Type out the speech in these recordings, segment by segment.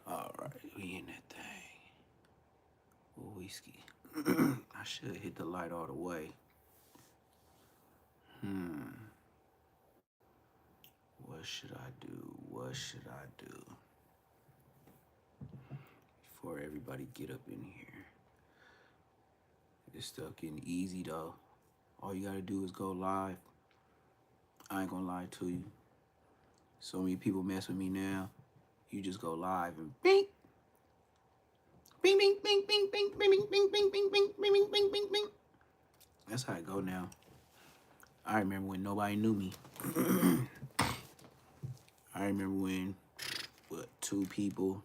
All right, we in that thing. Whiskey. I should hit the light all the way. What should I do? What should I do? Before everybody get up in here. This stuff getting easy though. All you gotta do is go live. I ain't gonna lie to you. So many people mess with me now. You just go live and bing. Bing, bing, bing, bing, bing, bing, bing, bing, bing, bing, bing, bing, bing, bing, bing. That's how it go now. I remember when nobody knew me. I remember when, what, 2 people,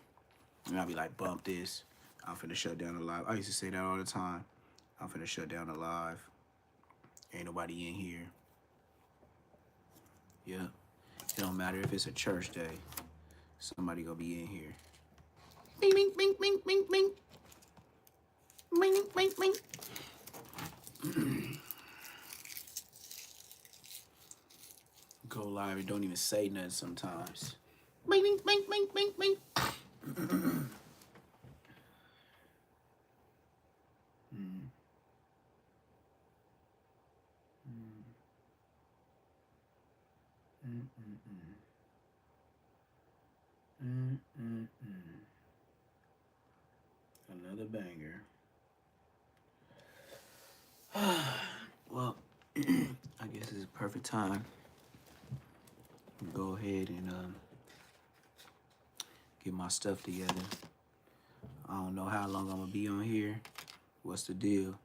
and I'd be like, bump this. I'm finna shut down the live. I used to say that all the time. I'm finna shut down the live. Ain't nobody in here. Yeah. It don't matter if it's a church day. Somebody gonna be in here. Bing, bing, bing, bing, bing, bing. Bing, bing, bing. Go live and don't even say nothing sometimes. Bing, bing, bing, bing, bing, bing. Another banger. Well, I guess it's a perfect time. Go ahead and get my stuff together. I don't know how long I'm gonna be on here. What's the deal?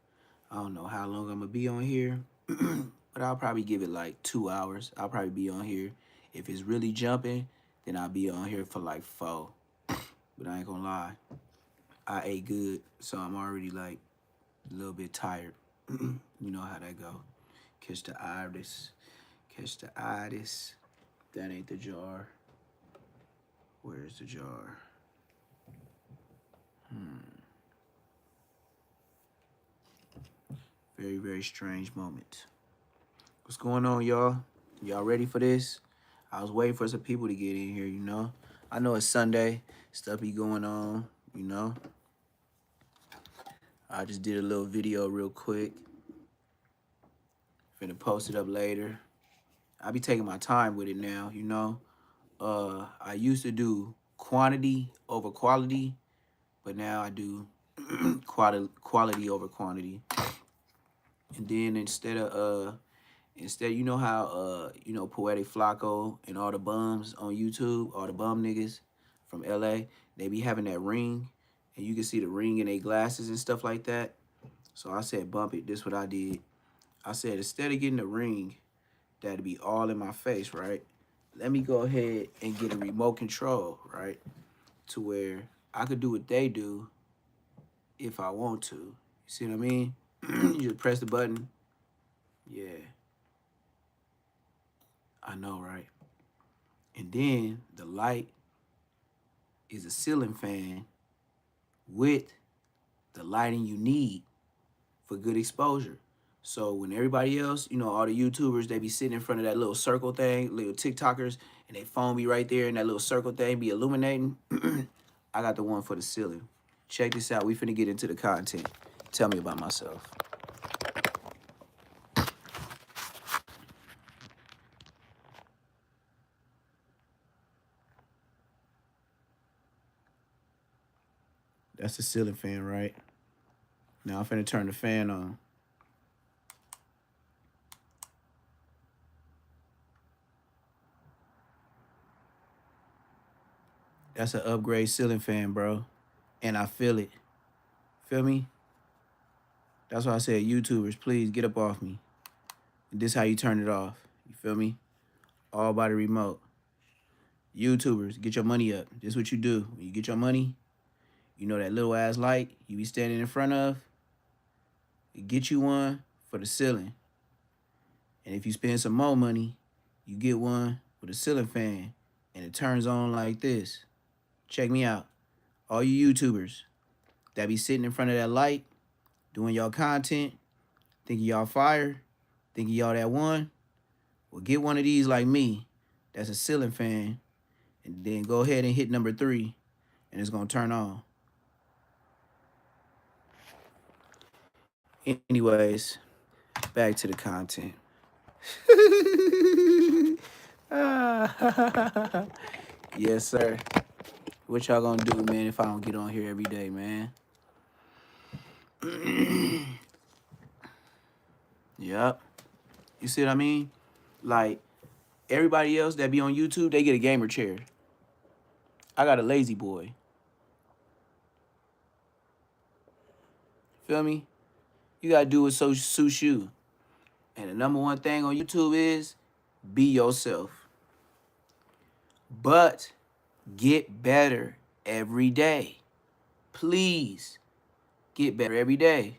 I don't know how long I'm gonna be on here, but I'll probably give it like 2 hours. I'll probably be on here. If it's really jumping, then I'll be on here for like 4. But I ain't gonna lie, I ate good, so I'm already like a little bit tired. You know how that go. Catch the iris. Catch the itis. That ain't the jar. Where's the jar? Very, very strange moment. What's going on, y'all? Y'all ready for this? I was waiting for some people to get in here, you know? I know it's Sunday. Stuff be going on, you know? I just did a little video real quick. Finna post it up later. I be taking my time with it now, you know? I used to do quantity over quality, but now I do quality over quantity. And then instead, you know how, you know, Poetic Flacco and all the bums on YouTube, all the bum niggas from LA, they be having that ring, and you can see the ring in their glasses and stuff like that. So I said, bump it. This is what I did. I said, instead of getting the ring that'd be all in my face, right? Let me go ahead and get a remote control, right? To where I could do what they do if I want to. You see what I mean? You just press the button. Yeah. I know, right? And then the light is a ceiling fan with the lighting you need for good exposure. So when everybody else, you know, all the YouTubers, they be sitting in front of that little circle thing, little TikTokers, and they phone be right there and that little circle thing be illuminating. I got the one for the ceiling. Check this out. We finna get into the content. Tell me about myself. That's the ceiling fan, right? Now I'm finna turn the fan on. That's an upgrade ceiling fan, bro. And I feel it. Feel me? That's why I said, YouTubers, please get up off me. And this how you turn it off. You feel me? All by the remote. YouTubers, get your money up. This is what you do. When you get your money, you know that little ass light you be standing in front of? You get you one for the ceiling. And if you spend some more money, you get one with a ceiling fan. And it turns on like this. Check me out. All you YouTubers that be sitting in front of that light, doing y'all content, thinking y'all fire, thinking y'all that one, Well, get one of these like me. That's a ceiling fan, and then go ahead and hit number 3, and it's gonna turn on. Anyways, back to the content. Yes, sir. What y'all gonna do, man, if I don't get on here every day, man? Yep. You see what I mean? Like, everybody else that be on YouTube, they get a gamer chair. I got a lazy boy. Feel me? You gotta do what suits you. And the number one thing on YouTube is be yourself. But get better every day. Please get better every day.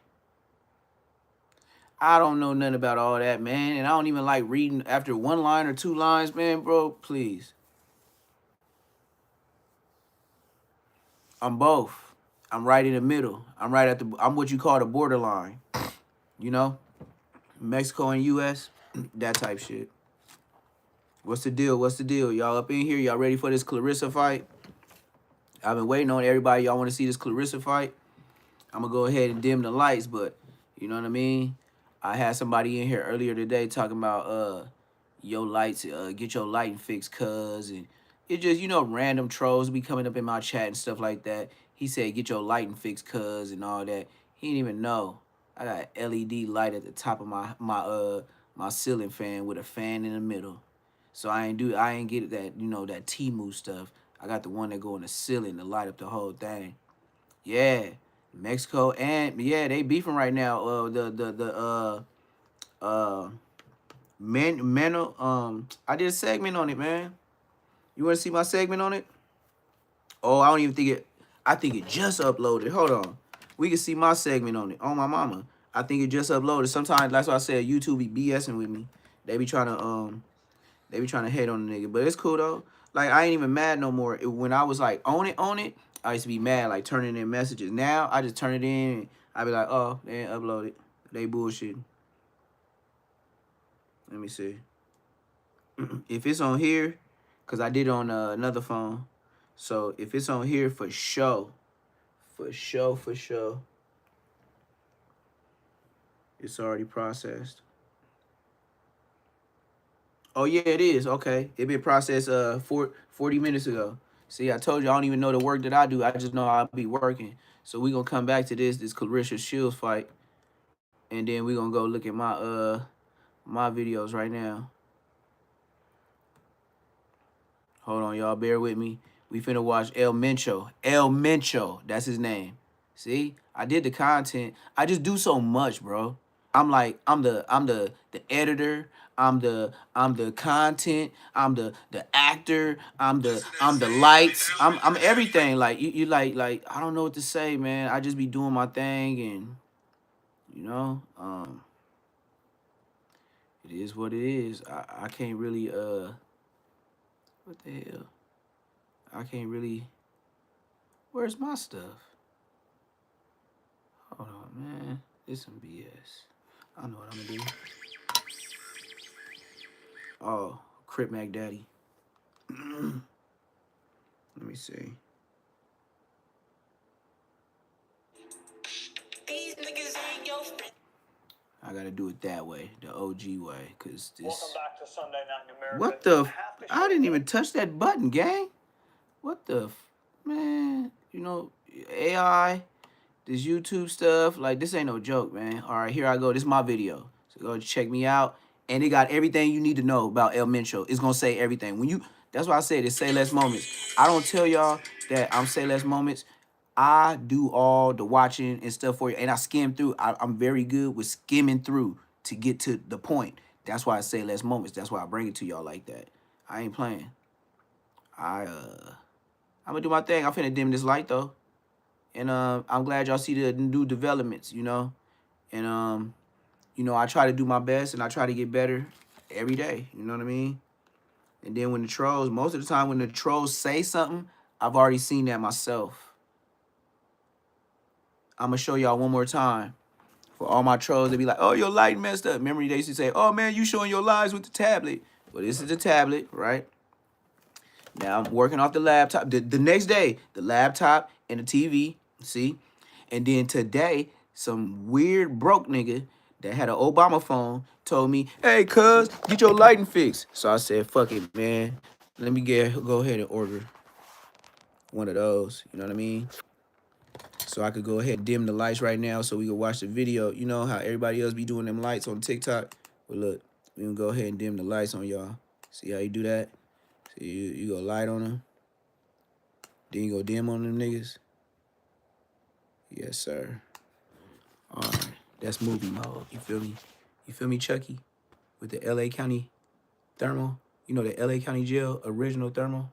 I don't know nothing about all that, man. And I don't even like reading after 1 line or 2 lines, man, bro. Please. I'm both. I'm right in the middle. I'm what you call the borderline. You know? Mexico and US, that type shit. What's the deal? What's the deal? Y'all up in here? Y'all ready for this Clarissa fight? I've been waiting on everybody. Y'all want to see this Clarissa fight? I'm going to go ahead and dim the lights, but you know what I mean? I had somebody in here earlier today talking about your lights, get your lighting fixed, cuz, and it just, you know, random trolls be coming up in my chat and stuff like that. He said, get your lighting fixed, cuz, and all that. He didn't even know. I got LED light at the top of my ceiling fan with a fan in the middle. So I ain't get that, you know, that Temu stuff. I got the one that go in the ceiling to light up the whole thing. Yeah. Mexico and yeah, they beefing right now. I did a segment on it, man. You want to see my segment on it? Oh, I don't even think it. I think it just uploaded. Hold on, we can see my segment on it. On my mama, I think it just uploaded. Sometimes that's why I said YouTube be BSing with me. They be trying to hate on the nigga, but it's cool though. Like I ain't even mad no more. When I was like on it, I used to be mad, like turning in messages. Now I just turn it in. And I be like, oh, they ain't uploaded. They bullshitting. Let me see. If it's on here, cause I did it on another phone. So if it's on here, for sure, it's already processed. Oh yeah, it is. Okay, it been processed 40 minutes ago. See, I told you I don't even know the work that I do. I just know I'll be working. So we gonna come back to this Clarissa Shields fight, and then we gonna go look at my videos right now. Hold on, y'all. Bear with me. We finna watch El Mencho. El Mencho. That's his name. See? I did the content. I just do so much, bro. I'm the editor. I'm the content. I'm the actor. I'm the lights. I'm everything. Like you like I don't know what to say, man. I just be doing my thing, and you know, it is what it is. I can't really what the hell? I can't really. Where's my stuff? Hold on, man. This some BS. I know what I'm gonna do. Oh, Crip Mac Daddy. Let me see. These niggas ain't your friend. I gotta do it that way, the OG way, cause this. Welcome back to Sunday Night in America. What the? I didn't even touch that button, gang. What the? Man, you know, AI, this YouTube stuff, like this ain't no joke, man. All right, here I go. This is my video. So go check me out. And it got everything you need to know about El Mencho. It's gonna say everything. That's why I said it's Say Less Moments. I don't tell y'all that I'm Say Less Moments. I do all the watching and stuff for you, and I skim through. I'm very good with skimming through to get to the point. That's why I Say Less Moments. That's why I bring it to y'all like that. I ain't playing. I'm gonna do my thing. I'm finna dim this light though. And I'm glad y'all see the new developments, you know. And you know, I try to do my best and I try to get better every day. You know what I mean? And then when the trolls, most of the time when the trolls say something, I've already seen that myself. I'm gonna show y'all one more time. For all my trolls, they be like, oh, your light messed up. Remember, they used to say, oh, man, you showing your lives with the tablet. Well, this is the tablet, right? Now I'm working off the laptop. The next day, the laptop and the TV, see? And then today, some weird broke nigga that had an Obama phone told me, hey, cuz, get your lighting fixed. So I said, fuck it, man. Let me go ahead and order one of those. You know what I mean? So I could go ahead and dim the lights right now so we can watch the video. You know how everybody else be doing them lights on TikTok? Well, look, we gonna go ahead and dim the lights on y'all. See how you do that? See, you go light on them. Then you go dim on them niggas. Yes, sir. All right, that's movie mode. You feel me? You feel me, Chucky? With the LA County thermal. You know the LA County Jail original thermal?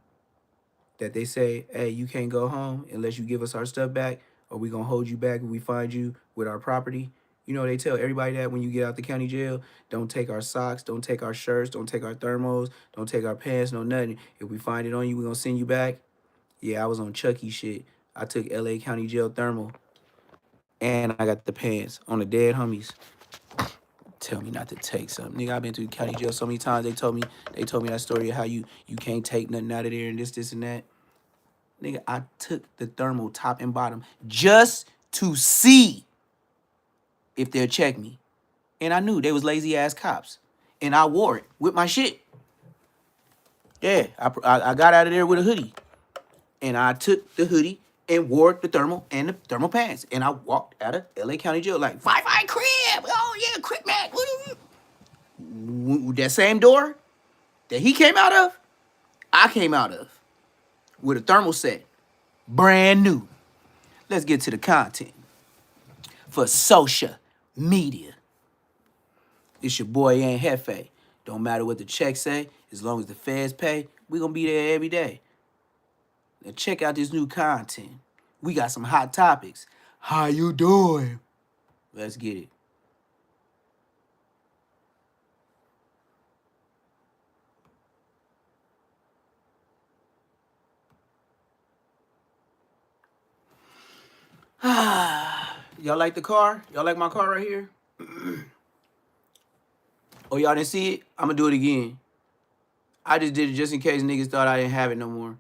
That they say, hey, you can't go home unless you give us our stuff back, or we gonna hold you back if we find you with our property. You know, they tell everybody that when you get out the county jail, don't take our socks, don't take our shirts, don't take our thermals, don't take our pants, no nothing. If we find it on you, we gonna send you back. Yeah, I was on Chucky shit. I took LA County Jail thermal, and I got the pants on the dead homies. Tell me not to take something. Nigga, I've been to the county jail so many times. They told me that story of how you can't take nothing out of there and this, and that. Nigga, I took the thermal top and bottom just to see if they'll check me. And I knew they was lazy ass cops. And I wore it with my shit. Yeah, I got out of there with a hoodie. And I took the hoodie and wore the thermal and the thermal pants. And I walked out of LA County Jail like, fight, crib. Oh, yeah, crib Mac. That same door that he came out of, I came out of with a thermal set. Brand new. Let's get to the content. For social media. It's your boy Aunt Hefe. Don't matter what the checks say, as long as the feds pay, we gonna be there every day. Now check out this new content. We got some hot topics. How you doing? Let's get it. Y'all like the car? Y'all like my car right here? Oh, y'all didn't see it? I'm gonna do it again. I just did it just in case niggas thought I didn't have it no more.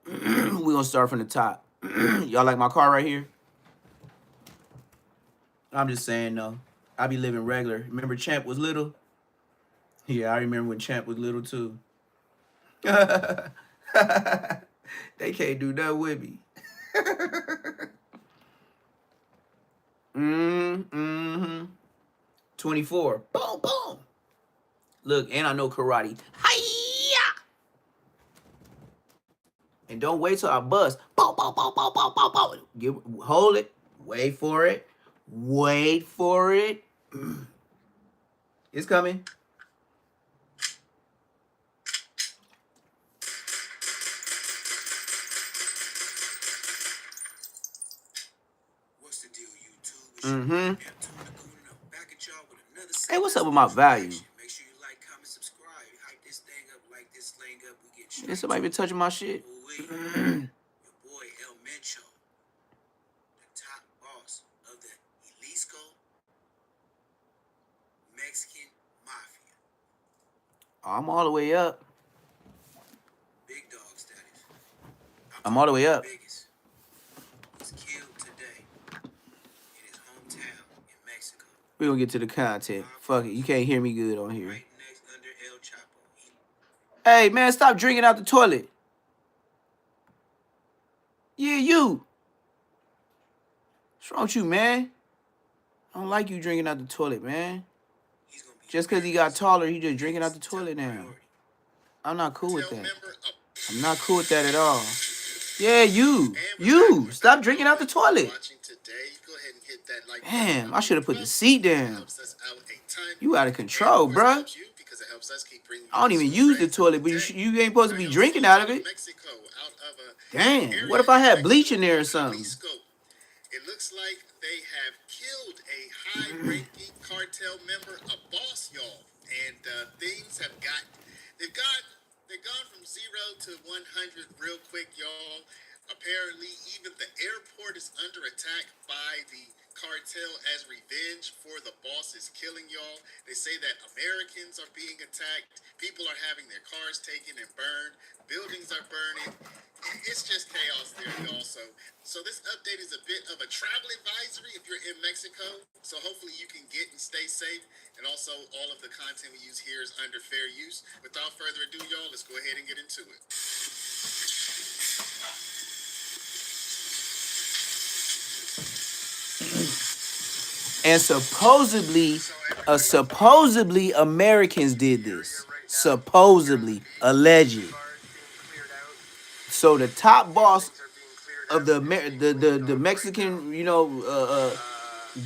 We gonna start from the top. Y'all like my car right here? I'm just saying though. I be living regular. Remember Champ was little? Yeah, I remember when Champ was little too. They can't do nothing with me. 24. Boom, boom. Look, and I know karate. Hi-ya! And don't wait till I bust. Boom, boom, boom, boom, boom, boom, boom. Hold it. Wait for it. Wait for it. It's coming. What's the deal, YouTube? Hey, what's up with my volume? Make sure you like, comment, subscribe. Hype this thing up, like this thing up. We get you. Somebody been touching my shit. Your boy El Mencho, the top boss of the Jalisco Mexican Mafia. I'm all the way up. Big dog status. I'm all the way up. Was killed today in his hometown in Mexico. We gonna get to the content. Fuck it, you can't hear me good on here. Right next under El Chapo. Hey man, stop drinking out the toilet. Yeah, you. What's wrong with you, man? I don't like you drinking out the toilet, man. Just because he got taller, he just drinking out the toilet now. I'm not cool with that. I'm not cool with that at all. Yeah, you. Stop drinking out the toilet. Damn, I should have put the seat down. You out of control, bruh. I don't even use the toilet, but you ain't supposed to be drinking out of it. Damn, what if I had bleach in there or something? It looks like they have killed a high-ranking cartel member, a boss, y'all. And things have they've gone from 0 to 100 real quick, y'all. Apparently, even the airport is under attack by the cartel as revenge for the bosses killing y'all. They say that Americans are being attacked, people are having their cars taken and burned, buildings are burning. It's just chaos there, y'all. So this update is a bit of a travel advisory if you're in Mexico. So hopefully you can get and stay safe. And also, all of the content we use here is under fair use. Without further ado, y'all, let's go ahead and get into it. And supposedly Americans did this. Supposedly, alleged. So the top boss of the Mexican,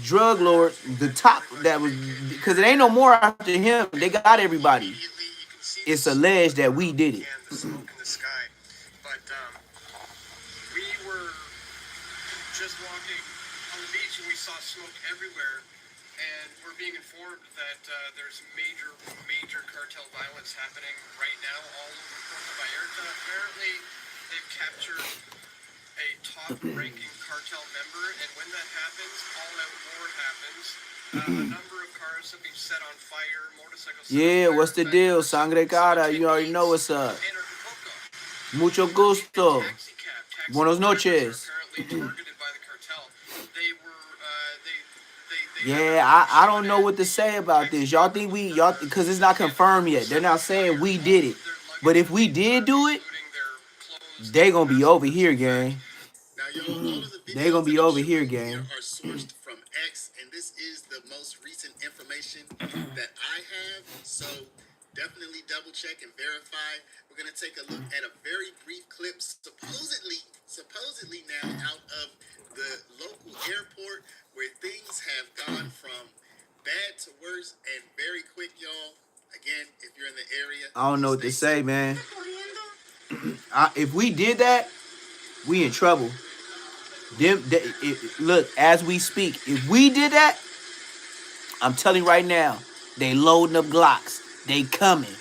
drug lords, the top that was, because it ain't no more after him. They got everybody. It's alleged that we did it. The smoke in the sky, but we were just walking on the beach and we saw smoke everywhere, and we're being informed that there's major cartel violence happening right now all over Puerto Vallarta. Apparently, they've captured a top-ranking cartel member, and when that happens, all-out war happens. A number of cars have been set on fire, motorcycles. Yeah, what's the deal? Sangre cara, you already know what's up. Mucho gusto. Buenos noches. Yeah, I don't know what to say about this. Y'all think because it's not confirmed yet. They're not saying we did it. But if we did do it, they gonna be over here, gang. Now, y'all, all of the videos They gonna be over here, here gang. are sourced from X, and this is the most recent information that I have. So definitely double check and verify. We're gonna take a look at a very brief clip, supposedly now out of the local airport, where things have gone from bad to worse and very quick, y'all. Again, if you're in the area, I don't know what to say, man. If we did that, we in trouble. Look, as we speak, if we did that, I'm telling you right now, they loading up Glocks. They coming.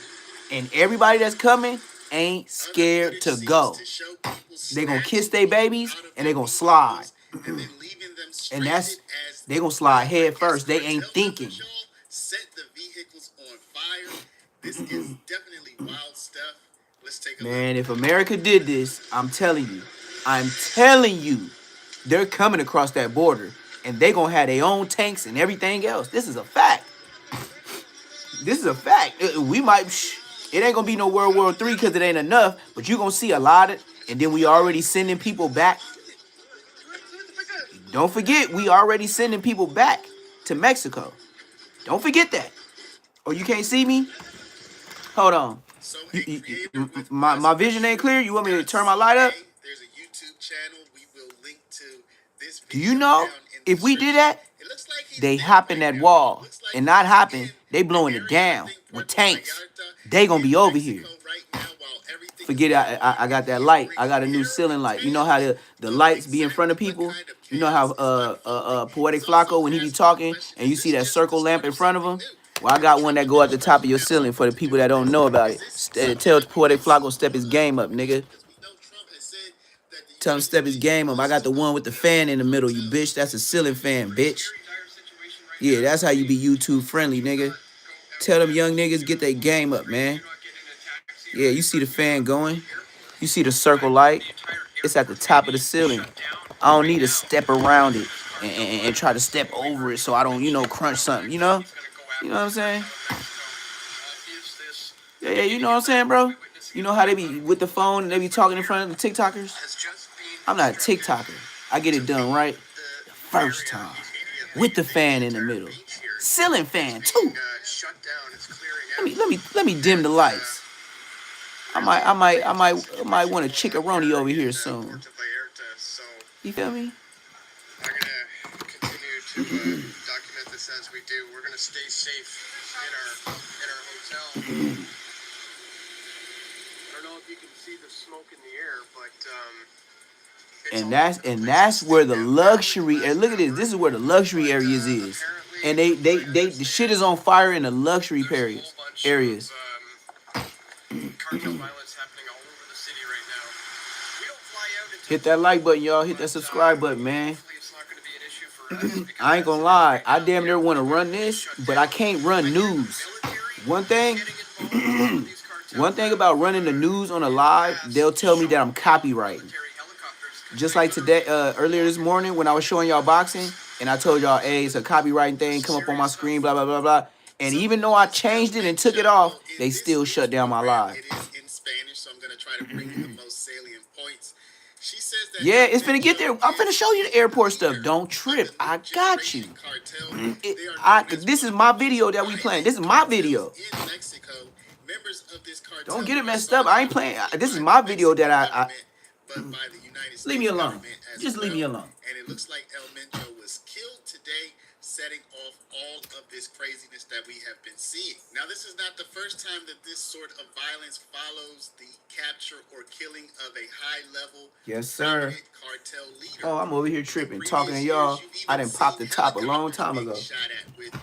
And everybody that's coming ain't scared to go. They gonna kiss their babies and they gonna slide. And they gonna slide head first. They ain't thinking. Set the vehicles on fire. This is definitely wild stuff. Let's take a look. Man, if America did this, I'm telling you, they're coming across that border and they gonna have their own tanks and everything else. This is a fact. This is a fact. We might, it ain't gonna be no World War III because it ain't enough, but you gonna see a lot of, and then we already sending people back. Don't forget, we already sending people back to Mexico. Don't forget that. Oh, you can't see me? Hold on. My vision ain't clear. You want me to turn my light up? There's a YouTube channel. We will link to this video. Do you know if we did that, they hopping that wall and not hopping, they blowing it down with tanks. They gonna be over here. Forget it, I got that light. I got a new ceiling light. You know how the lights be in front of people? You know how Poetic Flacco, when he be talking and you see that circle lamp in front of him? Well, I got one that go at the top of your ceiling for the people that don't know about it. Tell Poetic Flacco step his game up, nigga. Tell him step his game up. I got the one with the fan in the middle, you bitch. That's a ceiling fan, bitch. Yeah, that's how you be YouTube friendly, nigga. Tell them young niggas get their game up, man. Yeah, you see the fan going. You see the circle light. It's at the top of the ceiling. I don't need to step around it and try to step over it so I don't, crunch something, you know? You know what I'm saying? Yeah, you know what I'm saying, bro? You know how they be with the phone and they be talking in front of the TikTokers? I'm not a TikToker. I get it done right the first time. With the fan in the middle. Ceiling fan, too. Let me dim the lights. I might want a chickaroni over here soon. You feel me? We're gonna continue to document this as we do. We're gonna stay safe in our hotel. I don't know if you can see the smoke in the air, but and that's where the luxury. And look at this. This is where the luxury areas is. And the shit is on fire in the luxury areas. Cartel violence happening all over the city right now. We don't fly out Hit that like button, y'all. Hit that subscribe button, man. I ain't gonna lie. I damn near want to run this, but I can't run news. One thing, one thing about running the news on a live, they'll tell me that I'm copywriting. Just like today, earlier this morning when I was showing y'all boxing, and I told y'all, hey, it's a copywriting thing, come up on my screen, blah, blah, blah, blah. And even though I changed it and took it off, they still shut down my live. It is in Spanish, so I'm going to try to bring you the most salient points. She says that yeah, it's finna get there. I'm finna show you the airport stuff. Don't trip. I got you. This is my video that we playing. This is my video. In Mexico, members of this cartel Don't get it messed up. I ain't playing. This is my video that I but by the United States leave me alone. government as Just leave me well. alone. And it looks like El Mencho was killed today, setting off all of this craziness that we have been seeing. Now, this is not the first time that this sort of violence follows the capture or killing of a high-level yes, sir. cartel leader. Oh, I'm over here tripping, talking to y'all. I done popped the top a long time ago. Shot at with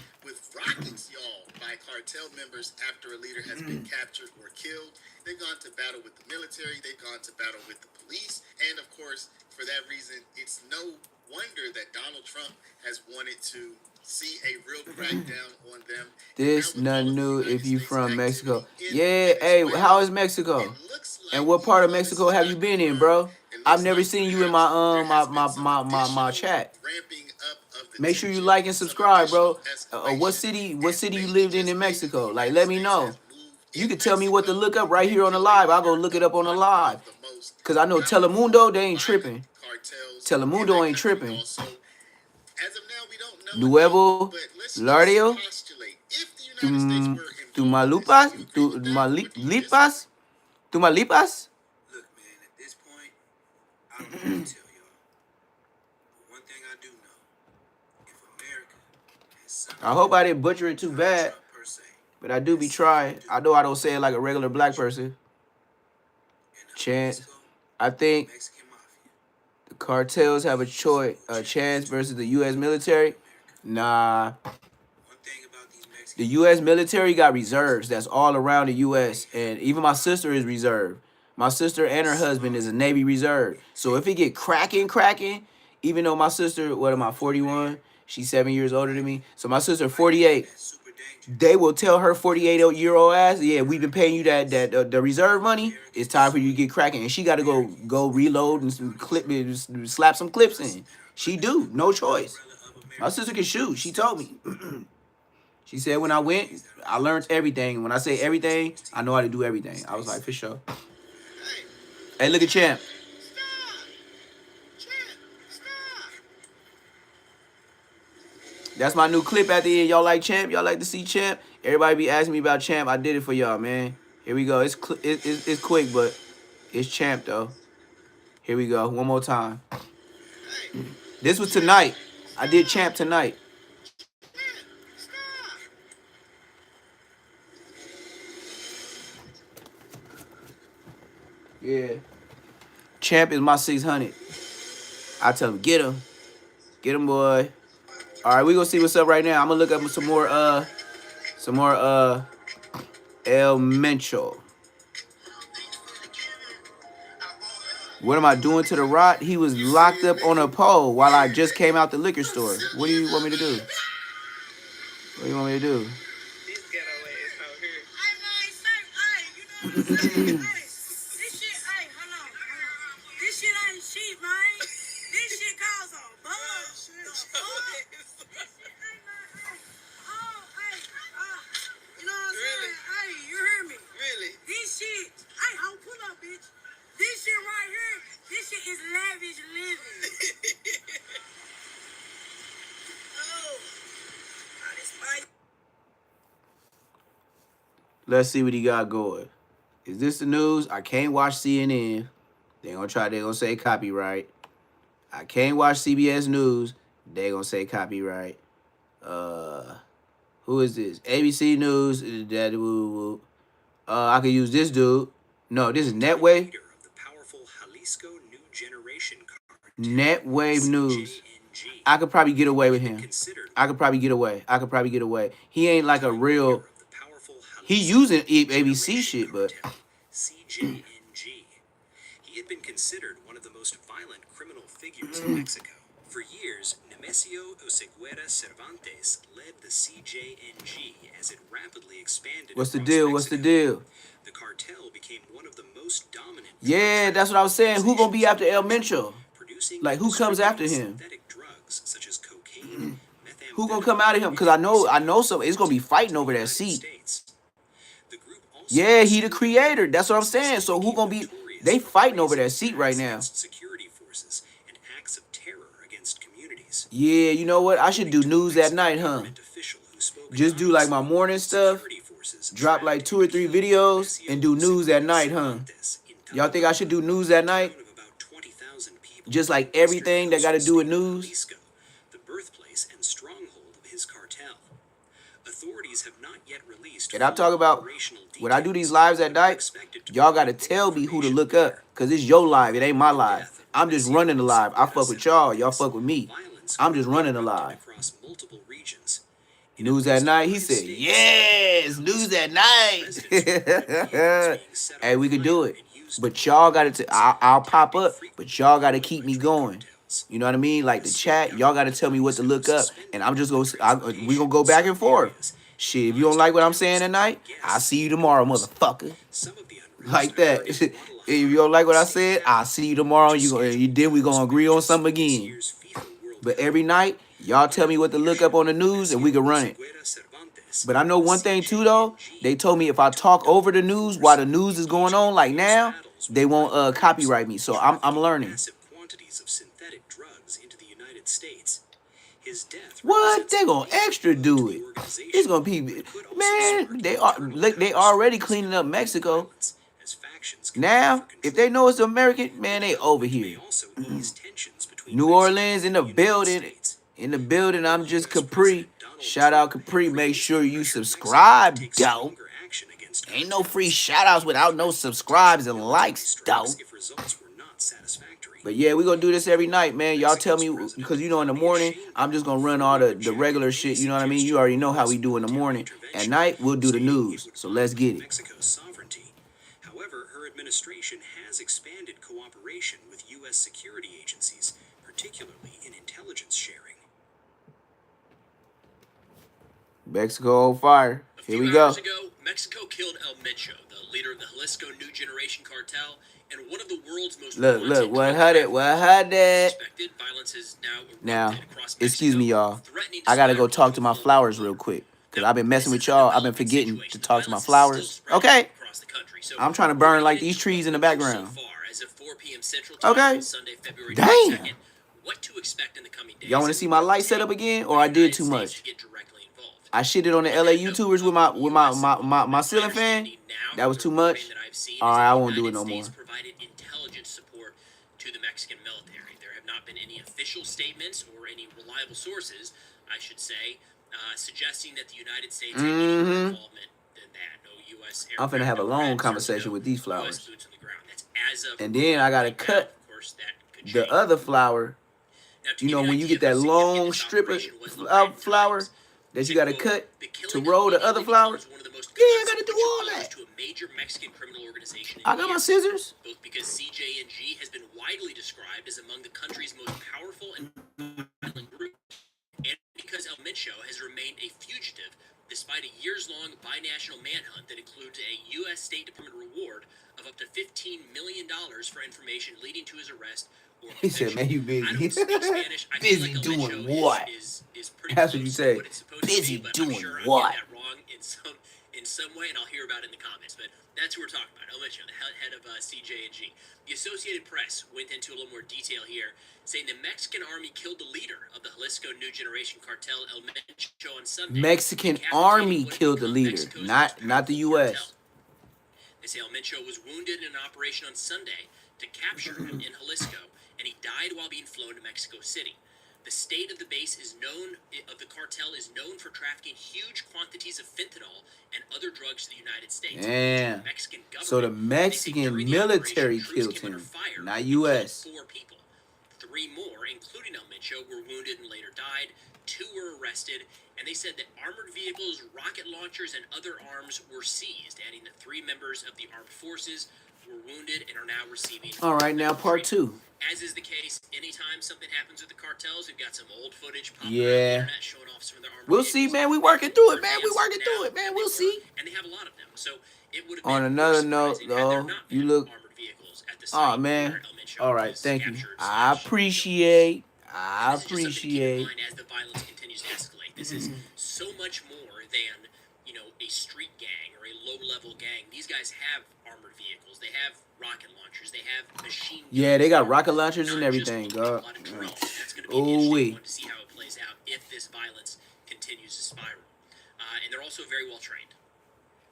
rockets, y'all, by cartel members after a leader has been captured or killed. They've gone to battle with the military. They've gone to battle with the police. And, of course, for that reason, it's no wonder that Donald Trump has wanted to see a real crackdown on them. This nothing new if you from Mexico. Yeah, hey, how is Mexico? And what part of Mexico have you been in, bro? I've never seen you in my my chat. Make sure you like and subscribe, bro. What city you lived in Mexico? Like, let me know. You can tell me what to look up right here on the live. I'll go look it up on the live. Because I know Telemundo, they ain't tripping. Telemundo ain't tripping. Nuevo Laredo, Tamaulipas, Tamaulipas. Look, man, at this point, I don't know what to tell y'all. But one thing I do know, if America has something I hope I didn't butcher it too bad, per se, but I do be trying. I know I don't say it like a regular black person. Chance, I think Mexican mafia, the cartels have a chance versus the U.S. military. Nah, one thing about these Mexican the U.S. military got reserves that's all around the U.S. And even my sister is reserved. My sister and her husband is a Navy reserve. So if it get cracking, even though my sister, what am I, 41? She's 7 years older than me. So my sister 48. that's super dangerous. They will tell her 48-year-old ass, yeah, we've been paying you the reserve money. It's time for you to get cracking. And she got to go reload and slap some clips in. She do, no choice. My sister can shoot. She told me. She said when I went, I learned everything. When I say everything, I know how to do everything. I was like, for sure. Hey, look at Champ. That's my new clip at the end. Y'all like Champ? Y'all like to see Champ? Everybody be asking me about Champ. I did it for y'all, man. Here we go. It's quick, but it's Champ, though. Here we go. One more time. This was tonight. I did Champ tonight. Yeah. Champ is my 600. I tell him, get him. Get him, boy. All right, we gonna see what's up right now. I'm gonna look up some more El Mencho. What am I doing to the rot? He was locked up on a pole while I just came out the liquor store. What do you want me to do? What do you want me to do? This ghetto ass out here. This shit, hey, hold on. This shit ain't cheap, man. This shit costs a buzz. This shit ain't you know what I'm saying? Hey, you hear me? Really? This shit, hey, hold, pull up, bitch. This shit right here, this shit is lavish living. Oh, this spice. Let's see what he got going. Is this the news? I can't watch CNN. They gonna say copyright. I can't watch CBS News. They gonna say copyright. Who is this? ABC News. I could use this dude. No, this is Netwave. Leader of the powerful Jalisco New Generation cartel, Netwave News. CJNG, I could probably get away with him. considered I could probably get away. He ain't like a real. leader of the powerful He Jalisco using New ABC Generation shit, but cartel, CJNG. He He had been considered one of the most violent criminal figures in Mexico. For years, Nemesio Oseguera Cervantes led the CJNG as it rapidly expanded What's the across deal? Mexico. What's the deal? The cartel became one of the most dominant. Yeah, that's what I was saying. Who gonna be after El Mencho? Like, who comes after him? Synthetic drugs such as cocaine, Who gonna come out of him? Because I know some. It's gonna be fighting over that seat. The group also Yeah, he the creator. That's what I'm saying. So who gonna be? They fighting over that seat right now. security forces and acts of terror against communities. Yeah, you know what? I should do news at night, huh? Just do like my morning stuff. Drop like 2 or 3 videos and do news at night, huh? Y'all think I should do news at night? Just like everything that got to do with news? The birthplace and stronghold of his cartel. Authorities have not yet released. And I'm talking about when I do these lives at night, y'all got to tell me who to look up. Because it's your live. It ain't my live. I'm just running the live. I fuck with y'all. Y'all fuck with me. I'm just running the live. News at night. He said, yes, news at night. Hey, we could do it. But y'all got to, I'll pop up, but y'all got to keep me going. You know what I mean? Like the chat, y'all got to tell me what to look up. And I'm just going to, we going to go back and forth. Shit, if you don't like what I'm saying tonight, I'll see you tomorrow, motherfucker. Like that. If you don't like what I said, I'll see you tomorrow. Then we going to agree on something again. But every night, y'all tell me what to look up on the news and we can run it. But I know one thing too, though. They told me if I talk over the news while the news is going on, like now, they won't copyright me. So I'm learning. What? They gonna extra do it. It's gonna be, man. They already cleaning up Mexico. Now, if they know it's American, man, they over here. New Orleans in the building. In the building, I'm just Capri. Shout out Capri. Make sure you subscribe, though. Ain't no free shout outs without no subscribes and likes, though. But yeah, we gonna do this every night, man. Y'all tell me, because you know in the morning, I'm just gonna run all the regular shit, you know what I mean? You already know how we do in the morning. At night, we'll do the news. So let's get it. However, her administration has expanded cooperation with U.S. security agencies, particularly in intelligence sharing. Mexico on fire. Here we go. A few hours ago, Mexico killed El Mencho, the leader of the Jalisco New Generation cartel, and one of the world's most Look, what had it? Violence is Now, across excuse me, Mexico, y'all. threatening I gotta go splatter talk to my people flowers all real over. quick. Because Now, I've been messing this with is a y'all. I've been developing forgetting situation. to talk to my Violence is still flowers. spreading Okay. across the country. So I'm trying to we're burn gonna like get these into trees in the what we know background. So far, as of 4 p.m. Central Time Okay. on Sunday, February Damn. 22nd, what to expect in the coming days. Y'all want to see my light set up again? Or I did too much? I shitted on the LA YouTubers with my ceiling fan. That was too much. Alright, I won't do it no more. Provided intelligence support to the Mexican military. There have not been any official statements or any reliable sources, I should say, suggesting that the United States had any more involvement than that. No U.S. I'm finna have a long conversation with these flowers. And then I gotta cut the other flower. You know, when you get that long strip of flower that you gotta cut to roll the other flower. Yeah, I gotta do all that. To a major Mexican criminal organization I got my scissors. both because CJNG has been widely described as among the country's most powerful and violent groups, and because El Mencho has remained a fugitive despite a years-long binational manhunt that includes a U.S. State Department reward of up to $15 million for information leading to his arrest or He said, man, you busy. I don't speak Spanish. I Busy feel like El doing Mencho what? is pretty That's what close you to say. what it's supposed to Busy be, but doing I'm sure I'll what? get that wrong in some way, and I'll hear about it in the comments. But that's who we're talking about. El Mencho, the head of CJNG. The Associated Press went into a little more detail here, saying the Mexican army killed the leader of the Jalisco New Generation cartel, El Mencho, on Sunday. Mexican army killed the leader, not the U.S. They say El Mencho was wounded in an operation on Sunday to capture him in Jalisco, and he died while being flown to Mexico City. The state of the base of the cartel is known for trafficking huge quantities of fentanyl and other drugs to the United States. Damn. The Mexican government, So the Mexican military killed him, not U.S. 4 people. 3 more, including El Mencho, were wounded and later died. 2 were arrested, and they said that armored vehicles, rocket launchers, and other arms were seized, adding the 3 members of the armed forces were wounded and are now receiving. All right, now part two. As is the case, anytime something happens with the cartels, we've got some old footage popping around the Yeah. internet showing off some of their armored We'll vehicles. see, man. We working through it, More man. We advanced working through now it, man. than We'll they see. were, and they have a lot of them. So it would have On been another more note, surprising had there though, not you been look. armored vehicles at the Oh site man. where El Mencho All right, was thank you. captured, I slashed, appreciate. and I this is just something to keep in appreciate. mind as the violence continues to escalate. This is so much more than, you know, a street gang or a low-level gang. These guys have armored vehicles. They have rocket launchers. They have machine guns. Yeah, they got rocket launchers Not and just everything, a God. lot of drones. That's going to be an Oh interesting wee. one to see how it plays out if this violence continues to spiral. And they're also very well trained.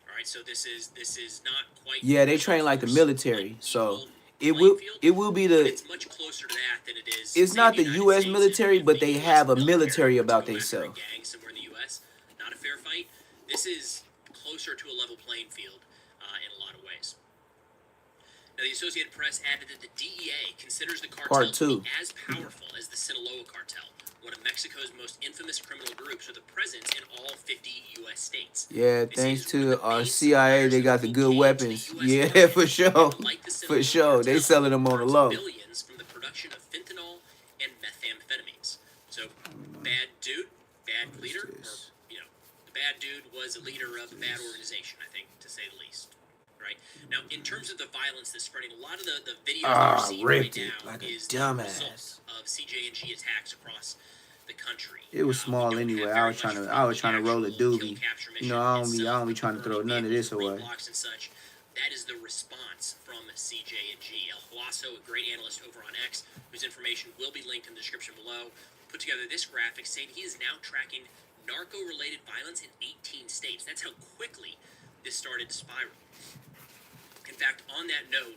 All right, so this is not quite. Yeah, they train like the force, military, like so equal it will be but the. it's much closer to that than it is. It's say, not in the United U.S. States. military, If but the they US have a military were to about go after a themselves. gang somewhere in the U.S., not a fair fight. This is closer to a level playing field in a lot of ways. Now, the Associated Press added that the DEA considers the cartel Part to two. be as powerful as the Sinaloa cartel, one of Mexico's most infamous criminal groups with a presence in all 50 U.S. states. Yeah, They say thanks it's one of to the our main CIA, suppliers they of got the good cocaine to weapons. the US Yeah, market. for sure. And like the For Sinaloa sure. They cartel, selling them on the earns low. billions from the production of fentanyl and methamphetamines. So, bad dude, bad leader, or, this? you know, the bad dude was a leader of a bad organization, I think, to say the least. Right? Now, in terms of the violence that's spreading, a lot of the videos that we're seeing right ripped it now like a is dumbass. the result of CJ&G attacks across the country. It was We small don't have anyway. very I was much trying to from the roll a actual doobie. kill capture You know, mission I don't itself, be trying to throw burning none of vehicles, this away. roadblocks and such. That is the response from CJ&G. El Huaso, a great analyst over on X, whose information will be linked in the description below, put together this graphic saying he is now tracking narco-related violence in 18 states. That's how quickly this started to spiral. In fact, on that note,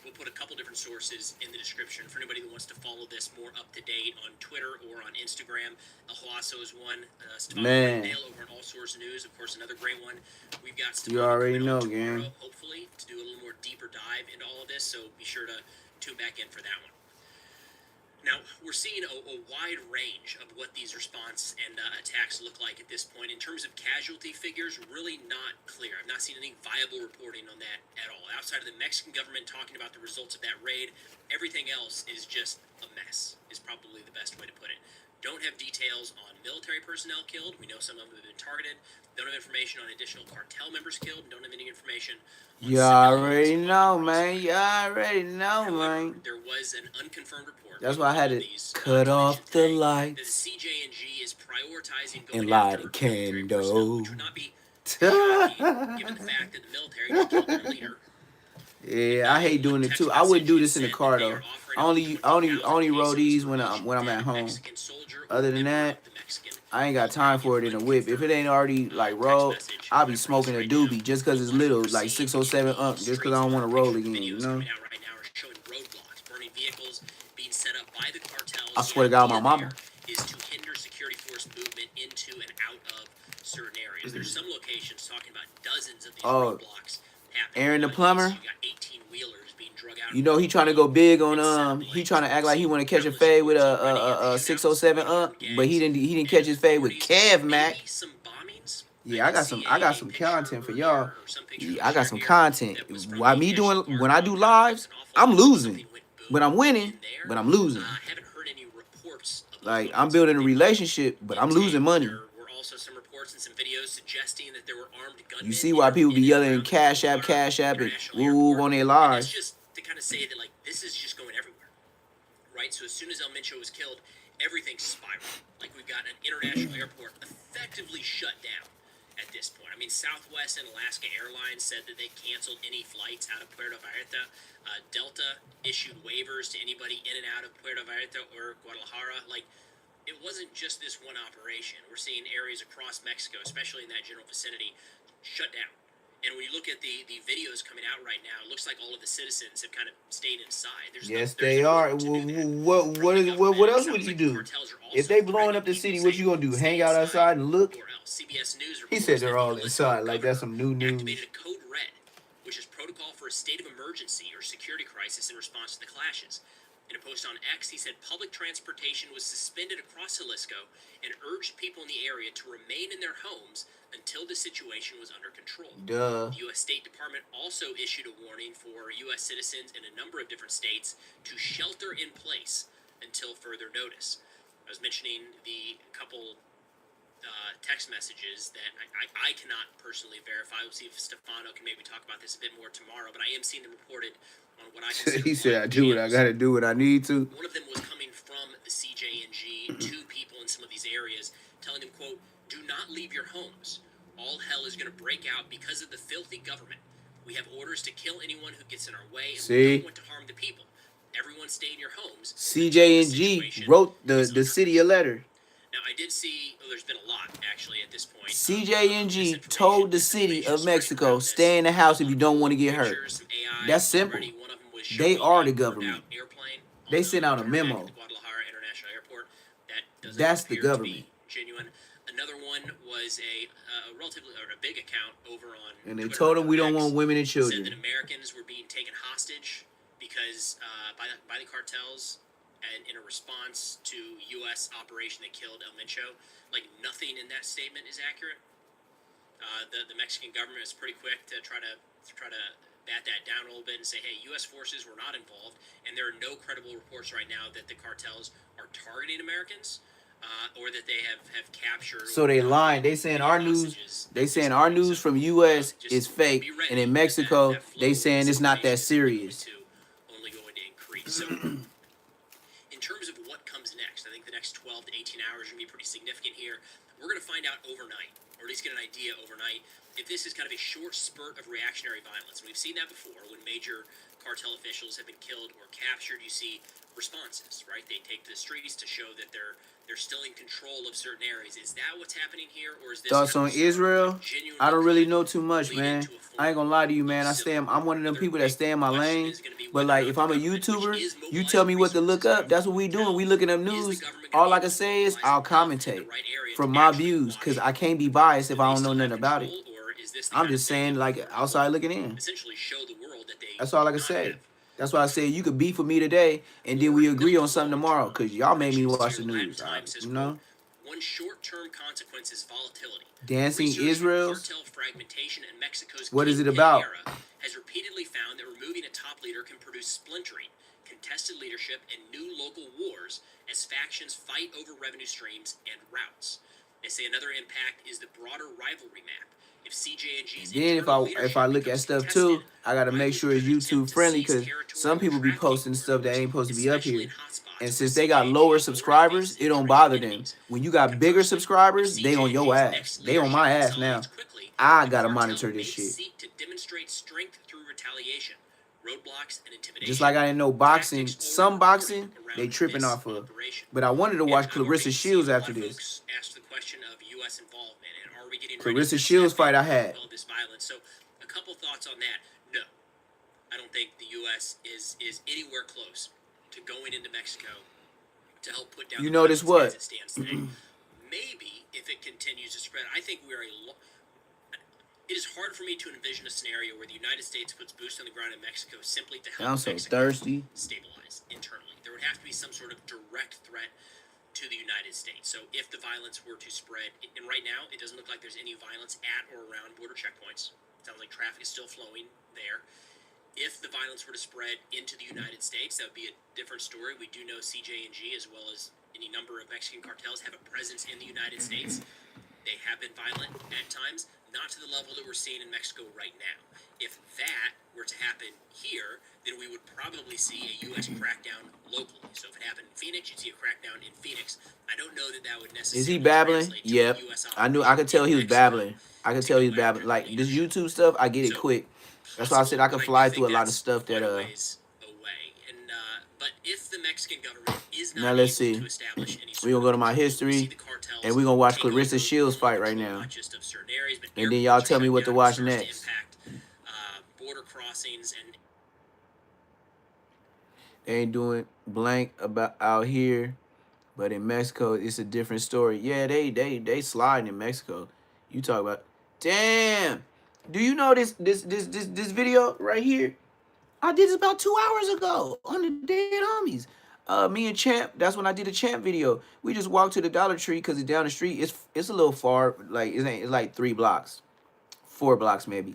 we'll put a couple different sources in the description for anybody that wants to follow this more up to date on Twitter or on Instagram. El Huaso is one. Stefano Man. Dale over on All Source News, of course, another great one. We've got You Stefano already coming on know, tomorrow, gang. hopefully, to do a little more deeper dive into all of this. So be sure to tune back in for that one. Now, we're seeing a wide range of what these response and attacks look like at this point. In terms of casualty figures, really not clear. I've not seen any viable reporting on that at all. Outside of the Mexican government talking about the results of that raid, everything else is just a mess, is probably the best way to put it. Don't have details on military personnel killed. We know some of them have been targeted. Don't have information on additional cartel members killed. Don't have any information on You already know, man. You already know, However, man. there was an unconfirmed report. That's why I had to These cut off the that the lights CJ&G is prioritizing going and light after a military personnel, candle. which would not be shocking given the fact that the military just killed their leader. Yeah, I hate doing it too. I wouldn't do this in the car though. I only roll these when I'm at home. Other than that, I ain't got time for it in a whip. If it ain't already like rolled, I'll be smoking a doobie just cause it's little, like 607 just cause I don't want to roll again, you know? I swear to God, my mama. Is to hinder security force movement into and out of certain areas. There's some locations talking about dozens of these roadblocks happening. Aaron the plumber. You got 18-wheelers being drug out. You know he trying to go big on he trying to act like he want to catch a fade with a 607 but he didn't catch his fade with Kev Mac. Yeah, I got some content for y'all. Yeah, I got some content. Why me doing when I do lives, I'm losing. But I'm winning, but I'm losing. Like I'm building a relationship, but I'm losing money. There were also some reports and some videos suggesting that there were armed gunmen. You see why people be yelling Cash App, and woo on their lives. That's just to kind of say that like this is just going everywhere, right? So as soon as El Mencho was killed, everything spiraled. Like we've got an international airport effectively shut down at this point. I mean, Southwest and Alaska Airlines said that they canceled any flights out of Puerto Vallarta. Delta issued waivers to anybody in and out of Puerto Vallarta or Guadalajara. Like, it wasn't just this one operation. We're seeing areas across Mexico, especially in that general vicinity, shut down. And when you look at the videos coming out right now, it looks like all of the citizens have kind of stayed inside. Yes, they are. What else would you do? If they blowing up the city, what you gonna do? Hang out outside and look? CBS News He said they're all inside. Like that's some new news. activated a code red, which is protocol for a state of emergency or security crisis in response to the clashes. In a post on X, he said public transportation was suspended across Jalisco and urged people in the area to remain in their homes until the situation was under control. Duh. The U.S. State Department also issued a warning for U.S. citizens in a number of different states to shelter in place until further notice. I was mentioning the couple text messages that I cannot personally verify. We'll see if Stefano can maybe talk about this a bit more tomorrow, but I am seeing them reported on what I consider He said, I live do what I channels. gotta do what I need to. One of them was coming from the CJNG to people in some of these areas, telling them, quote, "Do not leave your homes. All hell is going to break out because of the filthy government. We have orders to kill anyone who gets in our way, and we don't want to harm the people. Everyone stay in your homes." CJNG wrote the city a letter. Now, I did see, there's been a lot, actually, at this point. CJNG told the city of Mexico, stay in the house if you don't want to get hurt. That's simple. They are the government. They sent out a memo. That's the government. Genuine. Another one was a relatively or a big account over on And they Twitter told them we don't X, want women and said that children. Americans were being taken hostage because by the cartels, and in a response to U.S. operation that killed El Mencho. Like, nothing in that statement is accurate. The Mexican government is pretty quick to try to bat that down a little bit and say, hey, U.S. forces were not involved, and there are no credible reports right now that the cartels are targeting Americans or that they have captured. So they lying. They saying our news. They saying our news from U.S. is fake, and in Mexico they saying it's not that serious. Only going to increase. So, in terms of what comes next, I think the next 12 to 18 hours are going to be pretty significant here. We're going to find out overnight, or at least get an idea overnight, if this is kind of a short spurt of reactionary violence. And we've seen that before when major cartel officials have been killed or captured. You see responses, right? They take to the streets to show that they're still in control of certain areas. Is that what's happening here, or is this Thoughts on Israel? I don't really know too much, man. I ain't gonna lie to you, man. I'm one of them people that stay in my lane. But like, if I'm a YouTuber, you tell me what to look up. That's what we doing. We looking up news. All I can say is I'll commentate from my views, cause I can't be biased if I don't know nothing about it. I'm just saying, like, outside looking in. Essentially show the world that they That's all I can say. That's why I say you could beef with me today, and then we agree on something tomorrow, because y'all made me watch the news, you know? One short-term consequence is volatility. Dancing Israel's? Cartel fragmentation in Mexico's What is it about? Era has repeatedly found that removing a top leader can produce splintering, contested leadership, and new local wars as factions fight over revenue streams and routes. They say another impact is the broader rivalry map. If CJNG's then if I look at stuff too, I gotta make sure it's YouTube friendly, because some people be posting stuff that ain't supposed to be up here. And since they got lower subscribers, it don't bother them. When you got bigger subscribers, they on your ass. They on my ass now. I gotta monitor this shit. Seek to demonstrate strength through retaliation, roadblocks, and intimidation. Just like I didn't know boxing, some boxing they tripping off of. But I wanted to watch Clarissa Shields after this. Asked the question of U.S. involvement, and are we getting Clarissa Shields fight I had. This violence. So, a couple thoughts on that. No, I don't think the U.S. is anywhere close to going into Mexico to help put down. You notice what? As it stands today. Maybe if it continues to spread, I think we are it is hard for me to envision a scenario where the United States puts boots on the ground in Mexico simply to help I'm so Mexico thirsty. stabilize internally. There would have to be some sort of direct threat to the United States. So if the violence were to spread, and right now it doesn't look like there's any violence at or around border checkpoints. It sounds like traffic is still flowing there. If the violence were to spread into the United States, that would be a different story. We do know CJNG, as well as any number of Mexican cartels, have a presence in the United States. They have been violent at times, not to the level that we're seeing in Mexico right now. If that were to happen here, then we would probably see a U.S. crackdown locally. So if it happened in Phoenix, you'd see a crackdown in Phoenix. I don't know that would necessarily. Is he babbling? Yep. I could tell he was babbling. I could tell he was babbling. Like, this YouTube stuff, I get it quick. That's why I said I could fly through a lot of stuff that But if the Mexican government is not now let's see. To establish any We're gonna go to my history, and we're gonna watch Clarissa Shields fight right now. And then y'all tell me what to watch next. Border crossings and They ain't doing blank about out here, but in Mexico it's a different story. Yeah, they sliding in Mexico. You talk about, damn. Do you know this video right here? I did this about 2 hours ago on the Dead Homies. Me and Champ, that's when I did a Champ video. We just walked to the Dollar Tree because it's down the street. It's a little far, like it's like 3 blocks, 4 blocks maybe.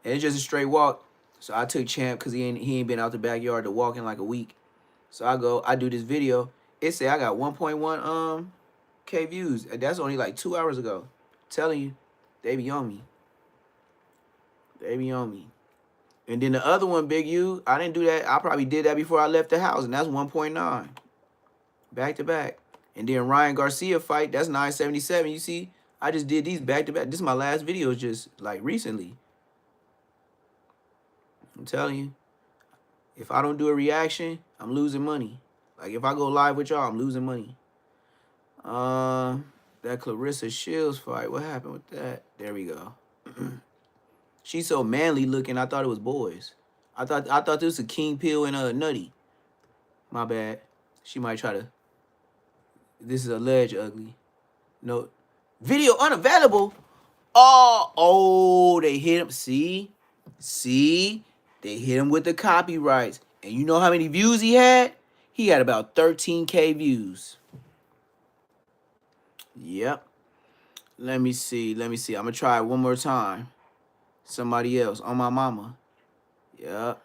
And it's just a straight walk. So I took Champ because he ain't been out the backyard to walk in like a week. So I do this video. It say I got 1.1 K views. And that's only like 2 hours ago. Telling you, they be on me. They be on me. And then the other one, Big U, I didn't do that. I probably did that before I left the house, and that's 1.9. Back to back. And then Ryan Garcia fight, that's 977. You see, I just did these back to back. This is my last video just like recently. I'm telling you, if I don't do a reaction, I'm losing money. Like if I go live with y'all, I'm losing money. That Clarissa Shields fight, what happened with that? There we go. She's so manly looking, I thought it was boys. I thought this was a King Pill and a Nutty. My bad. She might try to. This is alleged ugly. No. Video unavailable. Oh, they hit him. See? They hit him with the copyrights. And you know how many views he had? He had about 13K views. Yep. Let me see. I'm going to try it one more time. Somebody else on my mama. Yep.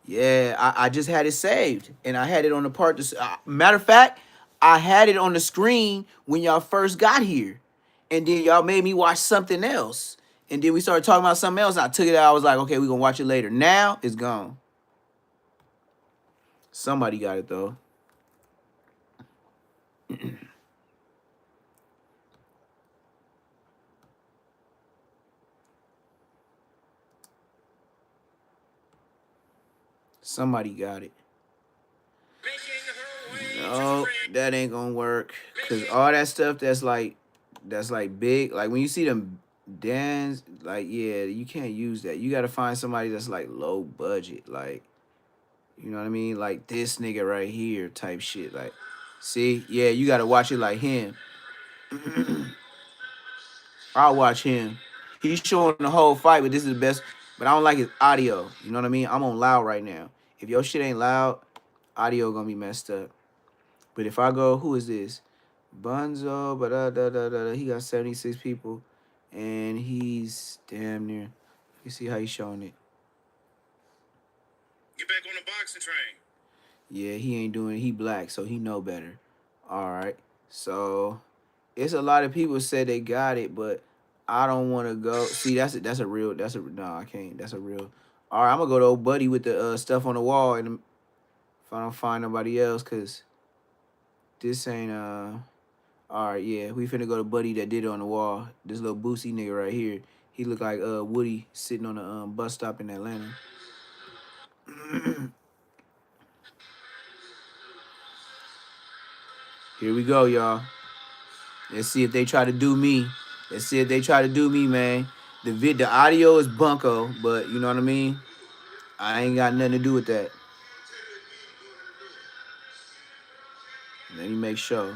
Yeah, I just had it saved. And I had it on the part. Matter of fact, I had it on the screen when y'all first got here. And then y'all made me watch something else. And then we started talking about something else. And I took it out. I was like, okay, we're going to watch it later. Now it's gone. Somebody got it, though. Somebody got it. No, that ain't gonna work. Cause all that stuff that's like big, like when you see them dance, like yeah, you can't use that. You gotta find somebody that's like low budget, like you know what I mean? Like this nigga right here type shit. Like, see, yeah, you gotta watch it like him. I'll watch him. He's showing the whole fight, but this is the best. But I don't like his audio. You know what I mean? I'm on loud right now. If your shit ain't loud, audio gonna be messed up. But if I go, who is this? Bunzo, but he got 76 people, and he's damn near. You see how he's showing it? Get back on the boxing train. Yeah, he ain't doing it. He black, so he know better. All right. So it's a lot of people said they got it, but I don't want to go. See, that's a real. No, I can't. That's a real. All right, I'm gonna go to old buddy with the stuff on the wall, and if I don't find nobody else, cause this ain't All right, yeah, we finna go to buddy that did it on the wall. This little Boosie nigga right here. He look like Woody sitting on a bus stop in Atlanta. Here we go, y'all. Let's see if they try to do me. Let's see if they try to do me, man. The audio is bunko, but you know what I mean? I ain't got nothing to do with that. Let me make sure.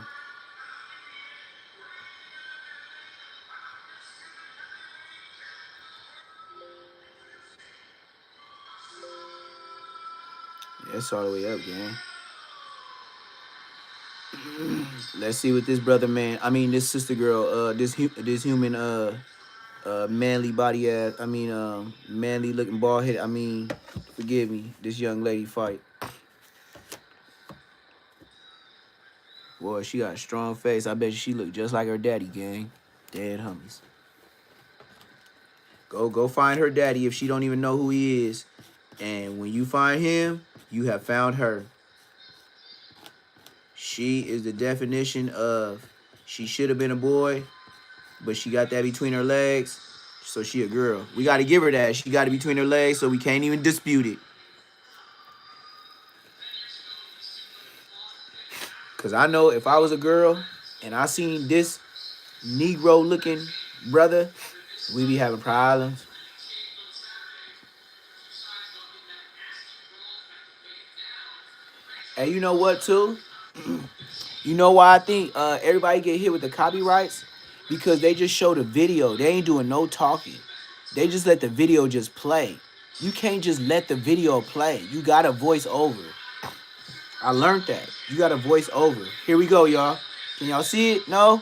Yeah, it's all the way up, gang. Let's see what this brother man, I mean this sister girl, this human manly body ass, manly looking bald head, forgive me, this young lady fight. Boy, she got a strong face. I bet you she look just like her daddy, gang. Dead homies. Go find her daddy if she don't even know who he is. And when you find him, you have found her. She is the definition of she should have been a boy, but she got that between her legs, so she a girl. We got to give her that. She got it between her legs, so we can't even dispute it. Because I know if I was a girl and I seen this Negro-looking brother, we be having problems. And you know what, too? You know why I think everybody get hit with the copyrights? Because they just show the video. They ain't doing no talking. They just let the video just play. You can't just let the video play. You gotta voice over. I learned that. You gotta voice over. Here we go, y'all. Can y'all see it? No?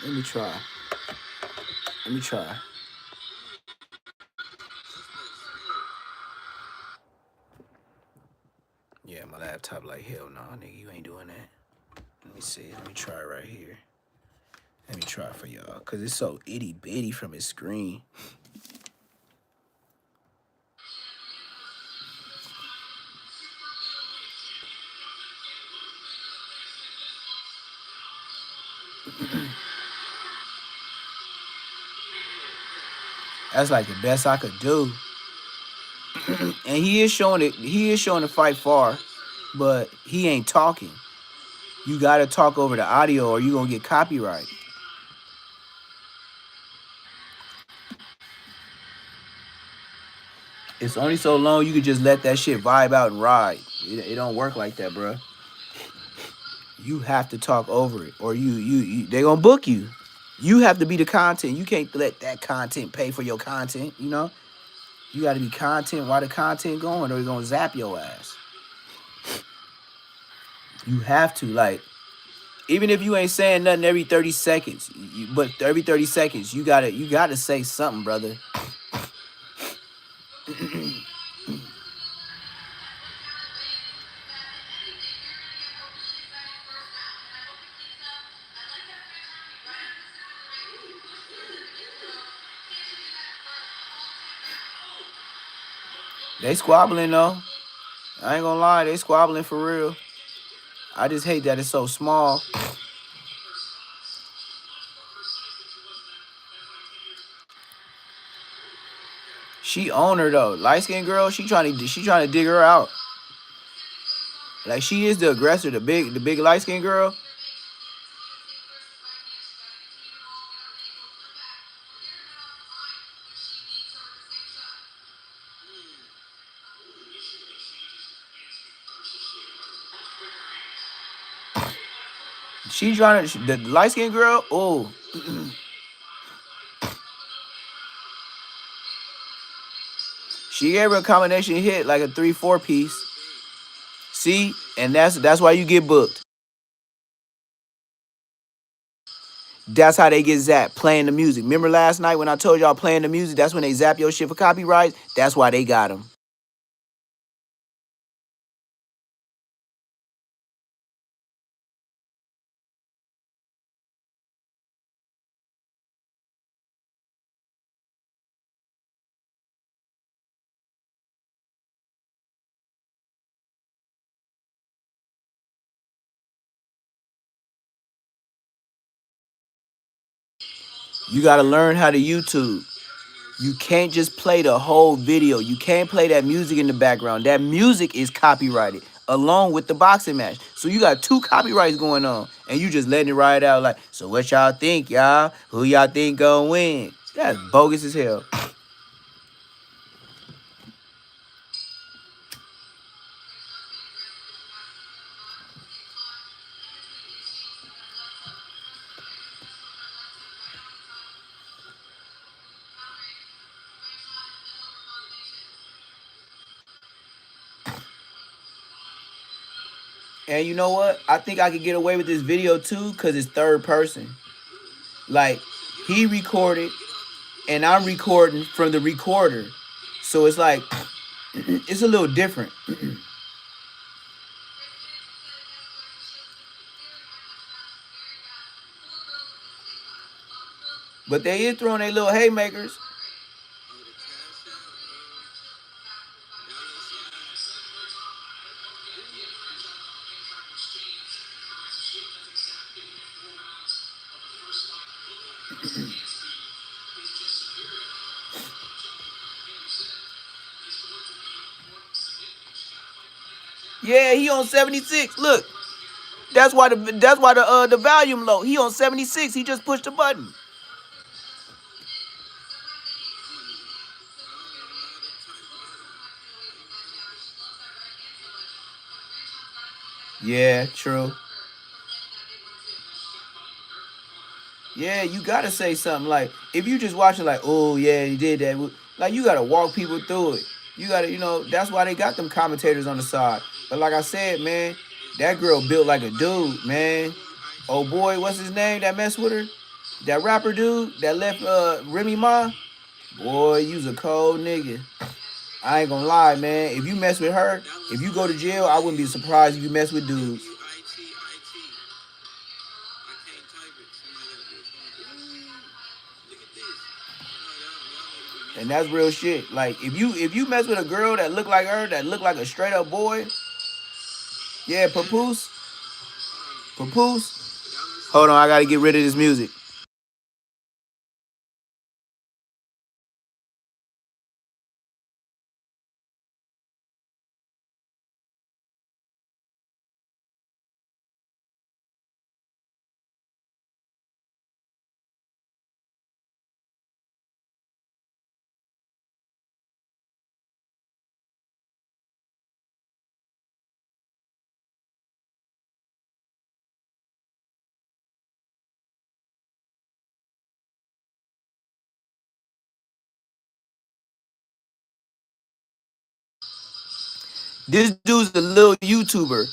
Let me try. Let me try. Yeah, my laptop like, hell no, nigga, you ain't doing that. Let me see. Let me try right here. Let me try for y'all. Cause it's so itty bitty from his screen. That's like the best I could do. And he is showing it. He is showing the fight far, but he ain't talking. You gotta talk over the audio, or you gonna get copyright. It's only so long you can just let that shit vibe out and ride. It don't work like that, bro. You have to talk over it, or you they gonna book you. You have to be the content. You can't let that content pay for your content. You know, you got to be content while the content going, or they're gonna zap your ass. You have to, like, even if you ain't saying nothing every 30 seconds, but every 30 seconds you gotta say something, brother. They squabbling though. I ain't gonna lie, they squabbling for real. I just hate that it's so small. She on her though. Light skinned girl, she trying to dig her out. Like, she is the aggressor, the big light skinned girl. She trying to the light skinned girl. Oh, she gave her a combination hit like a 3-4 piece. See, and that's why you get booked. That's how they get zapped, playing the music. Remember last night when I told y'all playing the music? That's when they zap your shit for copyright. That's why they got them. You gotta learn how to YouTube. You can't just play the whole video. You can't play that music in the background. That music is copyrighted along with the boxing match. So you got two copyrights going on, and you just letting it ride out like, so what y'all think, y'all? Who y'all think gonna win? That's bogus as hell. And you know what? I think I could get away with this video too, because it's third person. Like, he recorded, and I'm recording from the recorder. So it's like, it's a little different. But they is throwing their little haymakers. Yeah, he on 76. Look, that's why the volume low. He on 76. He just pushed the button. Yeah, true. Yeah, you gotta say something. Like if you just watching, like, oh yeah, he did that. Like you gotta walk people through it. You gotta, that's why they got them commentators on the side. But like I said, man, that girl built like a dude, man. Oh boy, what's his name? That messed with her. That rapper dude that left Remy Ma. Boy, you's a cold nigga. I ain't gonna lie, man. If you mess with her, if you go to jail, I wouldn't be surprised if you mess with dudes. And that's real shit. Like if you mess with a girl that look like her, that look like a straight up boy, yeah, papoose. Hold on, I gotta get rid of this music. This dude's a little YouTuber.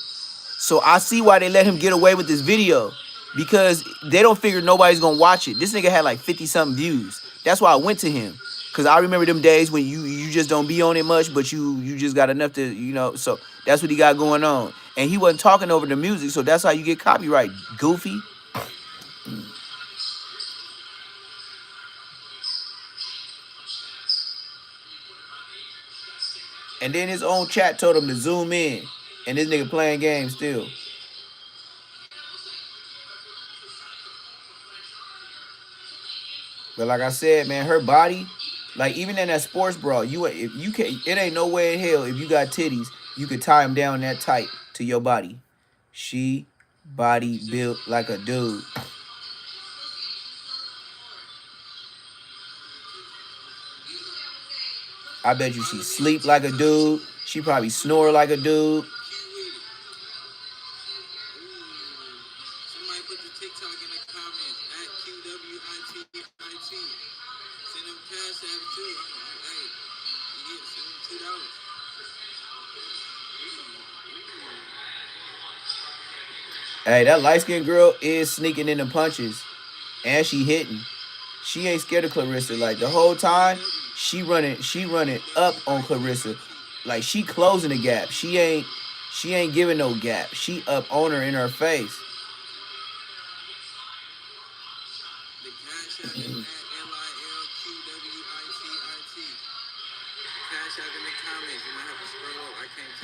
So I see why they let him get away with this video. Because they don't figure nobody's gonna watch it. This nigga had like 50 something views. That's why I went to him. Cause I remember them days when you just don't be on it much, but you just got enough to. So that's what he got going on. And he wasn't talking over the music, so that's how you get copyright, goofy. And then his own chat told him to zoom in. And this nigga playing games still. But like I said, man, her body, like even in that sports bra, if you can, it ain't no way in hell if you got titties, you could tie them down that tight to your body. She body built like a dude. I bet you she sleep like a dude. She probably snore like a dude. Hey, that light skinned girl is sneaking in the punches, and she hitting. She ain't scared of Clarissa. Like the whole time, she running up on Clarissa. Like she closing the gap. She ain't giving no gap. She up on her in her face.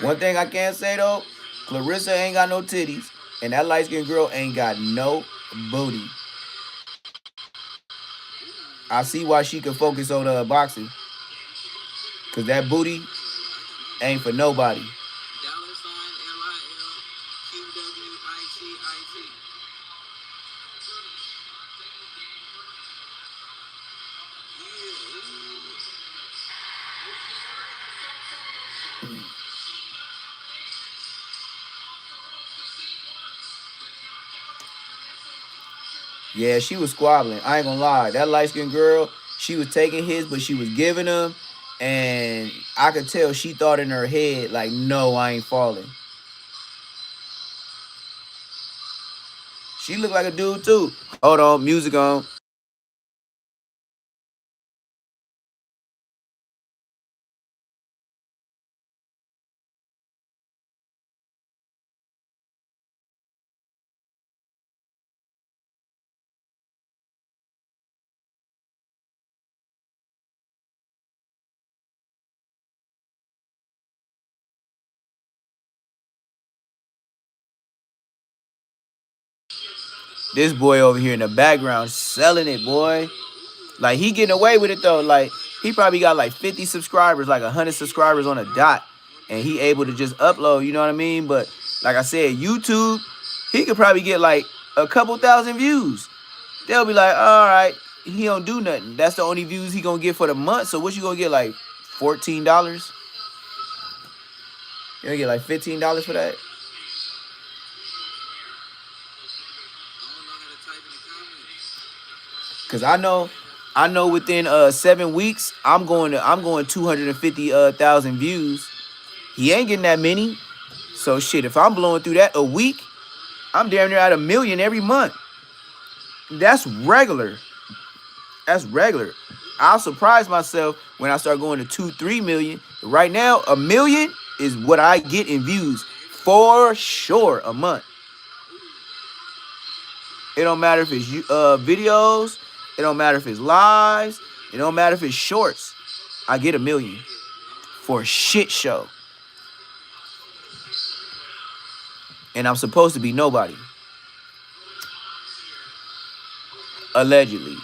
One thing I can't say though, Clarissa ain't got no titties, and that light skinned girl ain't got no booty. I see why she can focus on boxing, cause that booty ain't for nobody. Yeah, she was squabbling. I ain't gonna lie. That light skinned girl, she was taking his, but she was giving him. And I could tell she thought in her head, like, no, I ain't falling. She looked like a dude too. Hold on, music on. This boy over here in the background selling it, boy. Like he getting away with it though. Like he probably got like 50 subscribers, like 100 subscribers on a dot, and he able to just upload. You know what I mean? But like I said, YouTube, he could probably get like a couple thousand views. They'll be like, all right, he don't do nothing. That's the only views he gonna get for the month. So what you gonna get, like $14? You gonna get like $15 for that? Cause I know within 7 weeks I'm going 250,000 views. He ain't getting that many. So shit, if I'm blowing through that a week, I'm damn near at 1 million every month. That's regular. That's regular. I'll surprise myself when I start going to 2, 3 million. Right now, 1 million is what I get in views for sure a month. It don't matter if it's videos. It don't matter if it's lives. It don't matter if it's shorts. I get 1 million for a shit show. And I'm supposed to be nobody. Allegedly.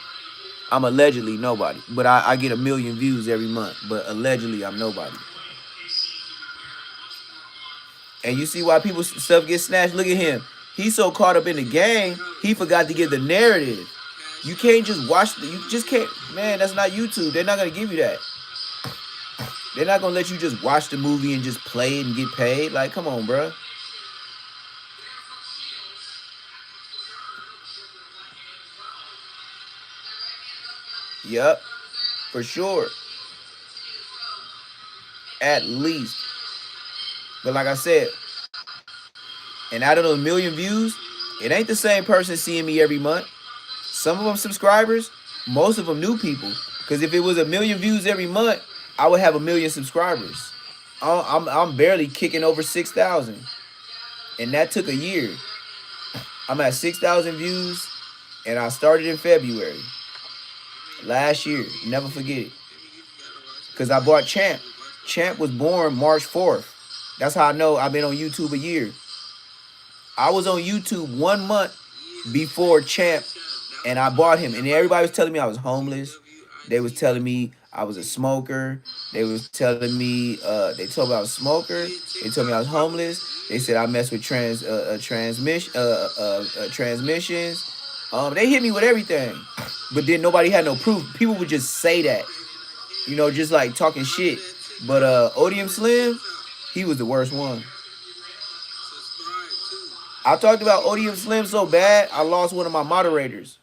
I'm allegedly nobody. But I get 1 million views every month. But allegedly I'm nobody. And you see why people stuff gets snatched? Look at him. He's so caught up in the game, he forgot to give the narrative. You can't just watch you just can't, man, that's not YouTube. They're not gonna give you that. They're not gonna let you just watch the movie and just play it and get paid. Like, come on, bro. Yep, for sure. At least. But like I said, and out of those 1 million views, it ain't the same person seeing me every month. Some of them subscribers, most of them new people. Because if it was 1 million views every month, I would have 1 million subscribers. I'm barely kicking over 6,000. And that took a year. I'm at 6,000 views, and I started in February. Last year. Never forget it. Because I bought Champ. Champ was born March 4th. That's how I know I've been on YouTube a year. I was on YouTube 1 month before Champ, and I bought him. And everybody was telling me I was homeless. They was telling me I was a smoker. They was telling me they told me I was a smoker. They told me I was homeless. They said I messed with transmissions. They hit me with everything, but then nobody had no proof. People would just say that, you know, just like talking shit. But Odium Slim, he was the worst one. I talked about Odium Slim so bad, I lost one of my moderators.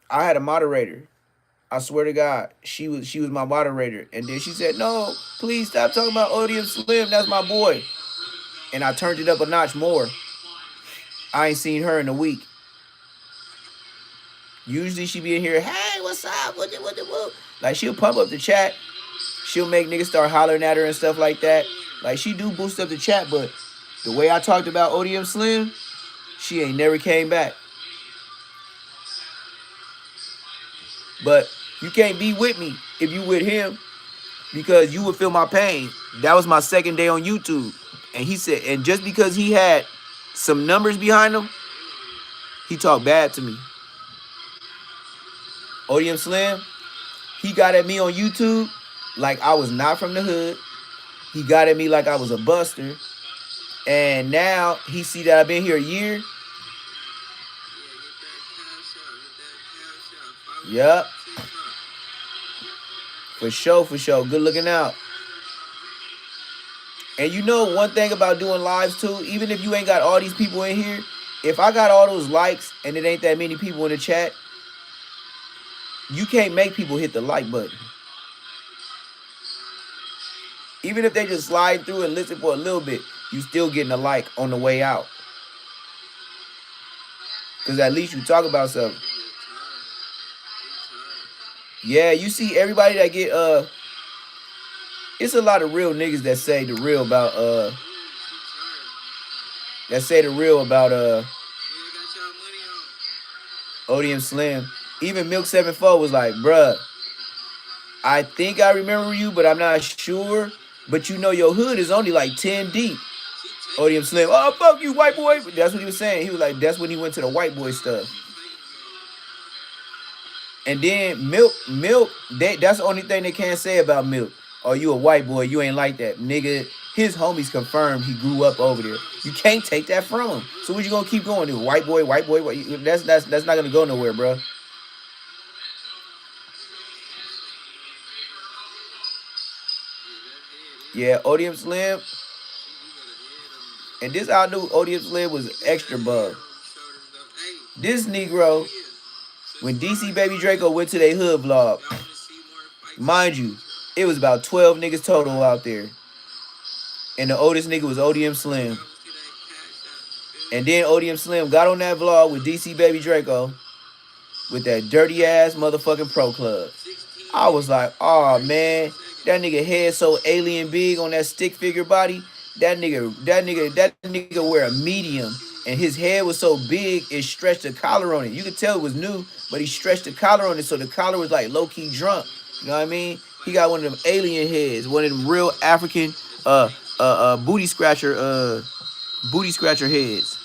I had a moderator. I swear to God, she was my moderator. And then she said, no, please stop talking about Odium Slim. That's my boy. And I turned it up a notch more. I ain't seen her in a week. Usually she be in here, hey, what's up? What the? Like, she'll pump up the chat. She'll make niggas start hollering at her and stuff like that. Like, she do boost up the chat, but the way I talked about Odium Slim, she ain't never came back. But you can't be with me if you with him, because you would feel my pain. That was my second day on YouTube. And he said, and just because he had some numbers behind him, he talked bad to me. Odium Slim, he got at me on YouTube like I was not from the hood. He got at me like I was a buster. And now he see that I've been here a year. Yup. For sure, for sure. Good looking out. And you know one thing about doing lives too, even if you ain't got all these people in here, if I got all those likes and it ain't that many people in the chat, you can't make people hit the like button. Even if they just slide through and listen for a little bit, you still getting a like on the way out. Because at least you talk about something. Yeah, you see everybody that get it's a lot of real niggas that say the real about Odium Slim. Even Milk 74 was like, bruh, I think I remember you, but I'm not sure. But you know your hood is only like 10 deep. Odium Slim, oh, fuck you, white boy. That's what he was saying. He was like, that's when he went to the white boy stuff. And then Milk, that's the only thing they can't say about Milk. Oh, you a white boy, you ain't like that. Nigga, his homies confirmed he grew up over there. You can't take that from him. So what you gonna keep going to? White boy, white boy, that's not gonna go nowhere, bro. Yeah, Odium Slim. And this I knew Odium Slim was extra bug. This Negro, When DC Baby Draco went to their hood vlog, mind you, it was about 12 niggas total out there. And the oldest nigga was ODM Slim. And then ODM Slim got on that vlog with DC Baby Draco with that dirty ass motherfucking Pro Club. I was like, oh man, that nigga head so alien big on that stick figure body. That nigga wear a medium, and his head was so big it stretched the collar on it. You could tell it was new, but he stretched the collar on it, so the collar was like low key drunk. You know what I mean? He got one of them alien heads, one of them real African booty scratcher heads.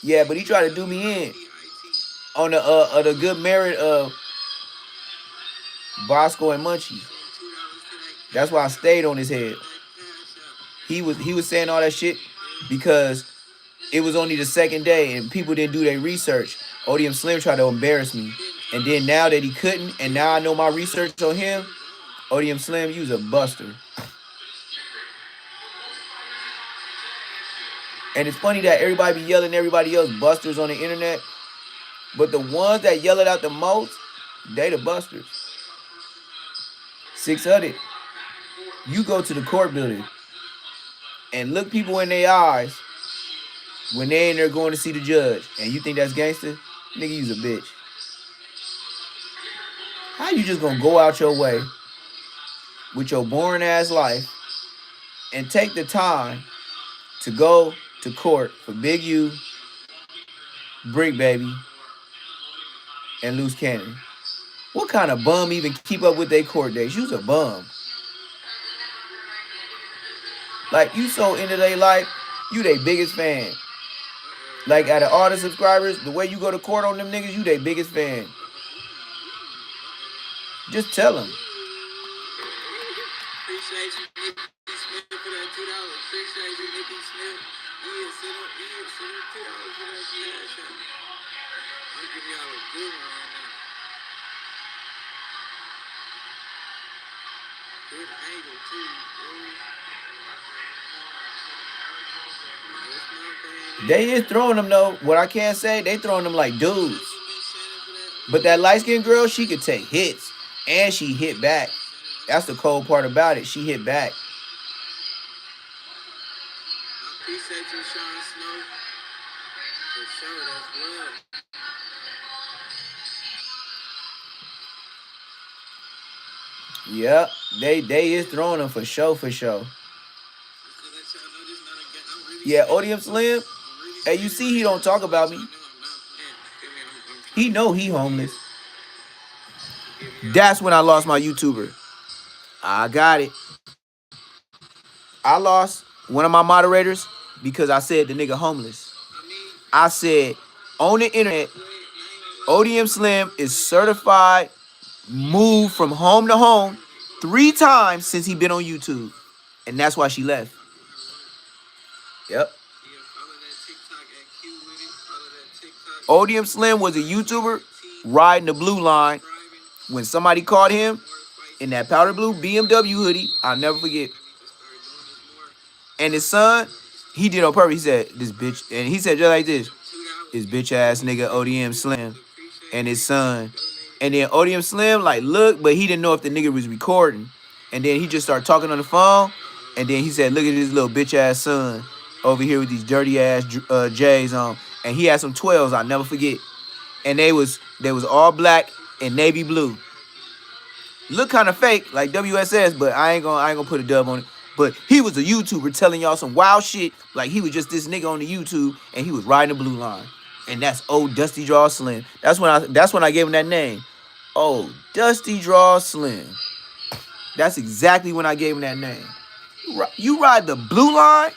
Yeah, but he tried to do me in on the good merit of Bosco and Munchie. That's why I stayed on his head. He was saying all that shit because it was only the second day and people didn't do their research. ODM Slim tried to embarrass me. And then now that he couldn't, and now I know my research on him, ODM Slim, you was a buster. And it's funny that everybody be yelling everybody else busters on the internet, but the ones that yell it out the most, they the busters. 600. You go to the court building and look people in their eyes when they in there going to see the judge, and you think that's gangster? Nigga, you's a bitch. How you just gonna go out your way with your boring ass life and take the time to go to court for Big U, Brick Baby, and Loose Cannon? What kind of bum even keep up with their court dates? You's a bum. Like, you so into their life, you their biggest fan. Like, out of all the subscribers, the way you go to court on them niggas, you their biggest fan. Just tell them. Appreciate you, Nicky Smith, for that $2. Appreciate you, Nicky Smith. Send him $2 for that cash out. I'm giving y'all a good one right now. Good angle, too. They is throwing them, though. What I can't say, they throwing them like dudes. But that light-skinned girl, she could take hits. And she hit back. That's the cold part about it. She hit back. I appreciate you, Sean Snow. For sure, that's love. Yep. They is throwing them for sure. Yeah, ODM Slim. Hey, you see he don't talk about me. He know he homeless. That's when I lost my YouTuber. I got it. I lost one of my moderators because I said the nigga homeless. I said on the internet, ODM Slim is certified moved from home to home 3 times since he been on YouTube. And that's why she left. Yep. ODM Slim was a YouTuber riding the blue line when somebody caught him in that powder blue BMW hoodie. I'll never forget. And his son, he did on purpose. He said, this bitch, and he said just like this, bitch ass nigga ODM Slim and his son. And then ODM Slim like look, but he didn't know if the nigga was recording. And then he just started talking on the phone. And then he said, look at this little bitch ass son over here with these dirty ass J's on. And he had some 12s, I'll never forget. And they was all black and navy blue. Look kind of fake, like WSS, but I ain't gonna put a dub on it. But he was a YouTuber telling y'all some wild shit, like he was just this nigga on the YouTube, and he was riding the blue line. And that's old Dusty Draw Slim. That's when I gave him that name. Oh, Dusty Draw Slim. That's exactly when I gave him that name. You ride the blue line,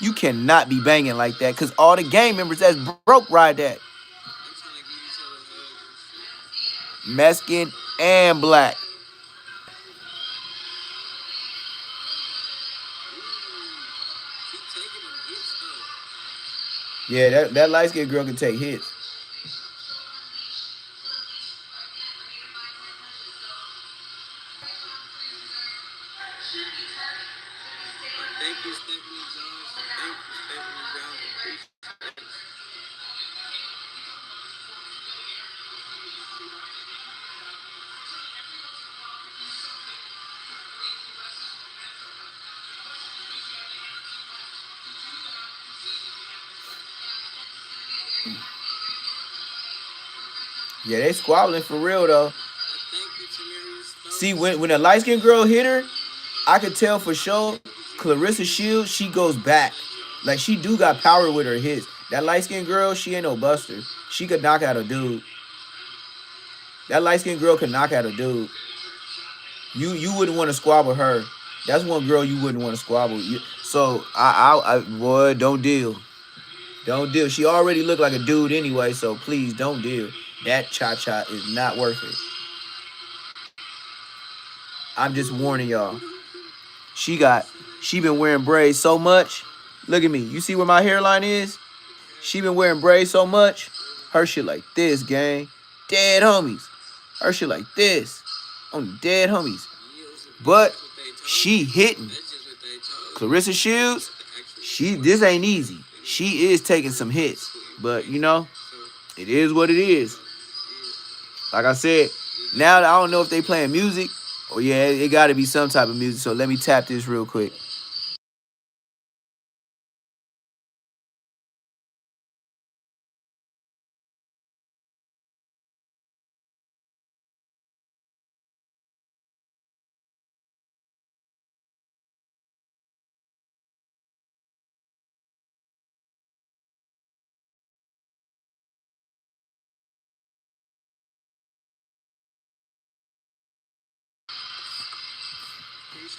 you cannot be banging like that, because all the gang members that's broke ride that. Mexican and black. Yeah, that light-skinned girl can take hits. Yeah, they squabbling for real though. Thank you, Tamarius See, Stokes. when a light skinned girl hit her, I could tell for sure. Clarissa Shields, she goes back. Like she do got power with her hits. That light skinned girl, she ain't no buster. She could knock out a dude. That light skinned girl could knock out a dude. You wouldn't want to squabble her. That's one girl you wouldn't want to squabble. So boy, don't deal. Don't deal. She already looked like a dude anyway, so please don't deal. That cha cha is not worth it. I'm just warning y'all. She got she been wearing braids so much. Look at me. You see where my hairline is? She been wearing braids so much. Her shit like this, gang. Dead homies. Her shit like this. On dead homies. But she hitting. Clarissa Shields, this ain't easy. She is taking some hits. But you know, it is what it is. Like I said, now I don't know if they playing music. Or yeah, it gotta be some type of music. So let me tap this real quick.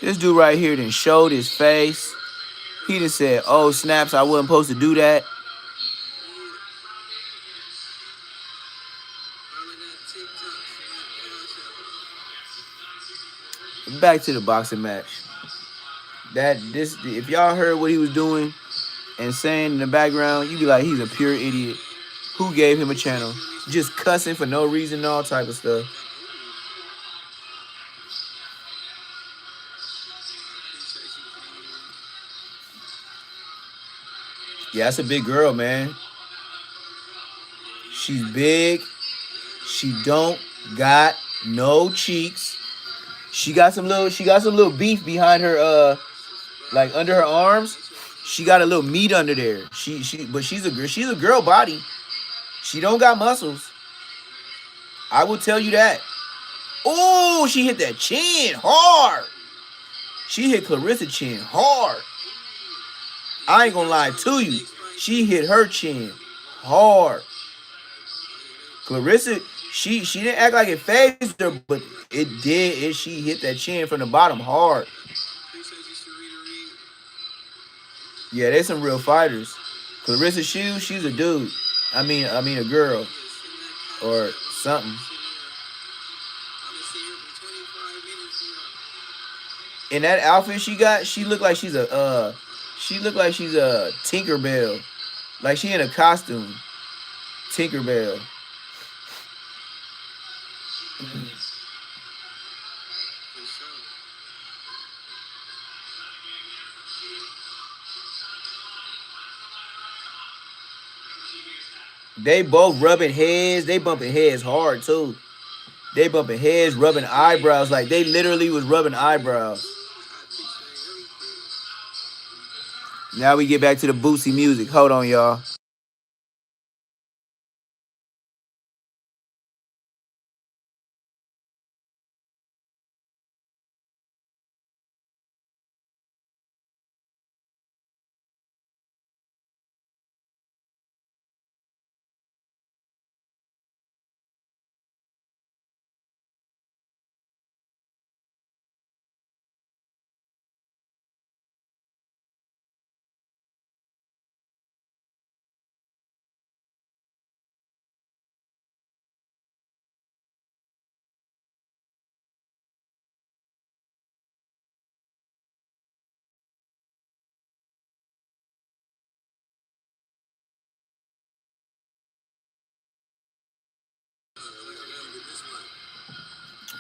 This dude right here done showed his face. He done said, oh snaps, I wasn't supposed to do that. Back to the boxing match. If y'all heard what he was doing and saying in the background, you'd be like, he's a pure idiot. Who gave him a channel? Just cussing for no reason and all type of stuff. Yeah, that's a big girl, man. She's big. She don't got no cheeks. She got some little beef behind her like under her arms. She got a little meat under there. But she's a girl body. She don't got muscles. I will tell you that. Oh, she hit that chin hard. She hit Clarissa chin hard. I ain't gonna lie to you. She hit her chin hard. Clarissa, she didn't act like it phased her, but it did. She hit that chin from the bottom hard. Yeah, they some real fighters. Clarissa Shields, she's a dude. I mean a girl or something. In that outfit she got, she looked like she's a Tinkerbell. Like she in a costume. Tinkerbell. They both rubbing heads. They bumping heads hard too. They bumping heads, rubbing eyebrows. Like they literally was rubbing eyebrows. Now we get back to the Boosie music. Hold on, y'all.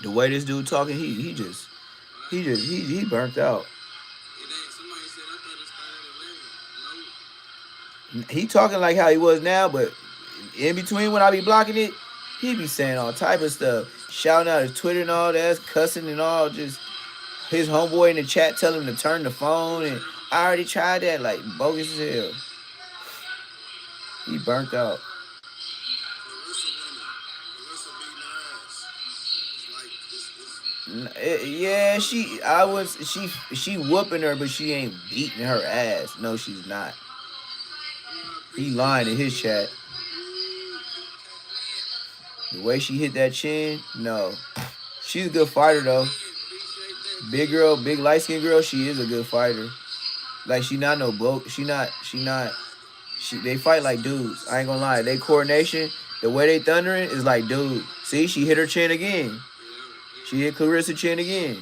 The way this dude talking, he burnt out. He talking like how he was now, but in between when I be blocking it, he be saying all type of stuff, shouting out his Twitter and all that, cussing and all. Just his homeboy in the chat telling him to turn the phone, and I already tried that, like bogus as hell. He burnt out. Yeah, I was, she whooping her, but she ain't beating her ass. No, she's not. He lying in his chat. The way she hit that chin, no. She's a good fighter though. Big girl, big light skinned girl, she is a good fighter. Like she not no bloke. They fight like dudes. I ain't gonna lie. They coordination, the way they thundering is like dude. See, she hit her chin again. She hit Clarissa chin again.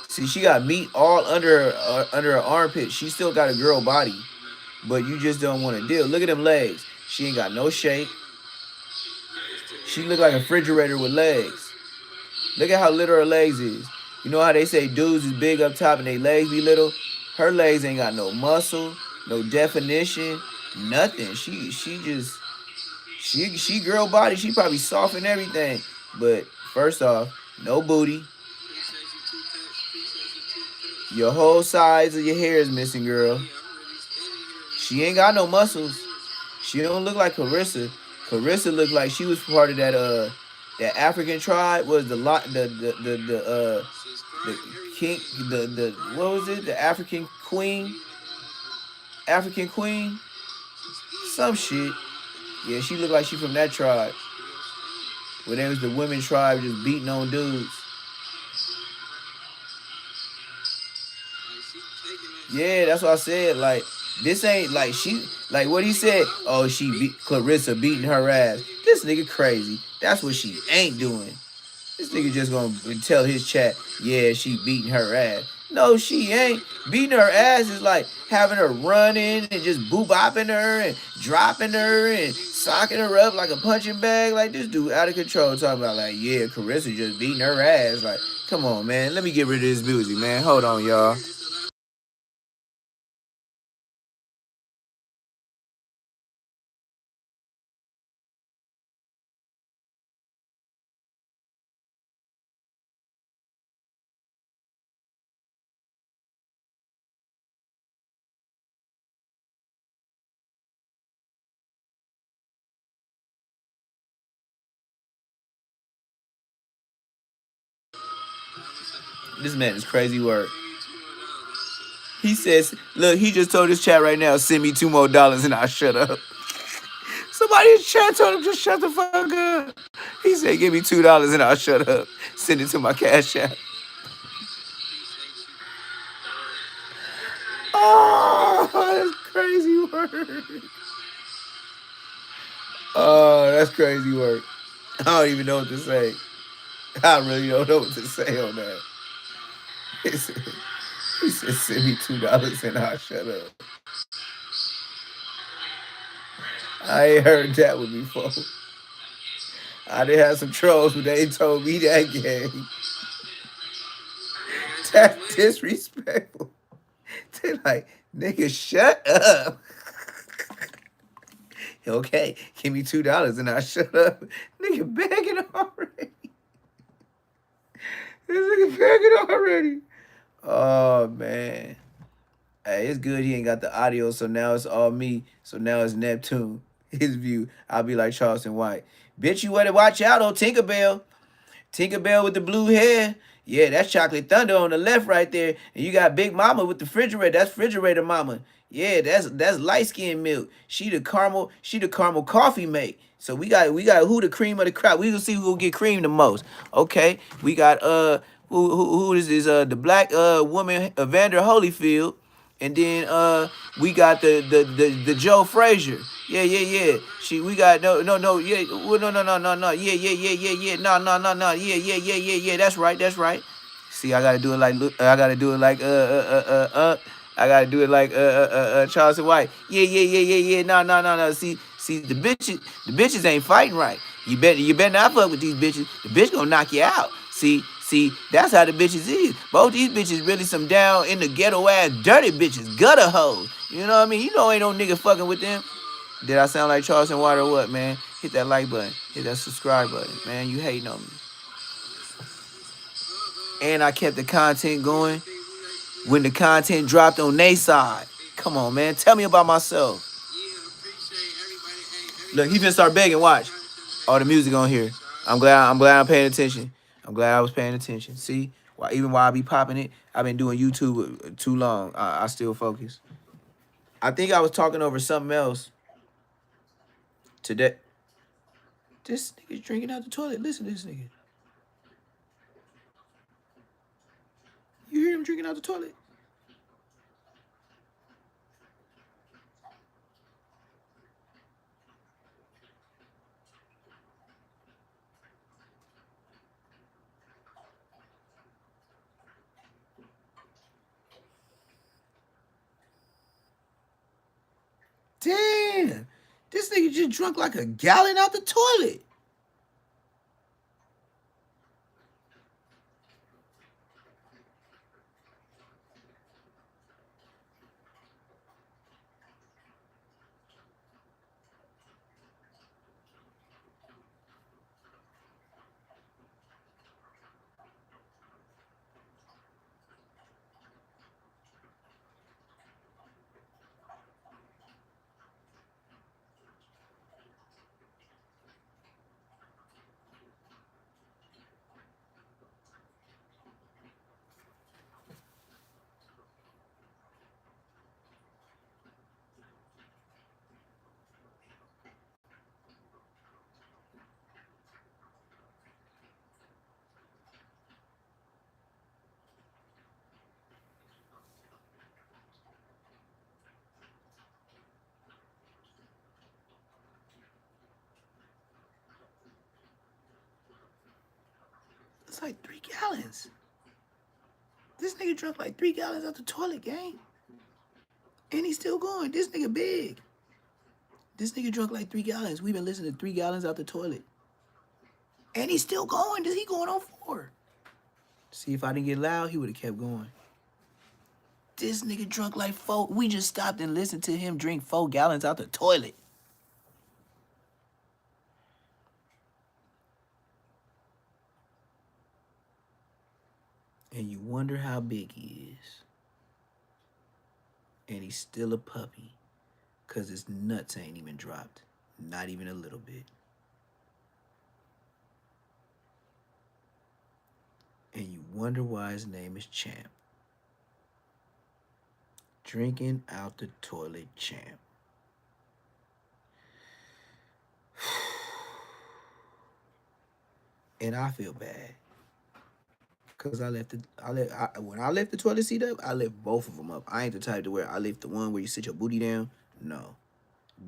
See, she got meat all under her armpit. She still got a girl body, but you just don't want to deal. Look at them legs. She ain't got no shape. She look like a refrigerator with legs. Look at how little her legs is. You know how they say dudes is big up top and they legs be little? Her legs ain't got no muscle, no definition, nothing. She girl body. She probably soft and everything. But first off, no booty. Your whole sides of your hair is missing, girl. She ain't got no muscles. She don't look like Clarissa. Clarissa looked like she was part of that African tribe. Was the king, the what was it? The African queen, some shit. Yeah, she looked like she from that tribe. Where there was the women tribe just beating on dudes. Yeah, that's what I said. Like, this ain't like like what he said. Oh, Clarissa beating her ass. This nigga crazy. That's what she ain't doing. This nigga just gonna tell his chat, yeah, she beating her ass. No, she ain't. Beating her ass is like having her running and just boop-bopping her and dropping her and socking her up like a punching bag. Like, this dude out of control talking about like, yeah, Carissa just beating her ass. Like, come on, man. Let me get rid of this music, man. Hold on, y'all. This man is crazy work. He says, look, he just told his chat right now, send me $2 more and I'll shut up. Somebody in chat told him just shut the fuck up. He said, give me $2 and I'll shut up. Send it to my cash app. Oh, that's crazy work. Oh, that's crazy work. I don't even know what to say. I really don't know what to say on that. He said, send me $2 and I'll shut up. I ain't heard that one before. I did have some trolls, but they ain't told me that game. That's disrespectful. They're like, nigga, shut up. Okay, give me $2 and I'll shut up. Nigga begging already. This nigga begging already. Oh, man. Hey, it's good he ain't got the audio, so now it's all me. So now it's Neptune. His view. I'll be like Charleston White. Bitch, you better watch out on Tinkerbell. Tinkerbell with the blue hair. Yeah, that's Chocolate Thunder on the left right there. And you got Big Mama with the refrigerator. That's refrigerator mama. Yeah, that's light skin milk. She the caramel coffee make. So we got who the cream of the crop. We gonna see who will get cream the most. Okay. We got who is this the black woman Evander Holyfield. And then we got the Joe Frazier. Yeah. We got no yeah well, no yeah yeah that's right. See, I gotta do it like I gotta do it like Charleston White. Yeah no. See the bitches ain't fighting right. You better not fuck with these bitches. The bitch gonna knock you out. See, that's how the bitches is. Both these bitches really some down in the ghetto ass dirty bitches, gutter hoes. You know what I mean? You know ain't no nigga fucking with them. Did I sound like Charleston White or what, man? Hit that like button. Hit that subscribe button, man. You hating on me. And I kept the content going when the content dropped on they side. Come on, man. Tell me about myself. Look, he finna start begging. Watch. All the music on here. I'm glad I'm paying attention. I'm glad I was paying attention. See, why even while I be popping it, I've been doing YouTube too long. I still focus. I think I was talking over something else today. This nigga's drinking out the toilet. Listen to this nigga. You hear him drinking out the toilet? Damn. This nigga just drunk like a gallon out the toilet. It's like 3 gallons. This nigga drunk like 3 gallons out the toilet, gang. And he's still going. This nigga big. This nigga drunk like 3 gallons. We've been listening to 3 gallons out the toilet. And he's still going. He going on 4. See, if I didn't get loud, he would have kept going. This nigga drunk like 4. We just stopped and listened to him drink 4 gallons out the toilet. And you wonder how big he is. And he's still a puppy. Because his nuts ain't even dropped. Not even a little bit. And you wonder why his name is Champ. Drinking out the toilet champ. And I feel bad. Cause when I left the toilet seat up, I left both of them up. I ain't the type to where I left the one where you sit your booty down. No.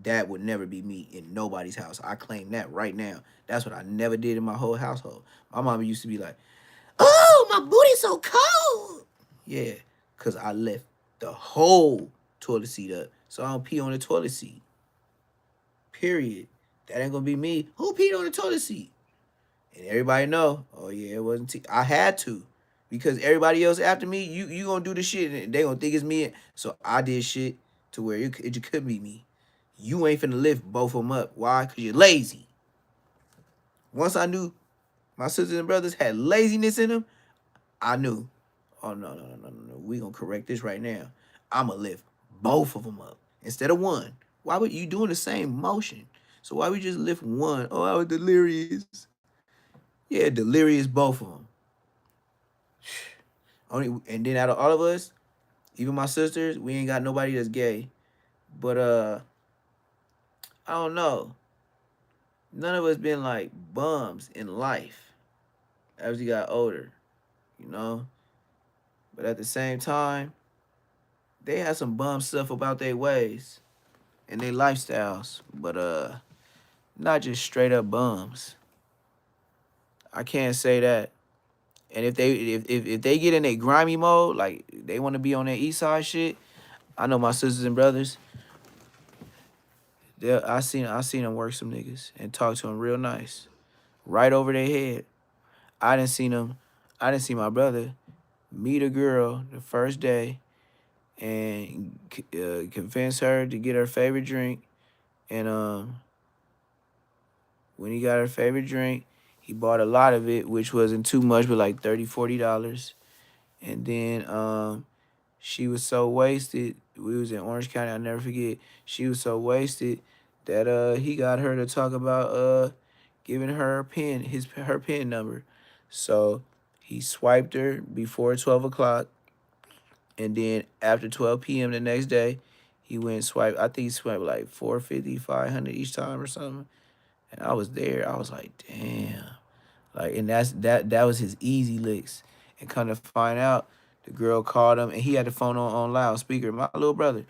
That would never be me in nobody's house. I claim that right now. That's what I never did in my whole household. My mama used to be like, "Oh, my booty's so cold." Yeah, because I left the whole toilet seat up. So I don't pee on the toilet seat. Period. That ain't gonna be me. Who peed on the toilet seat? And everybody know, oh yeah, it wasn't I had to. Because everybody else after me, you gonna do the shit and they gonna think it's me. So I did shit to where it could be me. You ain't finna lift both of them up. Why? Because you're lazy. Once I knew my sisters and brothers had laziness in them, I knew, oh, no. We gonna correct this right now. I'm gonna lift both of them up instead of one. Why would you doing the same motion? So why we just lift one? Oh, I was delirious. Yeah, delirious, both of them. And then out of all of us, even my sisters, we ain't got nobody that's gay. But I don't know. None of us been like bums in life as we got older, you know. But at the same time, they had some bum stuff about their ways and their lifestyles. But not just straight up bums. I can't say that. And if they get in a grimy mode, like they want to be on that east side shit, I know my sisters and brothers. I seen them work some niggas and talk to them real nice, right over their head. I didn't see them. I didn't see my brother meet a girl the first day and convince her to get her favorite drink. And when he got her favorite drink, he bought a lot of it, which wasn't too much, but like $30, $40. And then she was so wasted. We was in Orange County, I'll never forget. She was so wasted that he got her to talk about giving her pen, her pen number. So he swiped her before 12 o'clock. And then after 12 p.m. the next day, he went and swiped. I think he swiped like 450, 500 each time or something. And I was there. I was like, damn. Like, and that was his easy licks. And come to find out, the girl called him and he had the phone on loudspeaker. My little brother.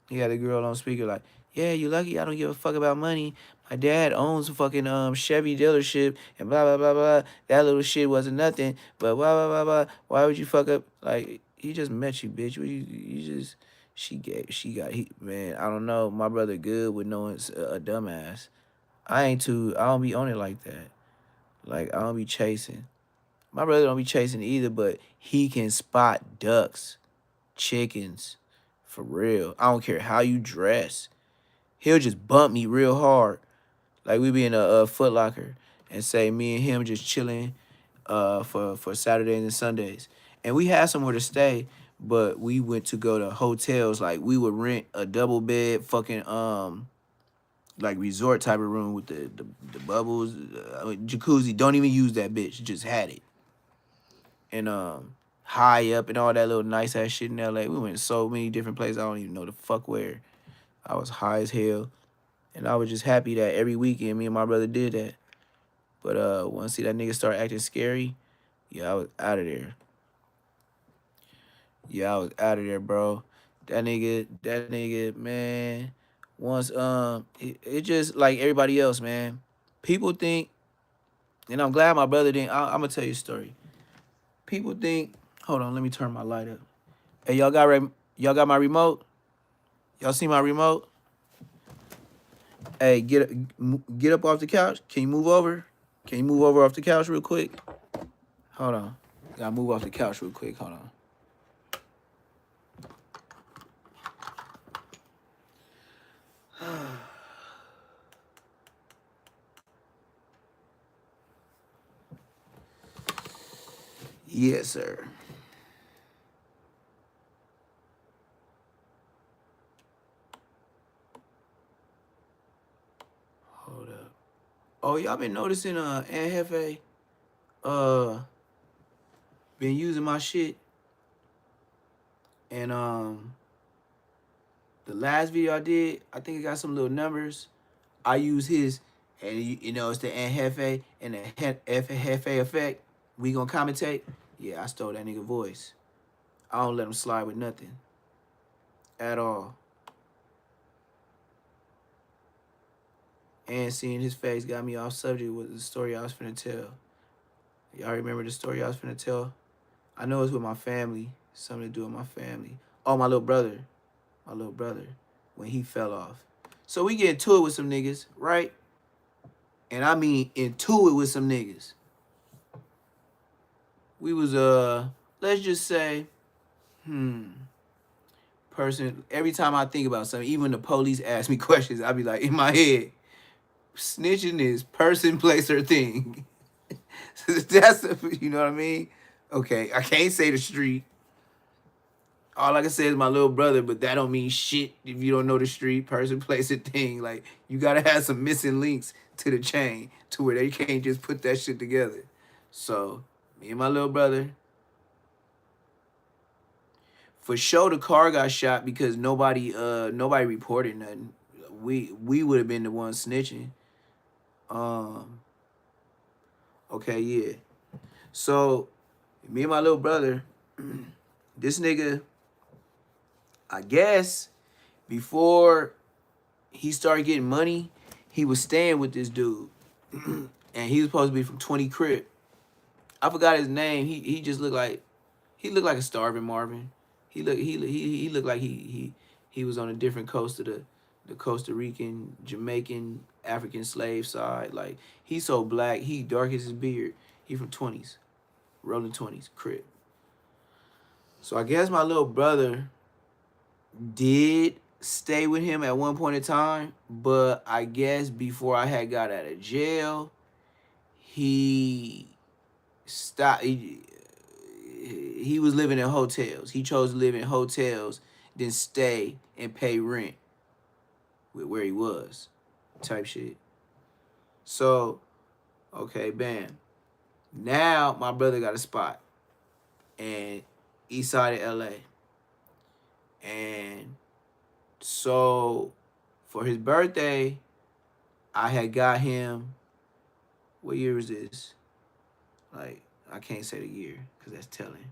He had the girl on speaker like, yeah, you lucky I don't give a fuck about money. My dad owns a fucking Chevy dealership and blah blah blah blah. That little shit wasn't nothing. But blah blah blah blah. Why would you fuck up? Like, he just met you, bitch. You just she got he man. I don't know. My brother good with knowing a dumbass. I don't be on it like that. Like, I don't be chasing. My brother don't be chasing either, but he can spot ducks, chickens, for real. I don't care how you dress. He'll just bump me real hard. Like, we be in a Foot Locker and say me and him just chilling for Saturdays and Sundays. And we had somewhere to stay, but we went to go to hotels. Like, we would rent a double bed fucking like resort type of room with the bubbles, jacuzzi. Don't even use that bitch. Just had it. And high up and all that little nice ass shit in LA. We went to so many different places. I don't even know the fuck where. I was high as hell. And I was just happy that every weekend me and my brother did that. But once see that nigga start acting scary, yeah, I was out of there. Yeah, I was out of there, bro. That nigga, man. Once it just like everybody else, man. People think, and I'm glad my brother didn't. I'm gonna tell you a story. People think. Hold on, let me turn my light up. Hey, y'all got my remote? Y'all see my remote? Hey, get up off the couch. Can you move over? Can you move over off the couch real quick? Hold on. Gotta move off the couch real quick. Hold on. Yes, sir. Hold up. Oh, y'all been noticing Aunt Hefe been using my shit, and the last video I did, I think it got some little numbers. I use his, and you know it's the Aunt Hefe and the Hefe effect. We gonna commentate. Yeah, I stole that nigga voice. I don't let him slide with nothing at all. And seeing his face got me off subject with the story I was finna tell. Y'all remember the story I was finna tell? I know it's with my family. Something to do with my family. Oh, my little brother. My little brother. When he fell off. So we get into it with some niggas, right? And I mean into it with some niggas. We was let's just say, person, every time I think about something, even the police ask me questions, I be like, in my head, snitching is person, place, or thing. That's, you know what I mean? Okay, I can't say the street. All I can say is my little brother, but that don't mean shit if you don't know the street, person, place, or thing. Like, you gotta have some missing links to the chain to where they can't just put that shit together. So, me and my little brother, for sure the car got shot because nobody reported nothing. We would have been the ones snitching. Um, okay, yeah. So, me and my little brother, this nigga, I guess, before he started getting money, he was staying with this dude. And he was supposed to be from 20 Crip. I forgot his name. He just looked like a starving Marvin. He looked like he was on a different coast of the Costa Rican, Jamaican, African slave side. Like, he's so black, he dark as his beard. He from 20s, rolling 20s, Crip. So I guess my little brother did stay with him at one point in time, but I guess before I had got out of jail, he stopped. He was living in hotels. He chose to live in hotels than stay and pay rent with where he was, type shit. So, okay, bam. Now my brother got a spot in east side of LA. And so for his birthday, I had got him, what year was this? Like, I can't say the year because that's telling.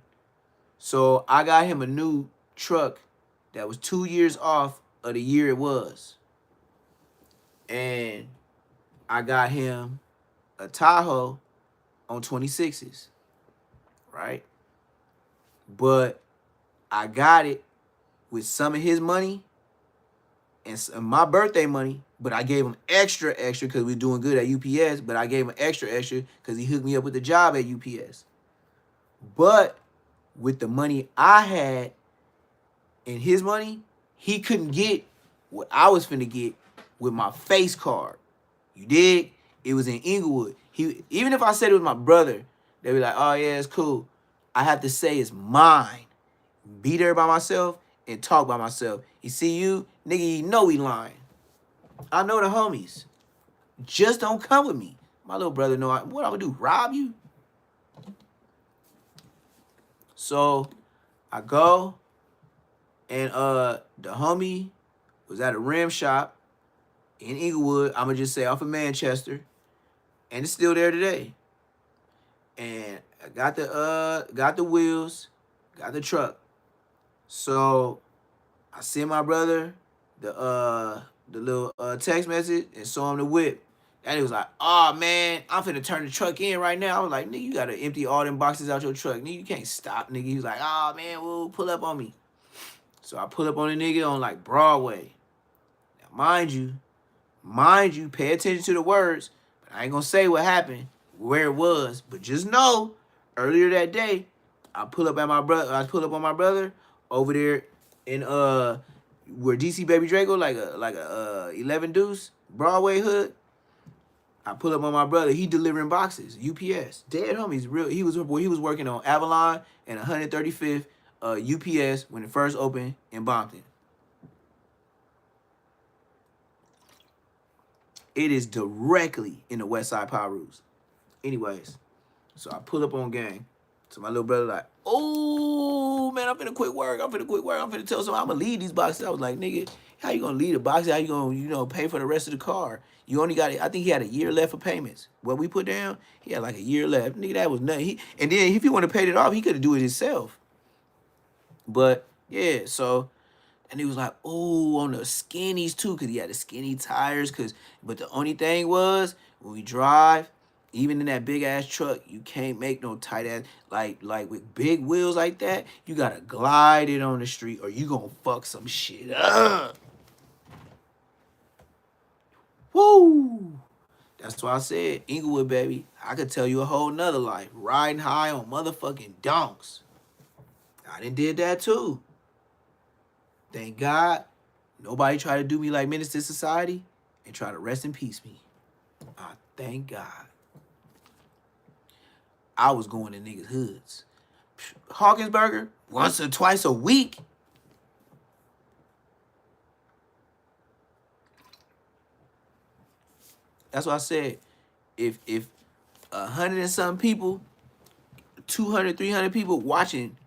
So I got him a new truck that was 2 years off of the year it was. And I got him a Tahoe on 26s, right? But I got it with some of his money and some, my birthday money, but I gave him extra because we were doing good at UPS, but I gave him extra because he hooked me up with the job at UPS. But with the money I had and his money, he couldn't get what I was finna get with my face card. You dig? It was in Inglewood. Even if I said it was my brother, they'd be like, oh yeah, it's cool. I have to say it's mine. Be there by myself and talk by myself. You see you, nigga, you know he lying. I know the homies. Just don't come with me. My little brother know what I'm gonna do, rob you? So I go and the homie was at a rim shop in Inglewood. I'ma just say off of Manchester. And it's still there today. And I got the wheels, got the truck. So I sent my brother the little text message and saw him the whip. And he was like, oh man, I'm finna turn the truck in right now. I was like, nigga, you gotta empty all them boxes out your truck. Nigga, you can't stop, nigga. He was like, oh man, well, pull up on me. So I pull up on a nigga on like Broadway. Now mind you, pay attention to the words. But I ain't gonna say what happened, where it was. But just know, earlier that day, I pull up on my brother over there in where DC Baby Draco, like a 11 Deuce, Broadway hood. I pull up on my brother. He delivering boxes, UPS. Dead homies, real. He was working on Avalon and 135th UPS when it first opened in Bompton. It is directly in the West Side Power Routes. Anyways, so I pull up on gang. So my little brother like, oh man, I'm finna quit work. I'm finna tell someone I'm gonna leave these boxes. I was like, nigga, how you gonna leave the boxes? How you gonna, pay for the rest of the car? You only got, I think he had a year left for payments. What we put down, he had like a year left. Nigga, that was nothing. And then if he wanna pay it off, he could do it himself. But yeah, so, and he was like, oh, on the skinnies too, because he had the skinny tires. But the only thing was, when we drive, even in that big ass truck, you can't make no tight ass, like with big wheels like that, you gotta glide it on the street or you gonna fuck some shit up. Woo! That's why I said, Inglewood, baby, I could tell you a whole nother life. Riding high on motherfucking donks. I done did that too. Thank God, nobody tried to do me like Menace to Society and try to rest in peace me. I thank God. I was going to niggas' hoods. Hawkinsburger, once or twice a week. That's why I said, if 100 and something people, 200, 300 people watching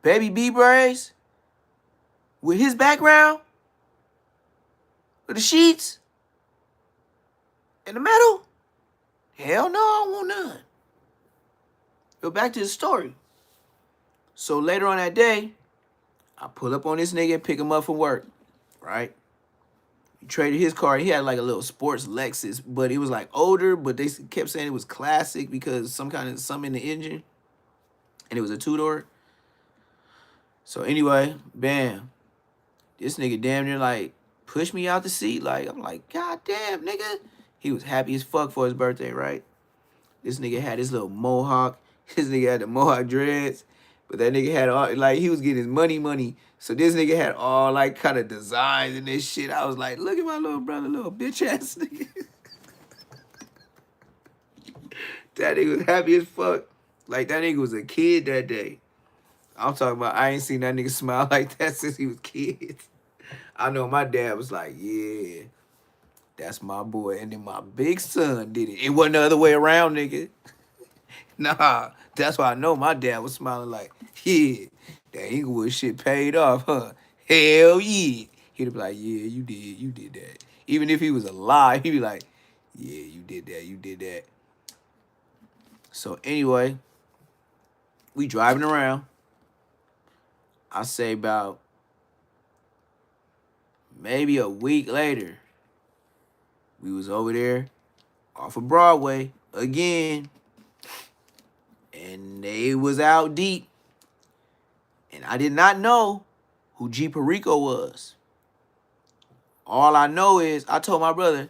Baby B Braves with his background, with the sheets, and the metal, hell no, I don't want none. But back to the story. So later on that day, I pull up on this nigga and pick him up from work, right? He traded his car. He had like a little sports Lexus, but it was like older, but they kept saying it was classic because something in the engine. And it was a two-door. So anyway, bam. This nigga damn near like pushed me out the seat. Like, I'm like, God damn, nigga. He was happy as fuck for his birthday, right? This nigga had his little mohawk. This nigga had the mohawk dreads. But that nigga had all, like, he was getting his money. So this nigga had all, like, kind of designs and this shit. I was like, look at my little brother, little bitch ass nigga. That nigga was happy as fuck. Like, that nigga was a kid that day. I'm talking about, I ain't seen that nigga smile like that since he was kids. I know my dad was like, yeah. That's my boy. And then my big son did it. It wasn't the other way around, nigga. Nah, that's why I know my dad was smiling like, yeah, that Inglewood shit paid off, huh? Hell yeah. He'd be like, yeah, you did that. Even if he was alive, he'd be like, yeah, you did that, you did that. So anyway, we driving around. I say about maybe a week later, we was over there off of Broadway again. And they was out deep. And I did not know who G Perico was. All I know is I told my brother,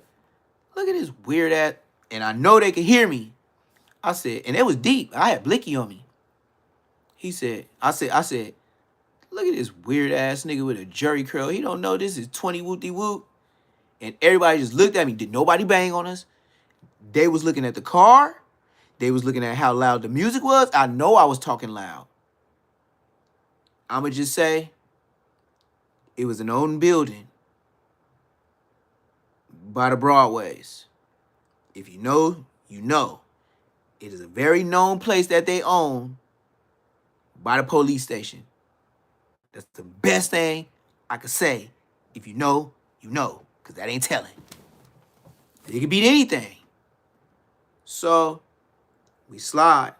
look at this weird ass. And I know they could hear me. I said, and it was deep. I had Blicky on me. He said, I said, look at this weird ass nigga with a jerry curl. He don't know this is 20 whoopty whoop. And everybody just looked at me. Did nobody bang on us? They was looking at the car. They was looking at how loud the music was. I know I was talking loud. I'ma just say, it was an old building by the Broadways. If you know, you know. It is a very known place that they own by the police station. That's the best thing I could say. If you know, you know. Because that ain't telling. It could beat anything. So, we slide.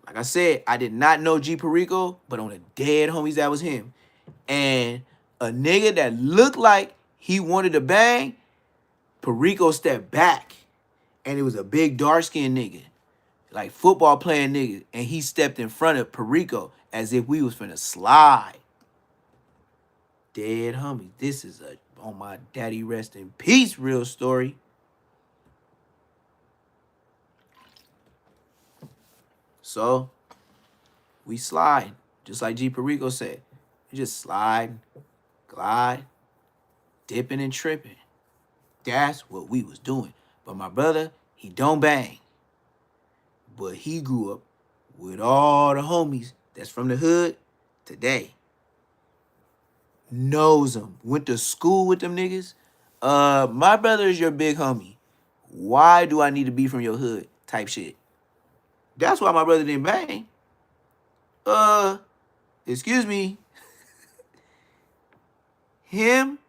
Like I said, I did not know G Perico, but on the dead homies, that was him. And a nigga that looked like he wanted to bang, Perico stepped back. And it was a big dark-skinned nigga. Like football playing nigga. And he stepped in front of Perico as if we was finna slide. Dead homie. This is a on my daddy rest in peace real story. So, we slide. Just like G Perico said. We just slide, glide, dipping and tripping. That's what we was doing. But my brother, he don't bang. But he grew up with all the homies that's from the hood today. Knows them. Went to school with them niggas. My brother is your big homie. Why do I need to be from your hood? Type shit. That's why my brother didn't bang. Excuse me. Him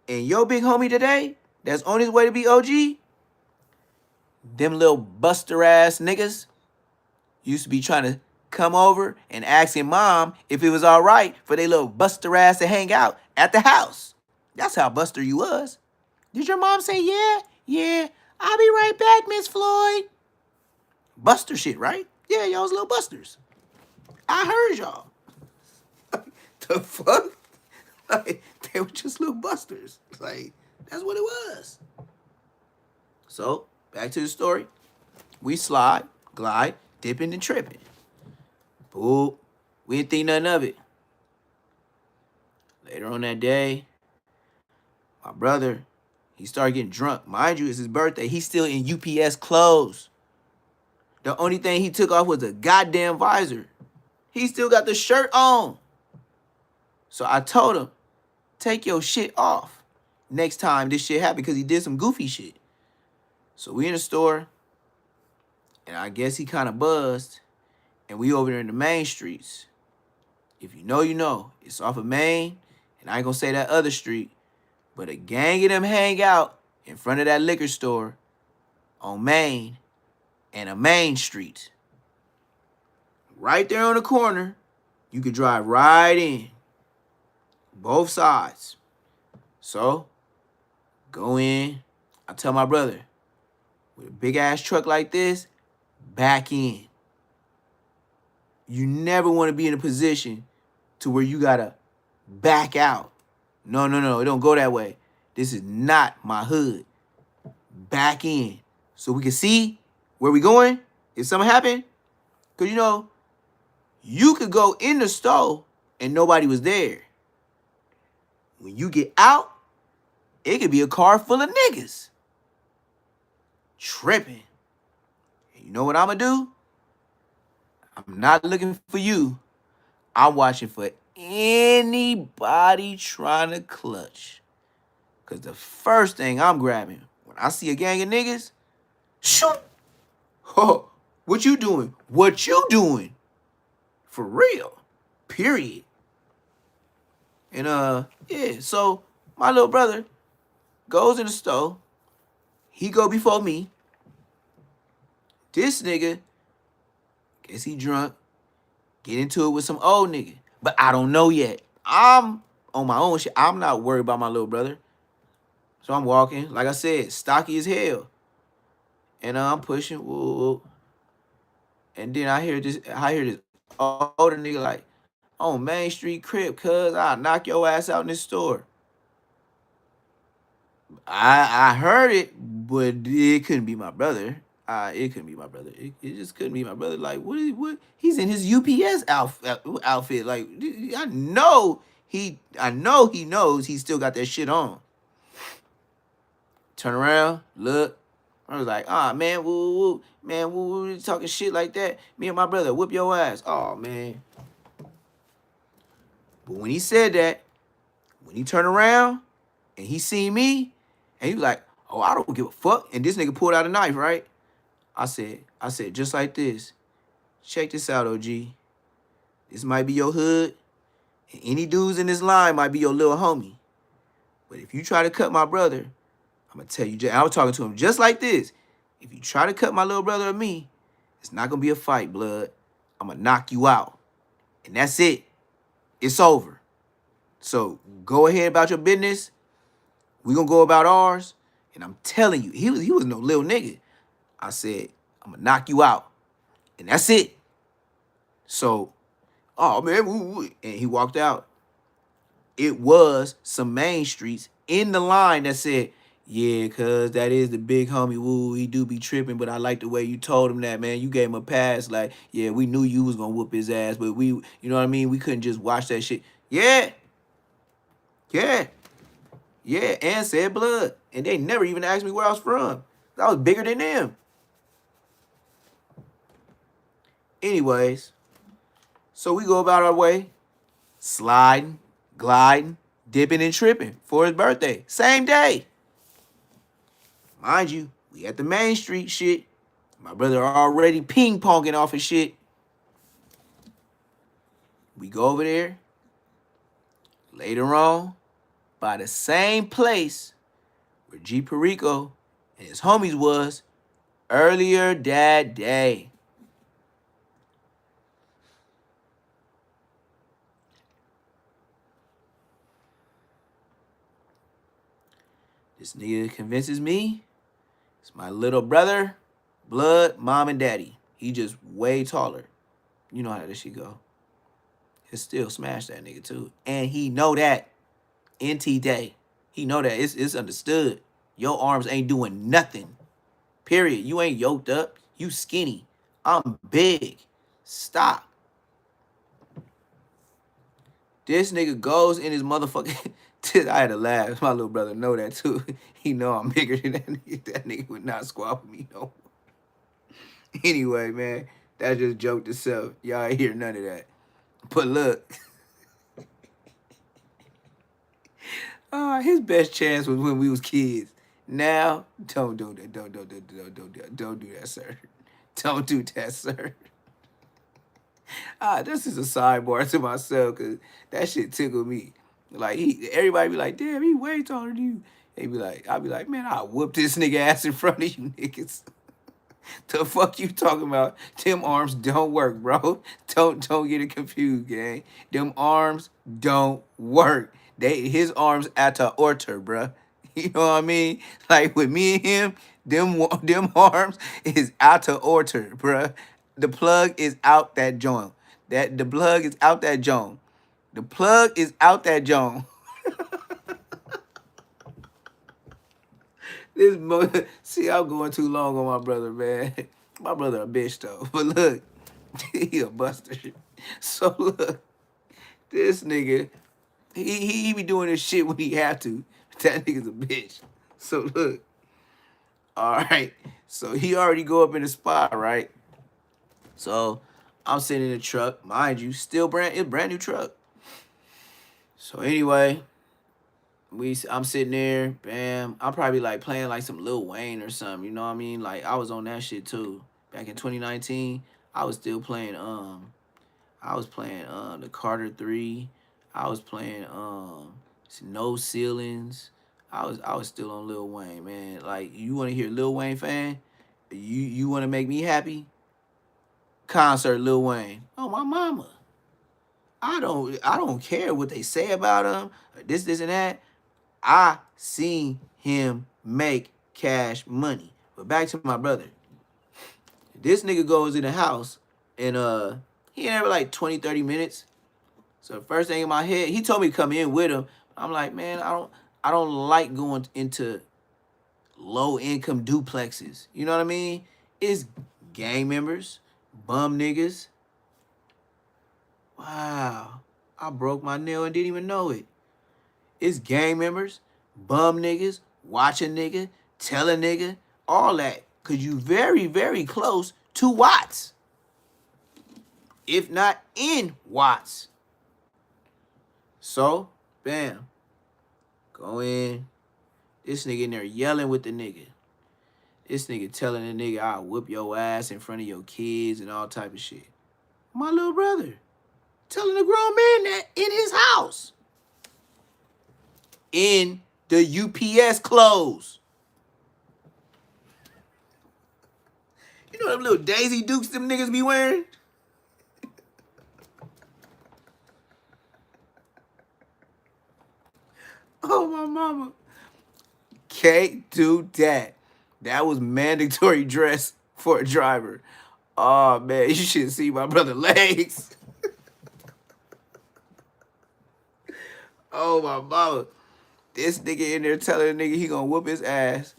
and your big homie today, that's on his way to be OG, them little buster ass niggas used to be trying to come over and asking mom if it was all right for they little buster ass to hang out at the house. That's how buster you was. Did your mom say, yeah? Yeah, I'll be right back, Miss Floyd. Buster shit, right? Yeah, y'all was little busters. I heard y'all. The fuck? Like, they were just little busters. Like, that's what it was. So, back to the story. We slide, glide, dipping and tripping. Boop. We didn't think nothing of it. Later on that day, my brother, he started getting drunk. Mind you, it's his birthday. He's still in UPS clothes. The only thing he took off was a goddamn visor. He still got the shirt on. So I told him, take your shit off next time this shit happened because he did some goofy shit. So we in the store, and I guess he kind of buzzed, and we over there in the main streets. If you know, you know. It's off of Main, and I ain't gonna say that other street, but a gang of them hang out in front of that liquor store on Main and a main street. Right there on the corner, you could drive right in. Both sides. So, go in. I tell my brother, with a big ass truck like this, back in. You never want to be in a position to where you gotta back out. No, it don't go that way. This is not my hood. Back in. So we can see where we going if something happen. Because, you know, you could go in the store and nobody was there. When you get out, it could be a car full of niggas. Tripping. And you know what I'm going to do? I'm not looking for you. I'm watching for anybody trying to clutch. Cause the first thing I'm grabbing when I see a gang of niggas, shoot. Oh, what you doing? What you doing? For real. Period. And yeah, so my little brother goes in the store. He go before me. This nigga, guess he drunk, get into it with some old nigga. But I don't know yet. I'm on my own shit. I'm not worried about my little brother. So I'm walking, like I said, stocky as hell. And I'm pushing, woo, woo. And then I hear this older nigga like, on Main Street Crib, cuz I'll knock your ass out in this store. I heard it, but it couldn't be my brother. It couldn't be my brother. It just couldn't be my brother. Like, what? He's in his UPS outfit. Like, I know he knows he still got that shit on. Turn around, look. I was like, man, woo, woo, man, woo, woo, talking shit like that. Me and my brother, whip your ass. Oh, man. But when he said that, when he turned around and he seen me, and he was like, oh, I don't give a fuck. And this nigga pulled out a knife, right? I said, just like this. Check this out, OG. This might be your hood. And any dudes in this line might be your little homie. But if you try to cut my brother, I'm going to tell you, I was talking to him just like this. If you try to cut my little brother or me, it's not going to be a fight, blood. I'm going to knock you out. And that's it. It's over. So go ahead about your business. We going to go about ours. And I'm telling you, he was no little nigga. I said, I'm going to knock you out. And that's it. So, oh, man. And he walked out. It was some main streets in the line that said, yeah, cuz that is the big homie. Woo, he do be tripping, but I like the way you told him that, man. You gave him a pass. Like, yeah, we knew you was going to whoop his ass, but you know what I mean? We couldn't just watch that shit. Yeah. Yeah. Yeah, and said blood. And they never even asked me where I was from. I was bigger than them. Anyways, so we go about our way, sliding, gliding, dipping and tripping for his birthday. Same day. Mind you, we at the Main Street shit. My brother already ping-ponging off his shit. We go over there. Later on, by the same place where G Perico and his homies was earlier that day. This nigga convinces me it's my little brother, blood, mom, and daddy. He just way taller. You know how this shit go. He'll still smash that nigga too. And he know that. NT Day. He know that. It's understood. Your arms ain't doing nothing. Period. You ain't yoked up. You skinny. I'm big. Stop. This nigga goes in his motherfucking... I had to laugh. My little brother know that too. He know I'm bigger than that nigga. That nigga would not squat with me no more. Anyway, man, that just joked itself. Y'all ain't hear none of that. But look, his best chance was when we was kids. Now, don't do that. Don't do that, sir. Don't do that, sir. This is a sidebar to myself because that shit tickled me. Like everybody be like, damn, he way taller than you. I'll be like, man, I'll whoop this nigga ass in front of you niggas. The fuck you talking about? Them arms don't work, bro. Don't get it confused, gang. Them arms don't work. His arms at the order, bro. You know what I mean? Like with me and him, them arms is out to order, bro. The plug is out that joint. The plug is out that joint. The plug is out that joint. See, I'm going too long on my brother, man. My brother a bitch though. But look, he a buster. So look, this nigga, he be doing this shit when he have to. That nigga's a bitch. So look, all right. So he already go up in the spot, right? So I'm sitting in the truck, mind you, still brand new truck. So anyway, I'm sitting there, bam. I'm probably like playing like some Lil Wayne or something. You know what I mean? Like I was on that shit too. Back in 2019, I was still playing. I was playing the Carter 3. I was playing No Ceilings. I was still on Lil Wayne, man. Like you want to hear Lil Wayne fan? You want to make me happy? Concert Lil Wayne. Oh my mama. I don't care what they say about him. This and that. I seen him make cash money. But back to my brother. This nigga goes in the house and he ain't ever like 20, 30 minutes. So the first thing in my head, he told me to come in with him. I'm like, man, I don't like going into low income duplexes. You know what I mean? It's gang members, bum niggas. Wow. I broke my nail and didn't even know it. It's gang members, bum niggas, watch a nigga, tell a nigga, all that. Cause you very, very close to Watts. If not in Watts. So, bam. Go in. This nigga in there yelling with the nigga. This nigga telling the nigga, I'll whoop your ass in front of your kids and all type of shit. My little brother. Telling a grown man that in his house. In the UPS clothes. You know them little Daisy Dukes them niggas be wearing? Oh, my mama. Can't do that. That was mandatory dress for a driver. Oh, man, you should see my brother legs. Oh, my mama. This nigga in there telling the nigga he gonna whoop his ass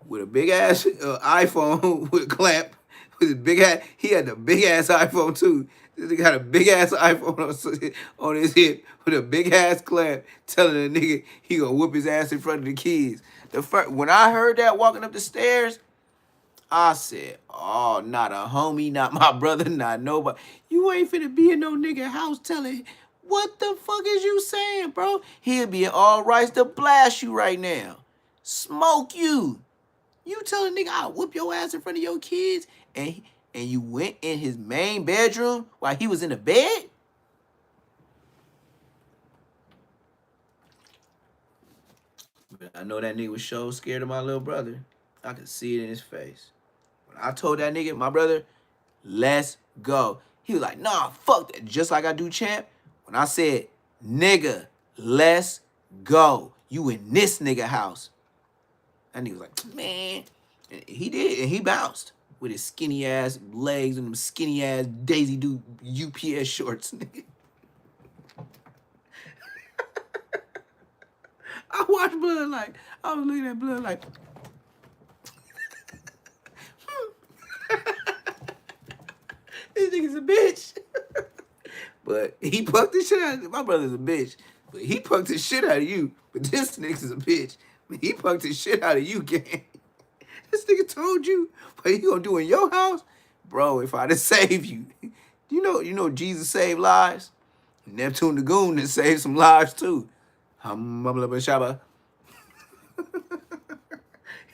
with a big ass iPhone with a clamp. With his big ass, he had the big ass iPhone too. This nigga had a big ass iPhone on his hip with a big ass clamp, telling the nigga he gonna whoop his ass in front of the kids. When I heard that walking up the stairs, I said, "Oh, not a homie, not my brother, not nobody. You ain't finna be in no nigga house telling what the fuck is you saying, bro? He'll be in all rights to blast you right now, smoke you. You telling nigga I'll whoop your ass in front of your kids, and you went in his main bedroom while he was in the bed." But I know that nigga was so scared of my little brother. I could see it in his face. When I told that nigga, my brother, let's go. He was like, nah, fuck that. Just like I do, champ. When I said, nigga, let's go. You in this nigga house. That nigga was like, man. And he did, and he bounced with his skinny ass legs and them skinny ass Daisy Duke UPS shorts. I watched Blood like, I was looking at Blood like, this nigga's a bitch. But he punked the shit out of you. My brother's a bitch. But he punked the shit out of you. But this nigga's a bitch. He punked the shit out of you, gang. This nigga told you what he gonna do in your house? Bro, if I'd have saved you. You know Jesus saved lives? Neptune the Goon that saved some lives too. Shabba.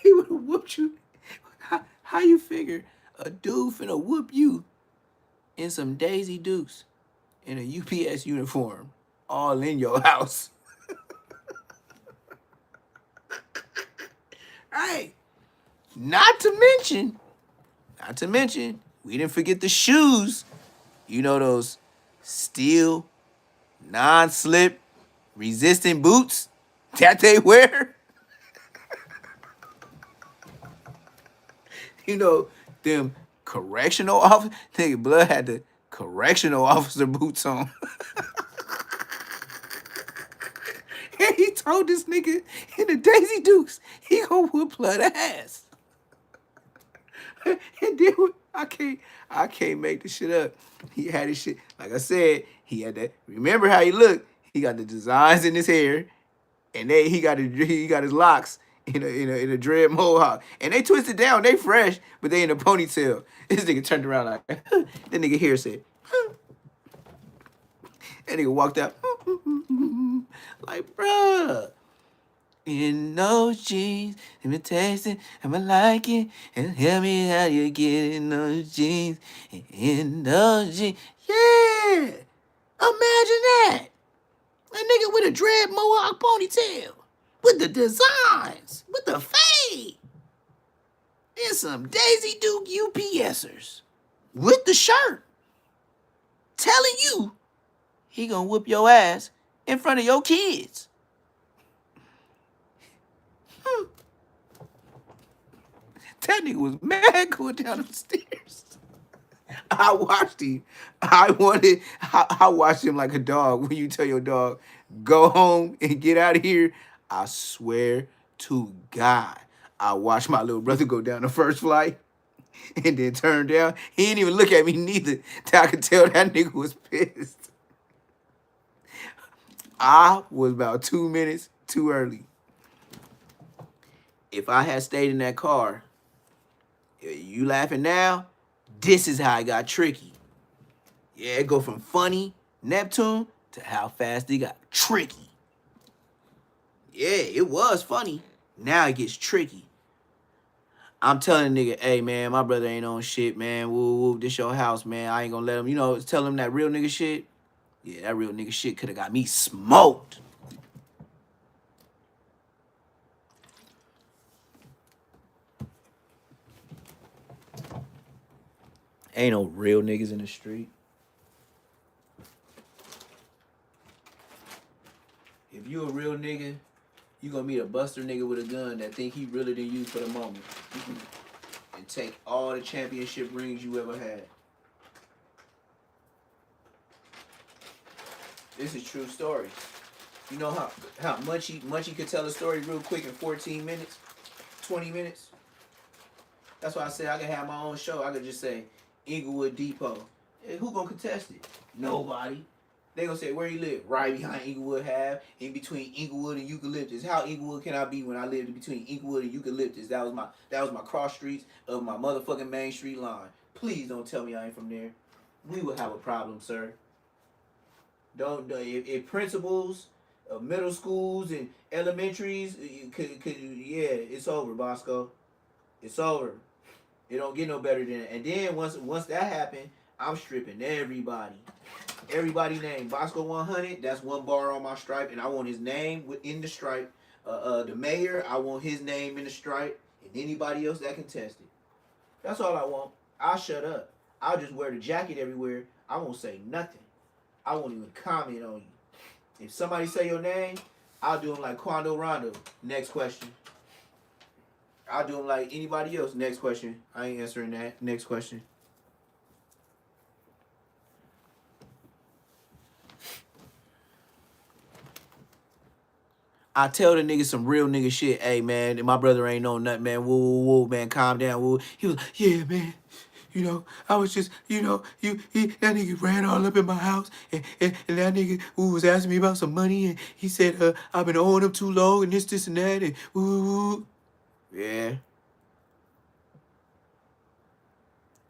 He would have whooped you. How you figure a dude finna whoop you in some Daisy Dukes in a UPS uniform all in your house? Right. Not to mention, we didn't forget the shoes. You know those steel, non-slip, resistant boots that they wear? You know, them correctional officer, nigga, Blood had the correctional officer boots on. And he told this nigga in the Daisy Dukes, he gonna whoop Blood ass. And then I can't make this shit up. He had his shit, like I said, he had that. Remember how he looked? He got the designs in his hair, and he got his locks in a dread mohawk, and they twisted down. They fresh, but they in a ponytail. This nigga turned around like that nigga here said, that nigga walked out like, bruh. In those jeans, and me taste it, and me like it, and tell me how you get in those jeans, in those jeans. Yeah, imagine that. A nigga with a dread mohawk ponytail, with the designs, with the fade, and some Daisy Duke UPSers, with the shirt, telling you he gonna whoop your ass in front of your kids. That nigga was mad going down the stairs. I watched him. I watched him like a dog. When you tell your dog, go home and get out of here, I swear to God, I watched my little brother go down the first flight and then turn down. He didn't even look at me neither. Till I could tell that nigga was pissed. I was about 2 minutes too early. If I had stayed in that car, you laughing now? This is how it got tricky. Yeah, it go from funny Neptune to how fast it got tricky. Yeah, it was funny. Now it gets tricky. I'm telling the nigga, hey man, my brother ain't on shit, man. Woo woo, this your house, man. I ain't gonna let him, tell him that real nigga shit. Yeah, that real nigga shit could have got me smoked. Ain't no real niggas in the street. If you a real nigga, you gonna meet a buster nigga with a gun that think he realer than you for the moment. And take all the championship rings you ever had. This is true story. You know how Munchie could tell a story real quick in 14 minutes, 20 minutes? That's why I said I could have my own show. I could just say Inglewood Depot. Hey, who gonna contest it? Nobody. They gonna say, where you live? Right behind Inglewood Ave, in between Inglewood and Eucalyptus. How Inglewood can I be when I lived in between Inglewood and Eucalyptus? That was my cross streets of my motherfucking Main Street line. Please don't tell me I ain't from there. We would have a problem, sir. Don't if principals of middle schools and elementaries yeah, it's over, Bosco. It's over. It don't get no better than that. And then once that happened, I'm stripping everybody. Everybody name Bosco 100. That's one bar on my stripe, and I want his name in the stripe. The mayor, I want his name in the stripe, and anybody else that contested. That's all I want. I'll shut up. I'll just wear the jacket everywhere. I won't say nothing. I won't even comment on you. If somebody say your name, I'll do them like Quando Rondo. Next question. I'll do them like anybody else. Next question. I ain't answering that. Next question. I tell the nigga some real nigga shit. Hey, man, my brother ain't know nothing, man. Woo, woo, woo, man, calm down. Woo. He was, yeah, man. I was just, that nigga ran all up in my house, and that nigga who was asking me about some money, and he said, I've been owing him too long, and this, and that, and woo. Yeah.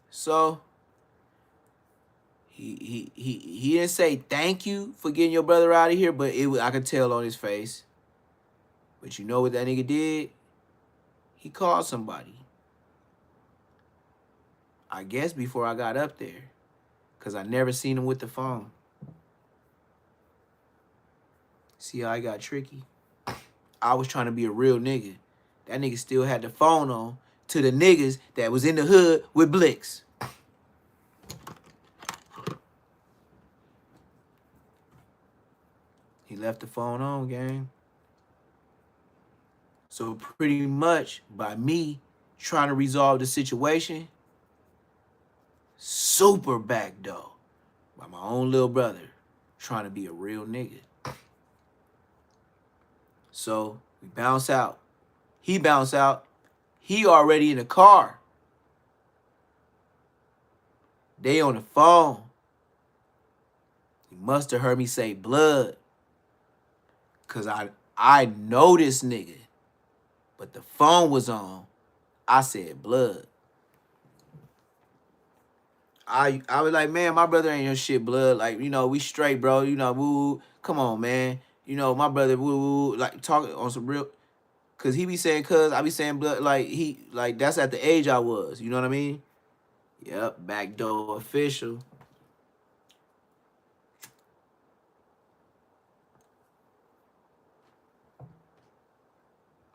So, he didn't say thank you for getting your brother out of here, but I could tell on his face. But you know what that nigga did? He called somebody. I guess before I got up there. Because I never seen him with the phone. See how I got tricky? I was trying to be a real nigga. That nigga still had the phone on to the niggas that was in the hood with Blix. He left the phone on, gang. So pretty much by me trying to resolve the situation, super backdoor by my own little brother trying to be a real nigga. So we bounce out. He bounce out. He already in the car. They on the phone. He must have heard me say blood. Cause I know this nigga. But the phone was on. I said blood. I was like, man, my brother ain't no shit, blood. Like, we straight, bro. Woo. Come on, man. My brother, woo, like, talking on some real. Cause he be saying cuz, I be saying blood, like that's at the age I was. You know what I mean? Yep, backdoor official.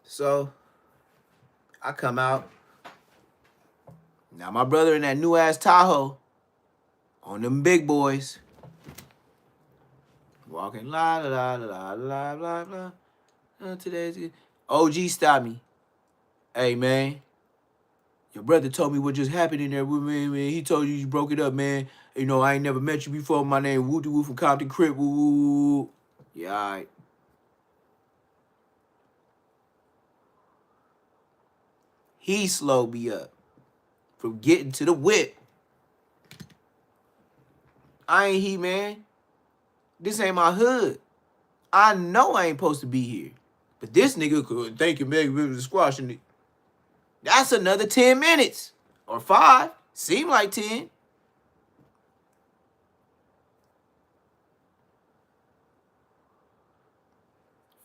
So I come out. Now my brother in that new ass Tahoe on them big boys. Walking la la la la la la la. Today's good. OG stopped me. Hey man, your brother told me what just happened in there with me, man. He told you broke it up, man. You know, I ain't never met you before. My name Woo Woo from Compton Crip. Woo woo. Yeah, all right. He slowed me up from getting to the whip. I ain't he, man. This ain't my hood. I know I ain't supposed to be here. But this nigga could thank you, man, for squashing it. That's another 10 minutes. Or 5. Seem like 10.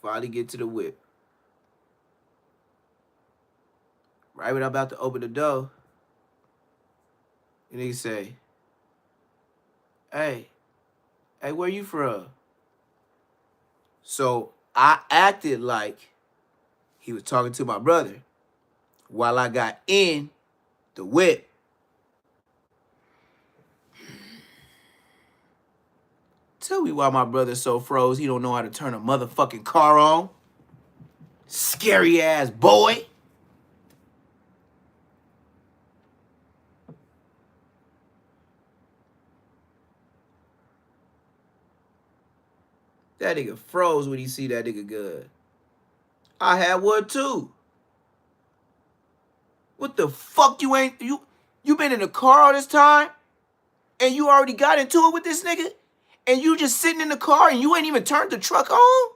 Finally get to the whip. Right when I'm about to open the door, the nigga say, hey, where you from? So I acted like he was talking to my brother while I got in the whip. Tell me why my brother so froze he don't know how to turn a motherfucking car on. Scary ass boy. That nigga froze when he see that nigga good. I had one too. What the fuck you ain't you been in the car all this time and you already got into it with this nigga and you just sitting in the car and you ain't even turned the truck on?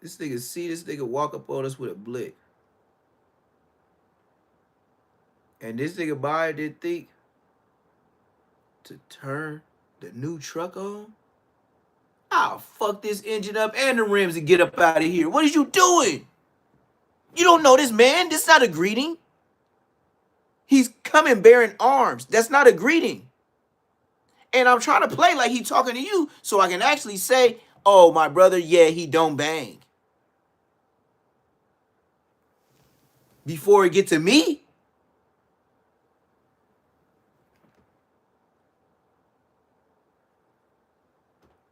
This nigga walk up on us with a blick. And this nigga buyer didn't think to turn the new truck on? I'll fuck this engine up and the rims and get up out of here. What is you doing? You don't know this man. This is not a greeting. He's coming bearing arms. That's not a greeting. And I'm trying to play like he talking to you so I can actually say, oh, my brother, yeah, he don't bang. Before it get to me.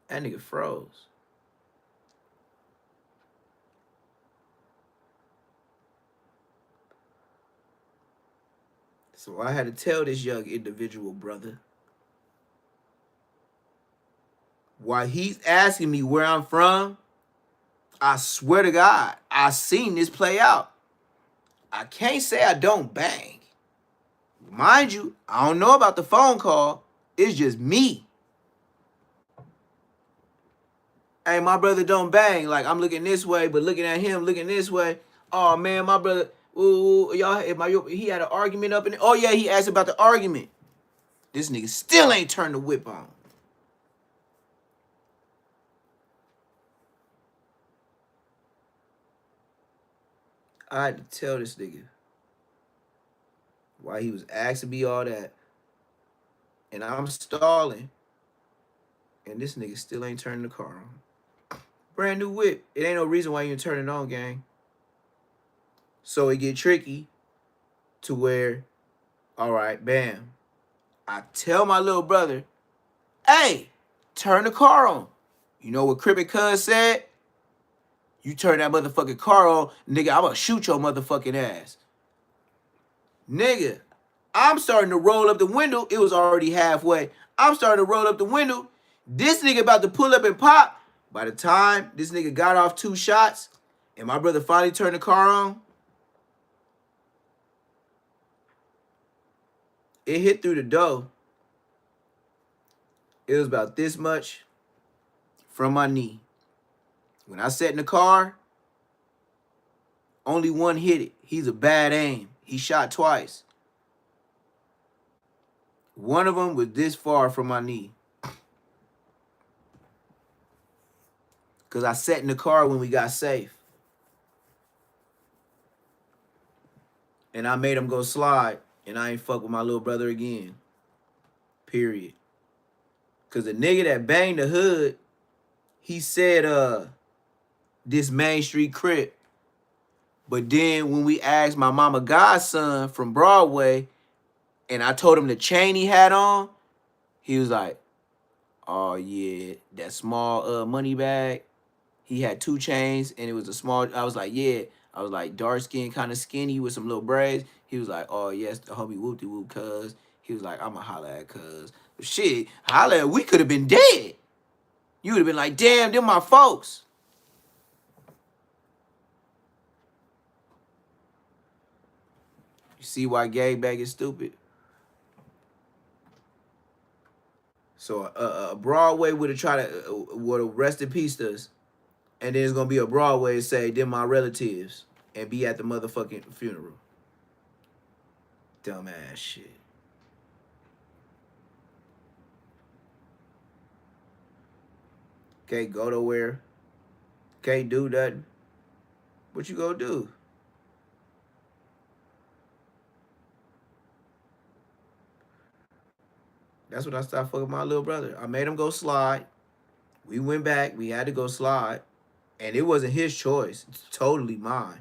That nigga froze. So I had to tell this young individual, brother, while he's asking me where I'm from, I swear to God, I seen this play out. I can't say I don't bang. Mind you, I don't know about the phone call. It's just me. Hey, my brother don't bang. Like, I'm looking this way, but looking at him, looking this way. Oh, man, my brother, ooh, y'all, he had an argument up in there. Oh, yeah, he asked about the argument. This nigga still ain't turned the whip on. I had to tell this nigga why he was asking me all that. And I'm stalling. And this nigga still ain't turning the car on. Brand new whip. It ain't no reason why you ain't turning it on, gang. So it get tricky to where, all right, bam. I tell my little brother, hey, turn the car on. You know what Crippin' Cuz said? You turn that motherfucking car on, nigga, I'm gonna shoot your motherfucking ass. Nigga, I'm starting to roll up the window. It was already halfway. I'm starting to roll up the window. This nigga about to pull up and pop. By the time this nigga got off 2 shots and my brother finally turned the car on, it hit through the door. It was about this much from my knee. When I sat in the car, only one hit it. He's a bad aim. He shot twice. One of them was this far from my knee. Because I sat in the car when we got safe. And I made him go slide. And I ain't fuck with my little brother again. Period. Because the nigga that banged the hood, he said, this Main Street Crip. But then when we asked my mama godson from Broadway, and I told him the chain he had on, he was like, oh yeah, that small money bag. He had 2 chains and it was a small. I was like, yeah. I was like, dark skin, kind of skinny with some little braids. He was like, oh yes, the homie whoop de whoop cuz. He was like, I'ma holla at cuz. But shit, holla at, we could have been dead. You would have been like, damn, them my folks. You see why gangbang is stupid? So Broadway would have tried to would have rest in peace us, and then it's gonna be a Broadway and say them my relatives and be at the motherfucking funeral. Dumbass shit. Can't go nowhere. Can't do nothing. What you gonna do? That's what I stopped fucking my little brother. I made him go slide. We went back. We had to go slide. And it wasn't his choice. It's totally mine.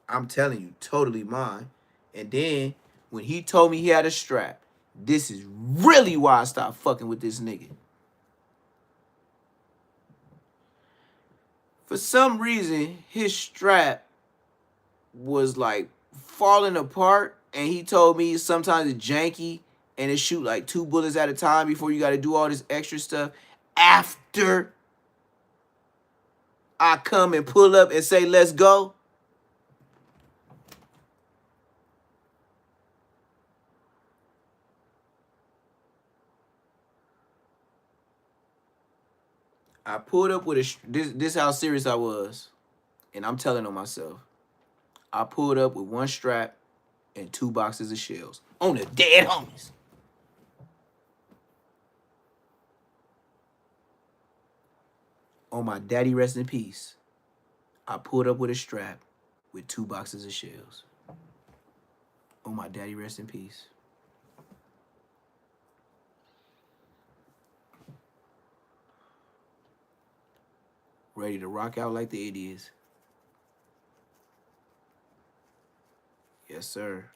I'm telling you, totally mine. And then when he told me he had a strap, this is really why I stopped fucking with this nigga. For some reason, his strap was like falling apart, and he told me sometimes it's janky and it shoot like 2 bullets at a time before you got to do all this extra stuff. After I come and pull up and say, let's go. I pulled up with a, this how serious I was. And I'm telling on myself. I pulled up with 1 strap and 2 boxes of shells on the dead homies. On my daddy rest in peace, I pulled up with a strap with 2 boxes of shells. On my daddy rest in peace. Ready to rock out like the idiots. Yes, sir.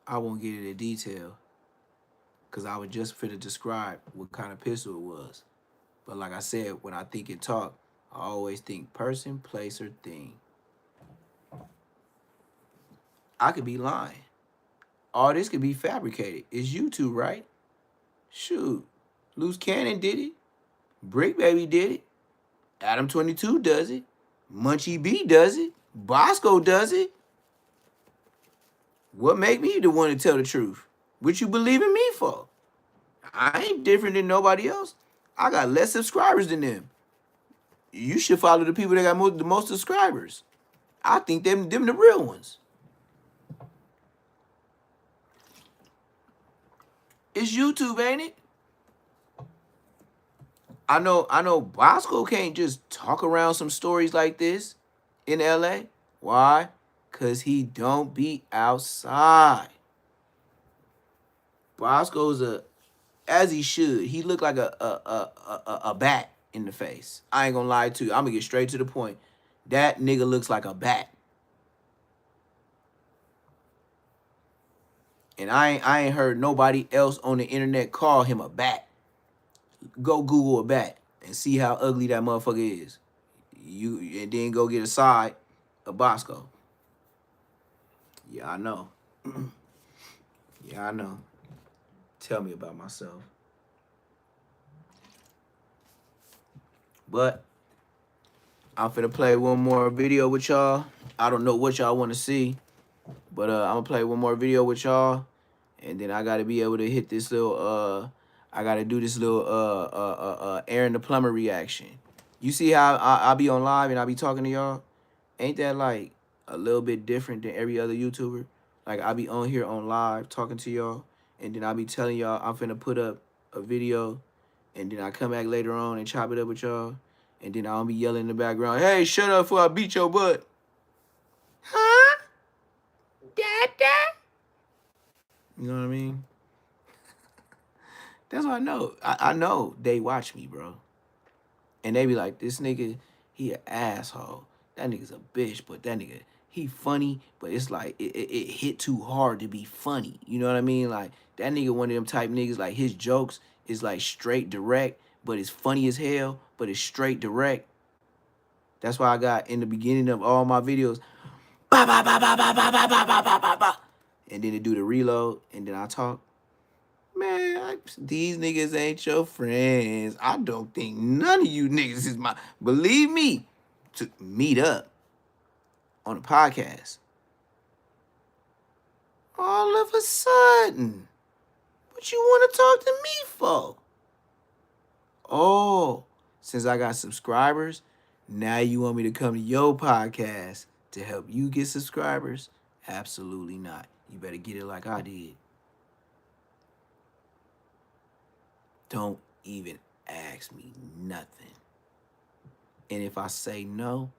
I won't get into detail because I was just finna describe what kind of pistol it was. But like I said, when I think and talk, I always think person, place, or thing. I could be lying. All this could be fabricated. It's YouTube, right? Shoot. Loose Cannon did it. Brick Baby did it. Adam 22 does it. Munchie B does it. Bosco does it. What make me the one to tell the truth? What you believe in me for? I ain't different than nobody else. I got less subscribers than them. You should follow the people that got the most subscribers. I think them the real ones. It's YouTube, ain't it? I know Bosco can't just talk around some stories like this in LA. Why? Cause he don't be outside. Bosco's as he should. He look like a bat in the face. I ain't gonna lie to you. I'm gonna get straight to the point. That nigga looks like a bat. And I ain't heard nobody else on the internet call him a bat. Go Google a bat and see how ugly that motherfucker is. And then go get a side of Bosco. Yeah, I know. Yeah, I know. Tell me about myself. But I'm finna play one more video with y'all. I don't know what y'all want to see, but I'm gonna play one more video with y'all, and then I gotta be able to hit this little I gotta do this little Aaron the Plumber reaction. You see how I be on live and I be talking to y'all? Ain't that like a little bit different than every other YouTuber? Like I be on here on live talking to y'all, and then I be telling y'all I'm finna put up a video, and then I come back later on and chop it up with y'all, and then I'll be yelling in the background, "Hey, shut up before I beat your butt." Huh? Dada? You know what I mean? That's what I know. I know they watch me, bro. And they be like, this nigga, he an asshole. That nigga's a bitch, but that nigga, he funny, but it's like, it hit too hard to be funny. You know what I mean? Like, that nigga one of them type niggas, like, his jokes is like straight direct, but it's funny as hell, but it's straight direct. That's why I got in the beginning of all my videos, ba ba ba ba ba ba ba ba ba ba ba ba, and then it do the reload, and then I talk. Man, these niggas ain't your friends. I don't think none of you niggas is my. Believe me, to meet up on a podcast. All of a sudden, what you want to talk to me for? Oh, since I got subscribers, now you want me to come to your podcast to help you get subscribers? Absolutely not. You better get it like I did. Don't even ask me nothing. And if I say no,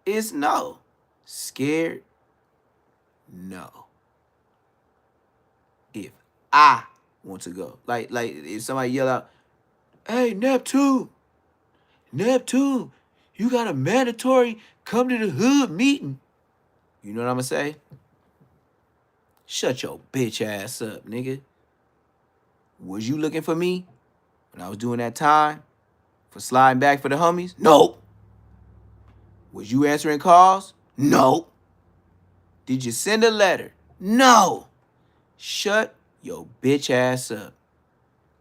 it's no. Scared? No. If I want to go. Like if somebody yell out, "Hey, Neptune, you got a mandatory come to the hood meeting." You know what I'm gonna say? Shut your bitch ass up, nigga. Was you looking for me when I was doing that time for sliding back for the homies? Nope. Was you answering calls? No. Did you send a letter? No. Shut your bitch ass up.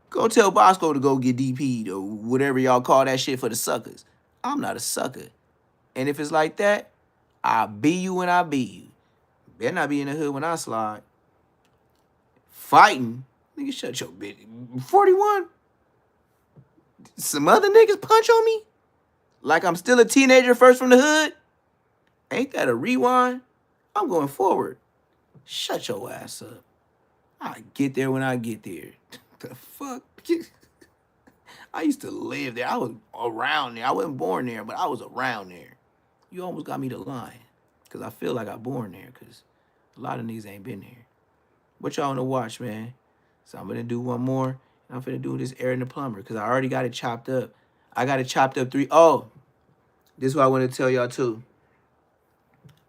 Go tell Bosco to go get DP'd or whatever y'all call that shit for the suckers. I'm not a sucker. And if it's like that, I'll be you when I be you. Better not be in the hood when I slide. Fighting? Nigga, shut your bitch. 41? Some other niggas punch on me? Like I'm still a teenager first from the hood? Ain't that a rewind? I'm going forward. Shut your ass up. I get there when I get there. The fuck? I used to live there. I was around there. I wasn't born there, but I was around there. You almost got me to lying. Because I feel like I born there. Because a lot of niggas ain't been there. What y'all want to watch, man? So I'm going to do one more. And I'm finna do this Aaron the Plumber. Because I already got it chopped up. I got it chopped up 3. Oh, this is what I want to tell y'all too.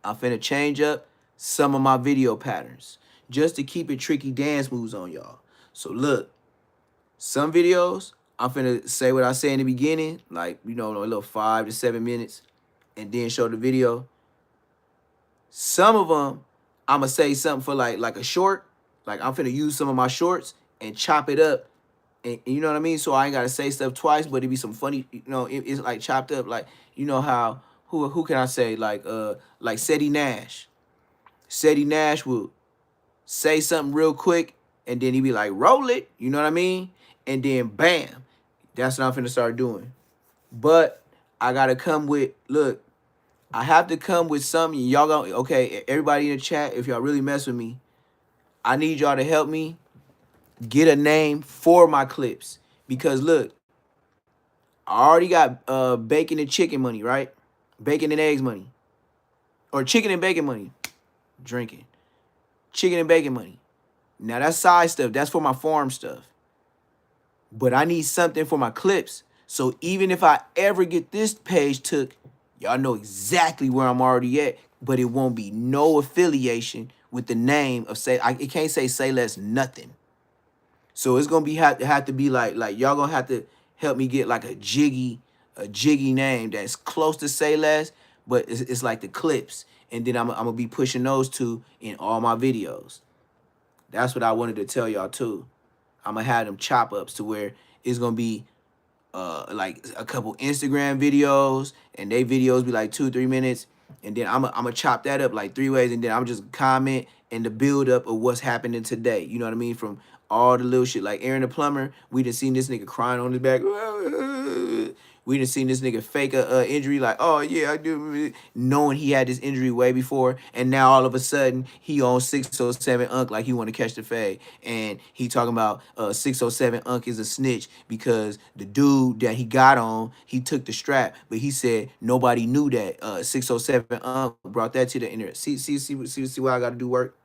I'm finna change up some of my video patterns. Just to keep it tricky dance moves on y'all. So look. Some videos, I'm finna say what I say in the beginning, like, you know, a little 5 to 7 minutes, and then show the video. Some of them, I'm gonna say something for like a short. Like, I'm finna use some of my shorts and chop it up. And you know what I mean? So I ain't gotta say stuff twice, but it be some funny, you know, it's like chopped up. Like, you know how, who can I say? Like Seti Nash. Seti Nash will say something real quick, and then he be like, roll it. You know what I mean? And then bam, that's what I'm finna start doing. But I gotta come with, look, I have to come with something. Y'all gonna, okay, everybody in the chat, if y'all really mess with me, I need y'all to help me get a name for my clips. Because look, I already got bacon and chicken money, right? Bacon and eggs money. Or chicken and bacon money. Drinking. Chicken and bacon money. Now that's side stuff. That's for my farm stuff. But I need something for my clips. So even if I ever get this page took, y'all know exactly where I'm already at. But it won't be no affiliation with the name of it can't say less nothing. So it's gonna be have to be like y'all gonna have to help me get like a jiggy name that's close to say less, but it's like the clips. And then I'm gonna be pushing those two in all my videos. That's what I wanted to tell y'all too. I'm gonna have them chop ups to where it's gonna be like a couple Instagram videos, and they videos be like 2-3 minutes, and then I'm gonna chop that up like 3 ways, and then I'm just comment and the build up of what's happening today. You know what I mean? From all the little shit. Like Aaron the plumber, we done seen this nigga crying on his back. We done seen this nigga fake a injury, like, oh yeah, I do, knowing he had this injury way before, and now all of a sudden he on 607 Unk like he want to catch the fade, and he talking about 607 Unk is a snitch because the dude that he got on, he took the strap, but he said nobody knew that 607 Unk brought that to the internet. See why I got to do work.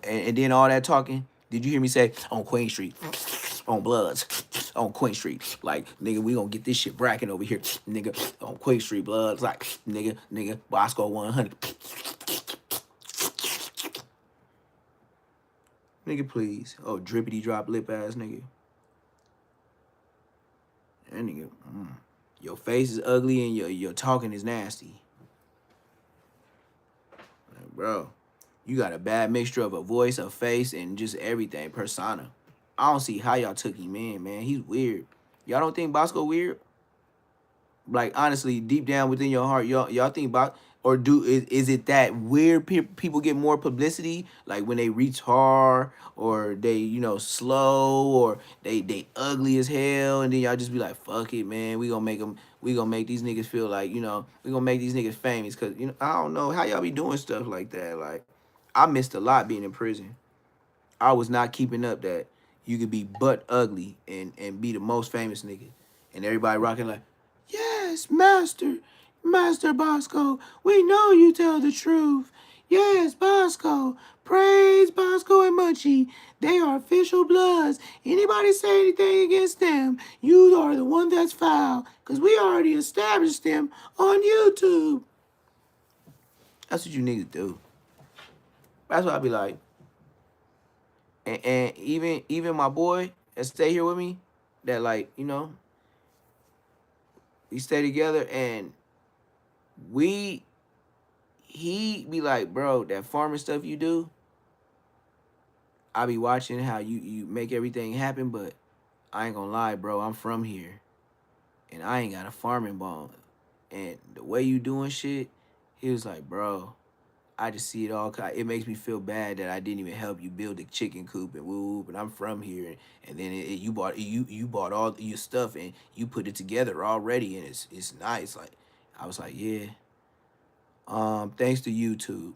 And then all that talking. Did you hear me say on Queen Street, on Bloods, on Queen Street? Like, nigga, we gonna get this shit bracking over here, nigga, on Queen Street, Bloods. Like, nigga, Bosco 100. Nigga, please. Oh, drippity drop lip ass nigga. That nigga, your face is ugly and your talking is nasty. Like, bro, you got a bad mixture of a voice, a face, and just everything, persona. I don't see how y'all took him in, man. He's weird. Y'all don't think Bosco weird? Like, honestly, deep down within your heart, y'all think about, or is it that weird people get more publicity, like when they retard or they slow or they ugly as hell, and then y'all just be like, fuck it, man, we gonna make these niggas feel like, we gonna make these niggas famous, because I don't know how y'all be doing stuff like that. Like, I missed a lot being in prison. I was not keeping up that you could be butt ugly and be the most famous nigga, and everybody rocking like, yes, Master Bosco, we know you tell the truth. Yes, Bosco, praise Bosco and Munchie. They are official Bloods. Anybody say anything against them, you are the one that's foul, because we already established them on YouTube. That's what you niggas do. That's what I be like. And even my boy that stay here with me, that, like, we stay together, and he be like, bro, that farming stuff you do, I be watching how you make everything happen, but I ain't gonna lie, bro, I'm from here, and I ain't got a farming bone, and the way you doing shit, he was like, bro, I just see it all. It makes me feel bad that I didn't even help you build the chicken coop and whoop. And I'm from here, and then you bought all your stuff and you put it together already, and it's nice. Like, I was like, yeah. Thanks to YouTube,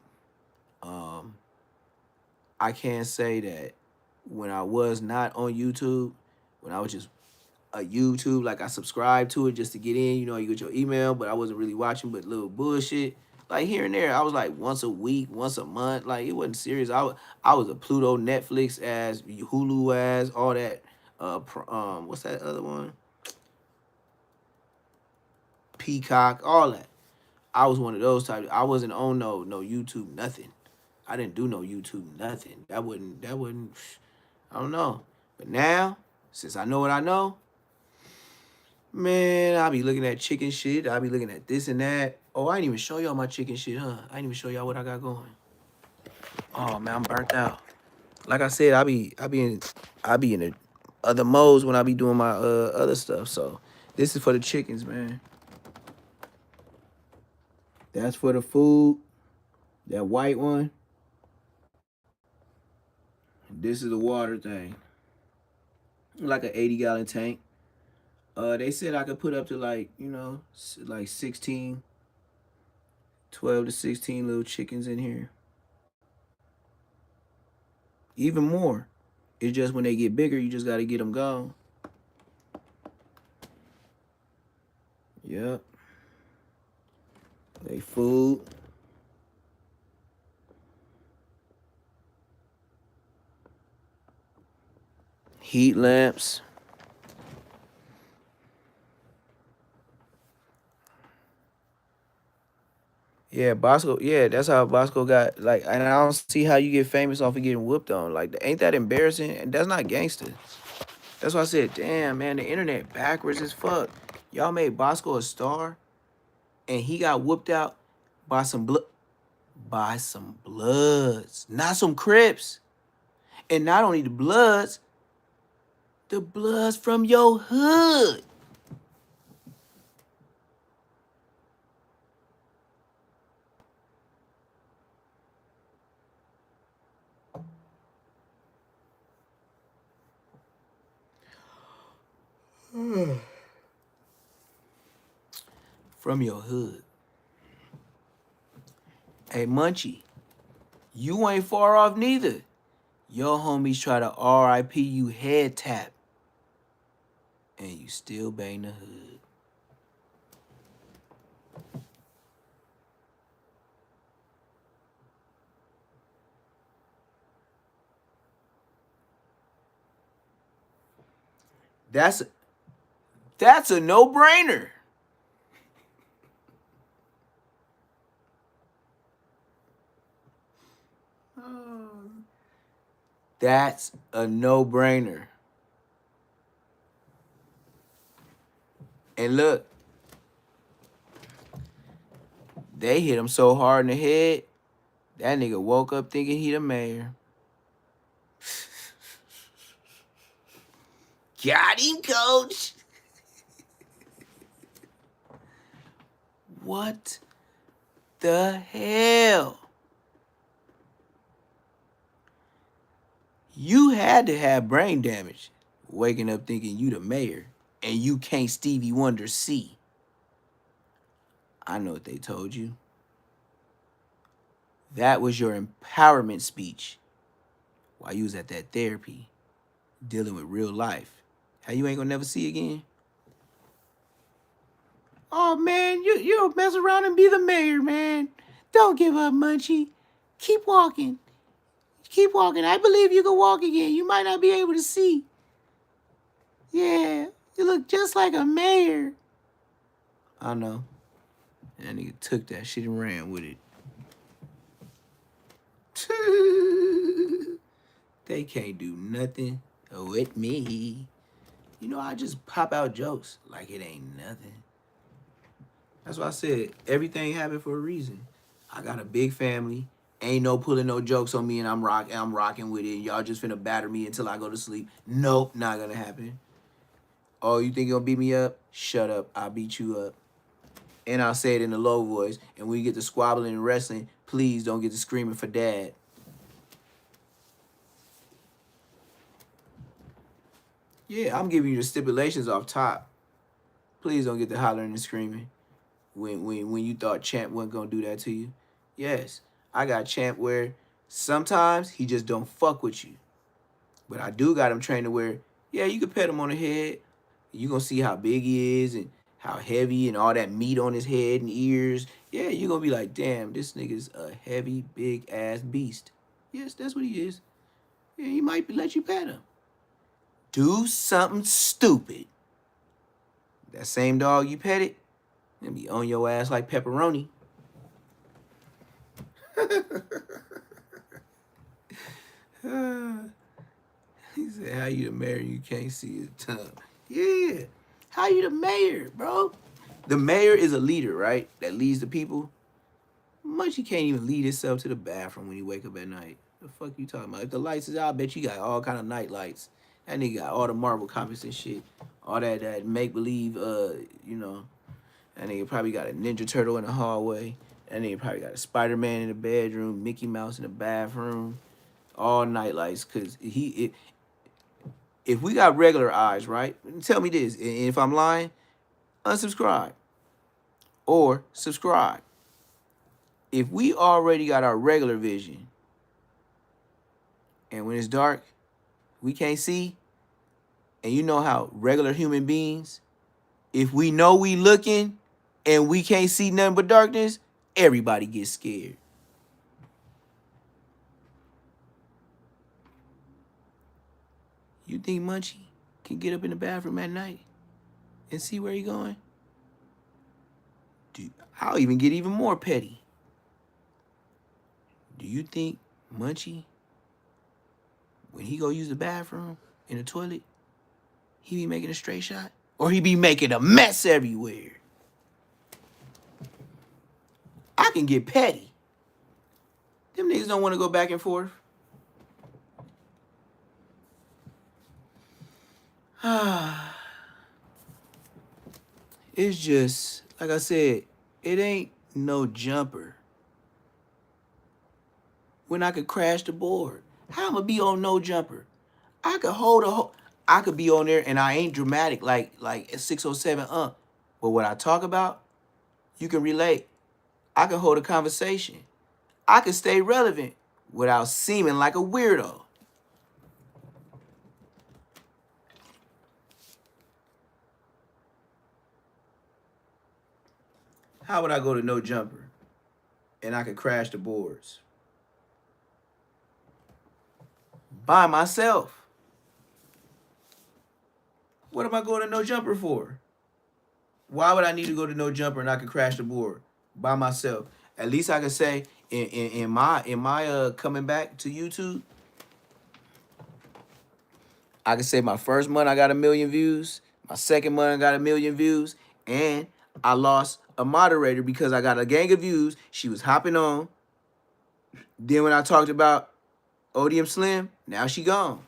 I can't say that when I was not on YouTube, when I was just a YouTube, like, I subscribed to it just to get in, you get your email, but I wasn't really watching, but little bullshit. Like, here and there, I was like once a week, once a month. Like, it wasn't serious. I was a Pluto, Netflix ass, Hulu ass, all that. What's that other one? Peacock, all that. I was one of those types. I wasn't on no YouTube nothing. I didn't do no YouTube nothing. That wouldn't. I don't know. But now, since I know what I know, man, I be looking at chicken shit. I be looking at this and that. Oh, I didn't even show y'all my chicken shit, huh? I didn't even show y'all what I got going. Oh man, I'm burnt out. Like I said, I be in the other modes when I be doing my other stuff. So this is for the chickens, man. That's for the food. That white one. This is the water thing. Like an 80-gallon tank. They said I could put up to, like, like 16, 12 to 16 little chickens in here. Even more. It's just when they get bigger, you just got to get them gone. Yep. They food. Heat lamps. Yeah, Bosco. Yeah, that's how Bosco got, like, and I don't see how you get famous off of getting whooped on. Like, ain't that embarrassing? And that's not gangster. That's why I said, damn, man, the internet backwards as fuck. Y'all made Bosco a star, and he got whooped out by some Bloods, not some Crips, and not only the Bloods from your hood. From your hood. Hey, Munchie, you ain't far off neither. Your homies try to RIP you head tap, and you still bang the hood. That's a no-brainer. That's a no-brainer. And look, they hit him so hard in the head, that nigga woke up thinking he the mayor. Got him, coach. What the hell? You had to have brain damage, waking up thinking you the mayor, and you can't Stevie Wonder see. I know what they told you. That was your empowerment speech while you was at that therapy, dealing with real life. How you ain't gonna never see again? Oh man, you'll mess around and be the mayor, man. Don't give up, Munchie. Keep walking. Keep walking. I believe you can walk again. You might not be able to see. Yeah, you look just like a mayor. I know. That nigga took that shit and ran with it. They can't do nothing with me. You know, I just pop out jokes like it ain't nothing. That's why I said everything happened for a reason. I got a big family. Ain't no pulling no jokes on me and I'm rocking with it. Y'all just finna batter me until I go to sleep. Nope, not gonna happen. Oh, you think you're gonna beat me up? Shut up. I'll beat you up. And I'll say it in a low voice. And when you get to squabbling and wrestling, please don't get to screaming for dad. Yeah, I'm giving you the stipulations off top. Please don't get to hollering and screaming when you thought Champ wasn't gonna do that to you. Yes, I got Champ where sometimes he just don't fuck with you. But I do got him trained to where, yeah, you can pet him on the head. You gonna see how big he is and how heavy and all that meat on his head and ears. Yeah, you gonna be like, damn, this nigga's a heavy, big ass beast. Yes, that's what he is. Yeah, he might let you pet him. Do something stupid. That same dog you petted, gonna be on your ass like pepperoni. He said, how you the mayor you can't see his tongue? Yeah. How you the mayor, bro? The mayor is a leader, right? That leads the people. Munchie can't even lead himself to the bathroom when he wake up at night. The fuck you talking about? If the lights is out, I bet you got all kind of night lights. That nigga got all the Marvel comics and shit. All that make-believe, you know. That nigga probably got a Ninja Turtle in the hallway. That nigga probably got a Spider-Man in the bedroom, Mickey Mouse in the bathroom. All night lights, because if we got regular eyes, right? Tell me this, and if I'm lying, unsubscribe or subscribe. If we already got our regular vision, and when it's dark, we can't see, and you know how regular human beings, if we know we looking and we can't see nothing but darkness, everybody gets scared. You think Munchie can get up in the bathroom at night and see where he going? Dude, I'll even get even more petty. Do you think Munchie, when he go use the bathroom in the toilet, he be making a straight shot? Or he be making a mess everywhere? I can get petty. Them niggas don't want to go back and forth. It's just, like I said, it ain't no jumper. When I could crash the board, how I'ma be on no jumper? I could hold I could be on there and I ain't dramatic like 607 but what I talk about, you can relate. I can hold a conversation. I can stay relevant without seeming like a weirdo. How would I go to no jumper and I could crash the boards by myself? What am I going to no jumper for? Why would I need to go to no jumper and I could crash the board by myself? At least I could say in my coming back to YouTube, I could say my first month I got 1,000,000 views, my second month I got 1,000,000 views, and I lost a moderator because I got a gang of views. She was hopping on. Then when I talked about Odium Slim, now she gone.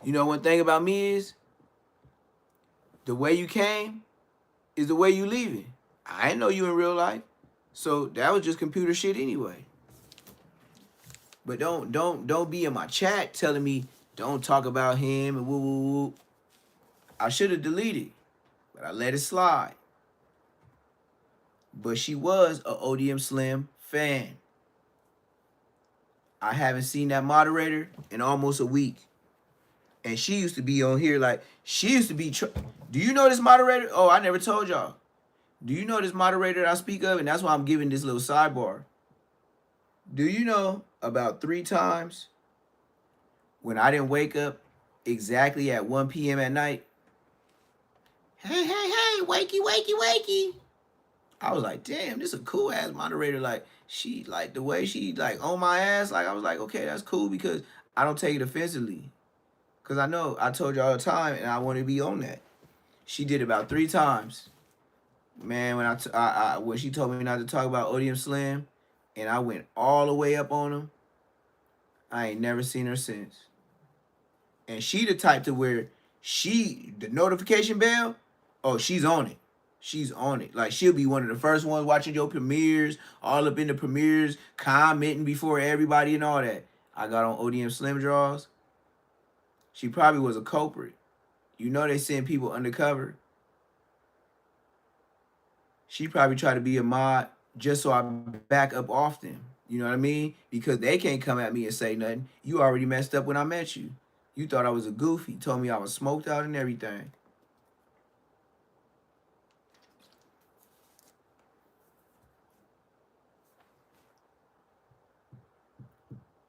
You know, one thing about me is the way you came is the way you leaving. I didn't know you in real life. So that was just computer shit anyway. But don't be in my chat telling me don't talk about him and woo woo woo. I should have deleted, but I let it slide. But she was a ODM Slim fan. I haven't seen that moderator in almost a week. And she used to be on here like, she used to be, do you know this moderator? Oh, I never told y'all. Do you know this moderator that I speak of? And that's why I'm giving this little sidebar. Do you know about 3 times when I didn't wake up exactly at 1 p.m. at night? Hey, hey, hey, wakey, wakey, wakey. I was like, damn, this is a cool ass moderator. Like, she, like, the way she, like, on my ass, like, I was like, okay, that's cool because I don't take it offensively. Because I know I told you all the time and I want to be on that. She did about 3 times. Man, when when she told me not to talk about Odium Slim and I went all the way up on him, I ain't never seen her since. And she the type to where the notification bell, oh, she's on it. She's on it. Like, she'll be one of the first ones watching your premieres, all up in the premieres, commenting before everybody and all that. I got on ODM Slim Draws. She probably was a culprit. You know they send people undercover. She probably tried to be a mod just so I back up off them. You know what I mean? Because they can't come at me and say nothing. You already messed up when I met you. You thought I was a goofy. Told me I was smoked out and everything.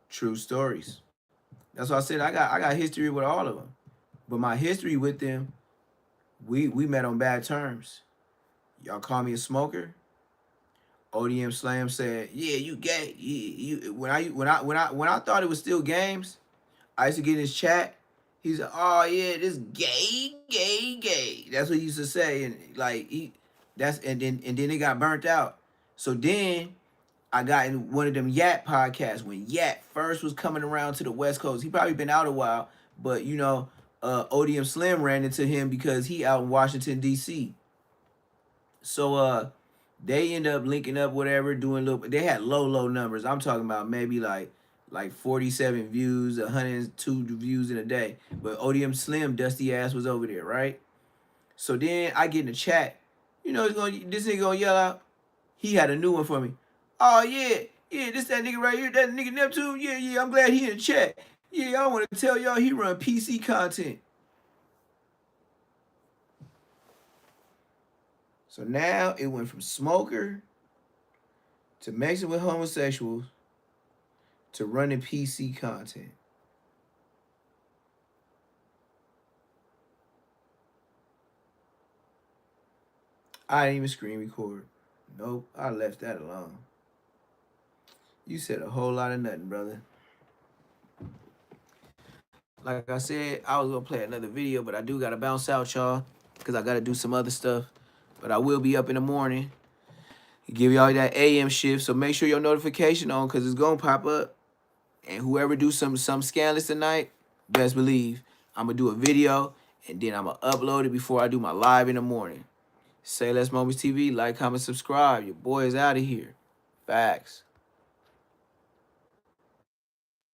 True stories. That's why I said I got history with all of them. But my history with them, we met on bad terms. Y'all call me a smoker. ODM Slam said, "Yeah, you gay." When I thought it was still games, I used to get in his chat. He's like, "Oh yeah, this gay, gay, gay." That's what he used to say, and like and then it got burnt out. So then I got in one of them Yat podcasts when Yat first was coming around to the West Coast. He probably been out a while, but you know, ODM Slim ran into him because he out in Washington D.C. So they end up linking up, whatever, doing little. They had low numbers. I'm talking about maybe like 47 views, 102 views in a day. But ODM Slim, dusty ass, was over there, right? So then I get in the chat. You know, this nigga gonna yell out. He had a new one for me. Oh yeah, this that nigga right here, that nigga Neptune. Yeah, I'm glad he in the chat. Yeah, I want to tell y'all he run PC content. So now it went from smoker to mixing with homosexuals to running PC content. I didn't even screen record. Nope, I left that alone. You said a whole lot of nothing, brother. Like I said, I was gonna play another video, but I do gotta bounce out, y'all, because I gotta do some other stuff. But I will be up in the morning. Give y'all that AM shift, so make sure your notification on, because it's gonna pop up. And whoever do some scandalous tonight, best believe I'm gonna do a video and then I'm gonna upload it before I do my live in the morning. Say Less Moments TV, like, comment, subscribe. Your boy is out of here. Facts.